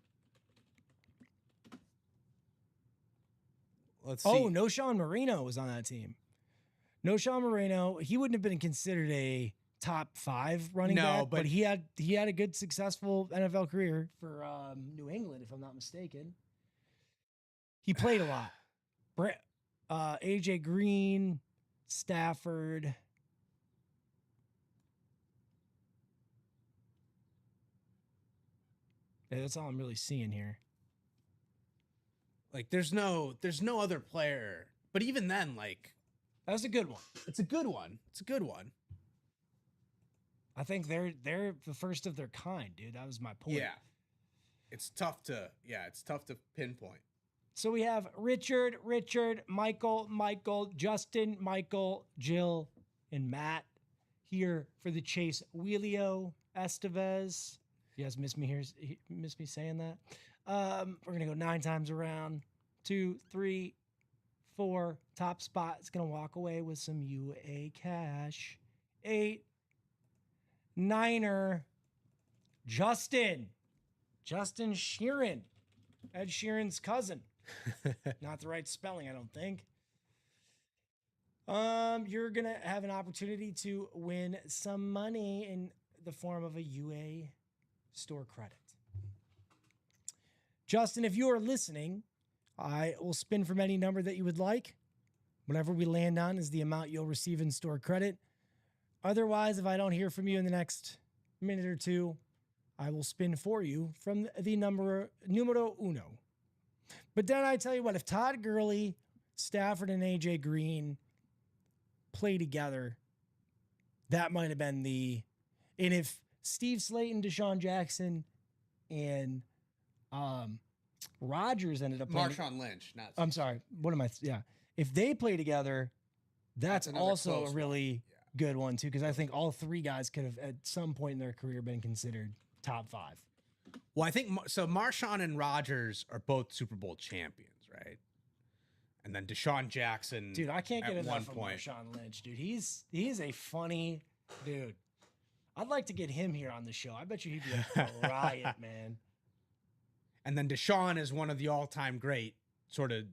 Let's see. Oh, no, Sean Marino was on that team. No, Sean Marino. He wouldn't have been considered a top 5 running back, but he had a good, successful NFL career for New England, if I'm not mistaken. He played a lot. AJ Green, Stafford. Yeah, that's all I'm really seeing here. Like, there's no other player. But even then, like, that was a good one. It's a good one. It's a good one. I think they're the first of their kind, dude. That was my point. Yeah. It's tough to pinpoint. So we have Richard, Michael, Justin, Michael, Jill, and Matt here for the Chase Wheelio Estevez. You guys miss me saying that? We're going to go 9 times around. 2, 3, 4. Top spot is going to walk away with some UA cash. 8. Niner. Justin Sheeran. Ed Sheeran's cousin. Not the right spelling, I don't think. You're going to have an opportunity to win some money in the form of a UA store credit. Justin, if you are listening, I will spin from any number that you would like. Whatever we land on is the amount you'll receive in store credit. Otherwise, if I don't hear from you in the next minute or two, I will spin for you from the numero uno. But then I tell you what, if Todd Gurley, Stafford, and AJ Green play together, that might have been and if Steve Slayton, Deshaun Jackson, and Rodgers ended up playing. Marshawn Lynch, not. I'm sorry. What am I? Yeah. If they play together, that's also a really good one too, because I think all 3 guys could have at some point in their career been considered top 5. Well, I think so. Marshawn and Rodgers are both Super Bowl champions, right? And then Deshaun Jackson. Dude, I can't get enough of Marshawn Lynch, dude. He's a funny dude. I'd like to get him here on the show. I bet you he'd be a riot, man. And then Deshaun is one of the all-time great sort of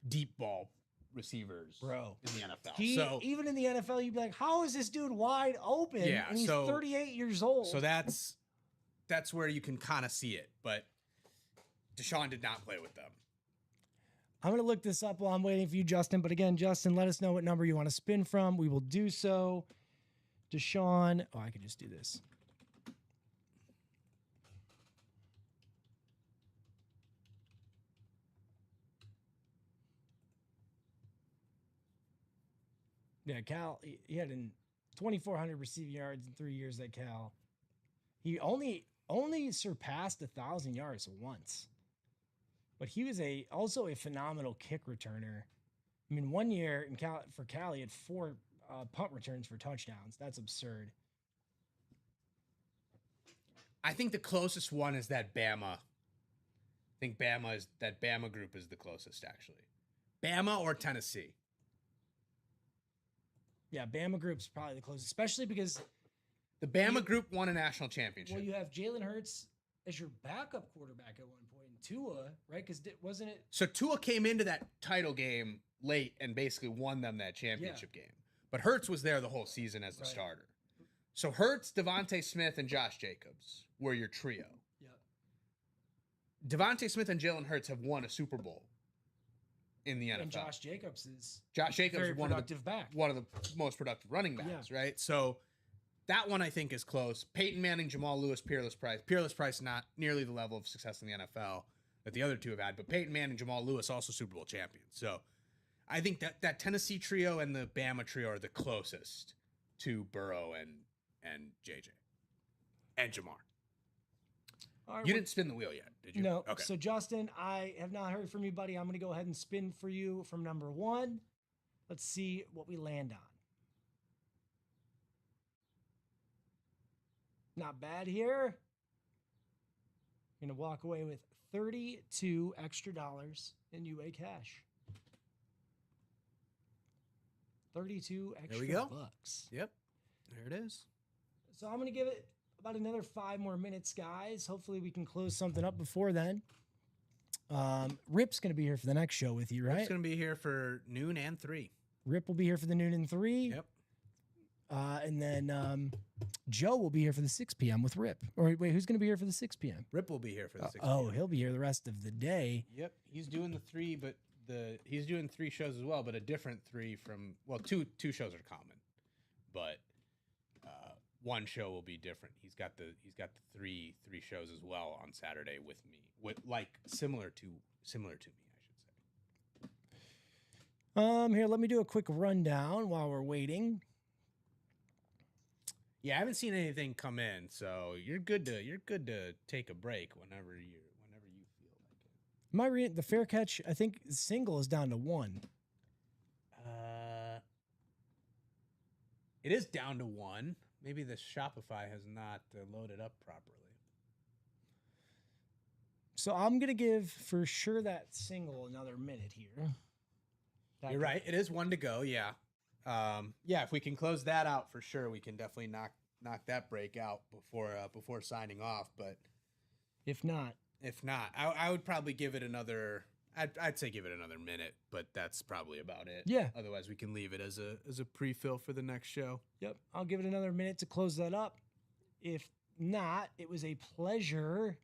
deep ball receivers, bro, in the NFL. Even in the NFL, you'd be like, how is this dude wide open? Yeah, and he's 38 years old. So that's where you can kind of see it. But Deshaun did not play with them. I'm going to look this up while I'm waiting for you, Justin. But again, Justin, let us know what number you want to spin from. We will do so. Deshaun. Oh, I could just do this. Yeah, Cal, he had 2,400 receiving yards in 3 years at Cal. He only surpassed 1,000 yards once. But he was also a phenomenal kick returner. I mean, 1 year for Cal, he had 4 punt returns for touchdowns. That's absurd. I think the closest one is that Bama. I think that Bama group is the closest, actually. Bama or Tennessee. Yeah, Bama group's probably the closest, especially because the Bama group won a national championship. Well, you have Jalen Hurts as your backup quarterback at one point, and Tua, right? Because wasn't it? So Tua came into that title game late and basically won them that championship game. But Hurts was there the whole season as the starter. So Hurts, Devontae Smith, and Josh Jacobs were your trio. Yeah. Devontae Smith and Jalen Hurts have won a Super Bowl in the NFL. And Josh Jacobs is very productive back. One of the most productive running backs, right? So that one I think is close. Peyton Manning, Jamal Lewis, Peerless Price. Peerless Price not nearly the level of success in the NFL that the other two have had, but Peyton Manning, Jamal Lewis also Super Bowl champions. So I think that Tennessee trio and the Bama trio are the closest to Burrow and JJ and Jamar. Right, you didn't spin the wheel yet, did you? No. Okay. So, Justin, I have not heard from you, buddy. I'm going to go ahead and spin for you from number 1. Let's see what we land on. Not bad here. You're going to walk away with $32 extra in UA cash. 32 extra there we go. bucks. Yep. There it is. So I'm going to give it about another 5 more minutes, guys. Hopefully we can close something up before then. Rip's going to be here for the next show with you, right? Rip's going to be here for noon and 3. Rip will be here for the noon and 3. Yep. And then Joe will be here for the 6 p.m. with Rip. Or wait, who's going to be here for the 6 p.m.? Rip will be here for the 6 p.m. Oh, he'll be here the rest of the day. Yep. He's doing the 3, but he's doing 3 shows as well, but a different 3 from, well, two shows are common, but one show will be different. He's got the 3 shows as well on Saturday with me, with like similar to me, I should say. Here, let me do a quick rundown while we're waiting. Yeah, I haven't seen anything come in, so you're good to take a break whenever you feel like it. Am I reading the fair catch? I think single is down to 1. It is down to 1. Maybe the Shopify has not loaded up properly. So I'm gonna give for sure that single another minute here. You're right. It is 1 to go. Yeah. Yeah. If we can close that out for sure, we can definitely knock that break out before signing off. But if not, I would probably give it another. I'd say give it another minute, but that's probably about it. Yeah. Otherwise, we can leave it as a pre-fill for the next show. Yep. I'll give it another minute to close that up. If not, it was a pleasure.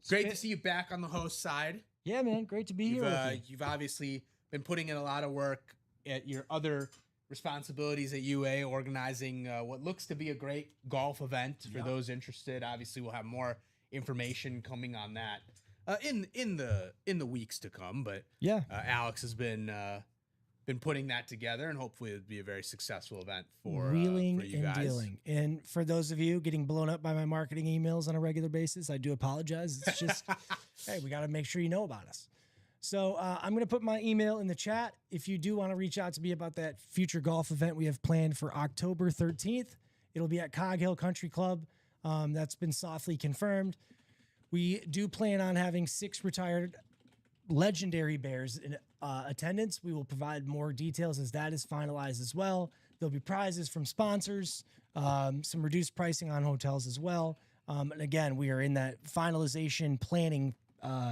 Great to see you back on the host side. Yeah, man. Great to be here with you. You've obviously been putting in a lot of work at your other responsibilities at UA, organizing what looks to be a great golf event for those interested. Obviously, we'll have more information coming on that in the weeks to come. But yeah, Alex has been putting that together, and hopefully it'll be a very successful event for wheeling for you and guys. dealing. And for those of you getting blown up by my marketing emails on a regular basis, I do apologize. It's just, hey, we got to make sure you know about us. So I'm going to put my email in the chat. If you do want to reach out to me about that future golf event we have planned for October 13th, it'll be at Cog Hill Country Club. That's been softly confirmed. We do plan on having 6 retired legendary Bears in attendance. We will provide more details as that is finalized as well. There'll be prizes from sponsors, some reduced pricing on hotels as well. And again, we are in that finalization planning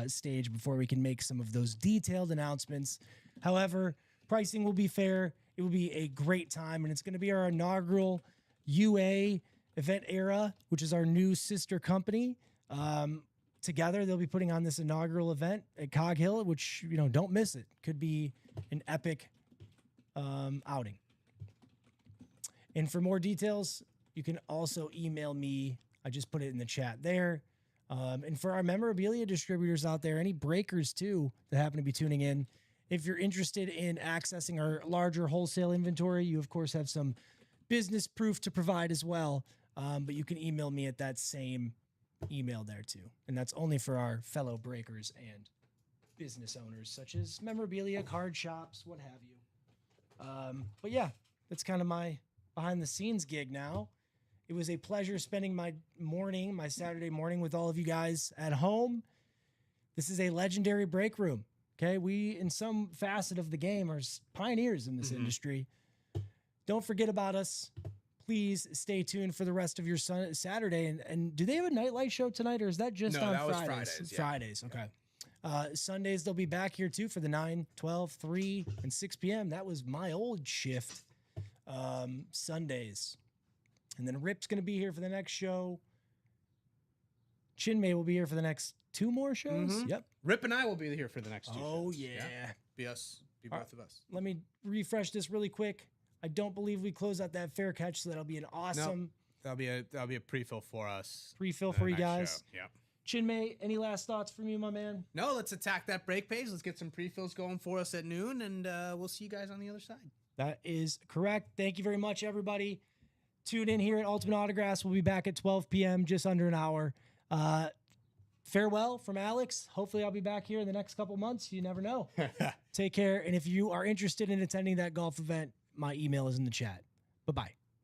stage before we can make some of those detailed announcements. However, pricing will be fair. It will be a great time, and it's going to be our inaugural UA Event Era, which is our new sister company. Together, they'll be putting on this inaugural event at Cog Hill, which, don't miss it. Could be an epic outing. And for more details, you can also email me. I just put it in the chat there. And for our memorabilia distributors out there, any breakers too that happen to be tuning in, if you're interested in accessing our larger wholesale inventory, you of course have some business proof to provide as well. But you can email me at that same email there too. And that's only for our fellow breakers and business owners such as memorabilia, card shops, what have you. But yeah, that's kind of my behind the scenes gig now. It was a pleasure spending my Saturday morning with all of you guys at home. This is a legendary break room. Okay. We, in some facet of the game, are pioneers in this industry. Don't forget about us. Please stay tuned for the rest of your Saturday. And do they have a nightlight show tonight, or is that just on Fridays? Fridays. Yeah. Fridays, okay. Sundays, they'll be back here too for the 9, 12, 3, and 6 p.m. That was my old shift. Sundays. And then Rip's going to be here for the next show. Chinmay will be here for the next 2 more shows. Yep. Rip and I will be here for the next 2 shows. Oh, yeah. Be both of us. Let me refresh this really quick. I don't believe we close out that fair catch, so that'll be an awesome That'll be a pre-fill for us. Pre-fill for you guys. Yep. Chinmay, any last thoughts from you, my man? No, let's attack that break page. Let's get some pre-fills going for us at noon, and we'll see you guys on the other side. That is correct. Thank you very much, everybody. Tune in here at Ultimate Autographs. We'll be back at 12 p.m., just under an hour. Farewell from Alex. Hopefully I'll be back here in the next couple months. You never know. Take care. And if you are interested in attending that golf event, my email is in the chat. Bye-bye.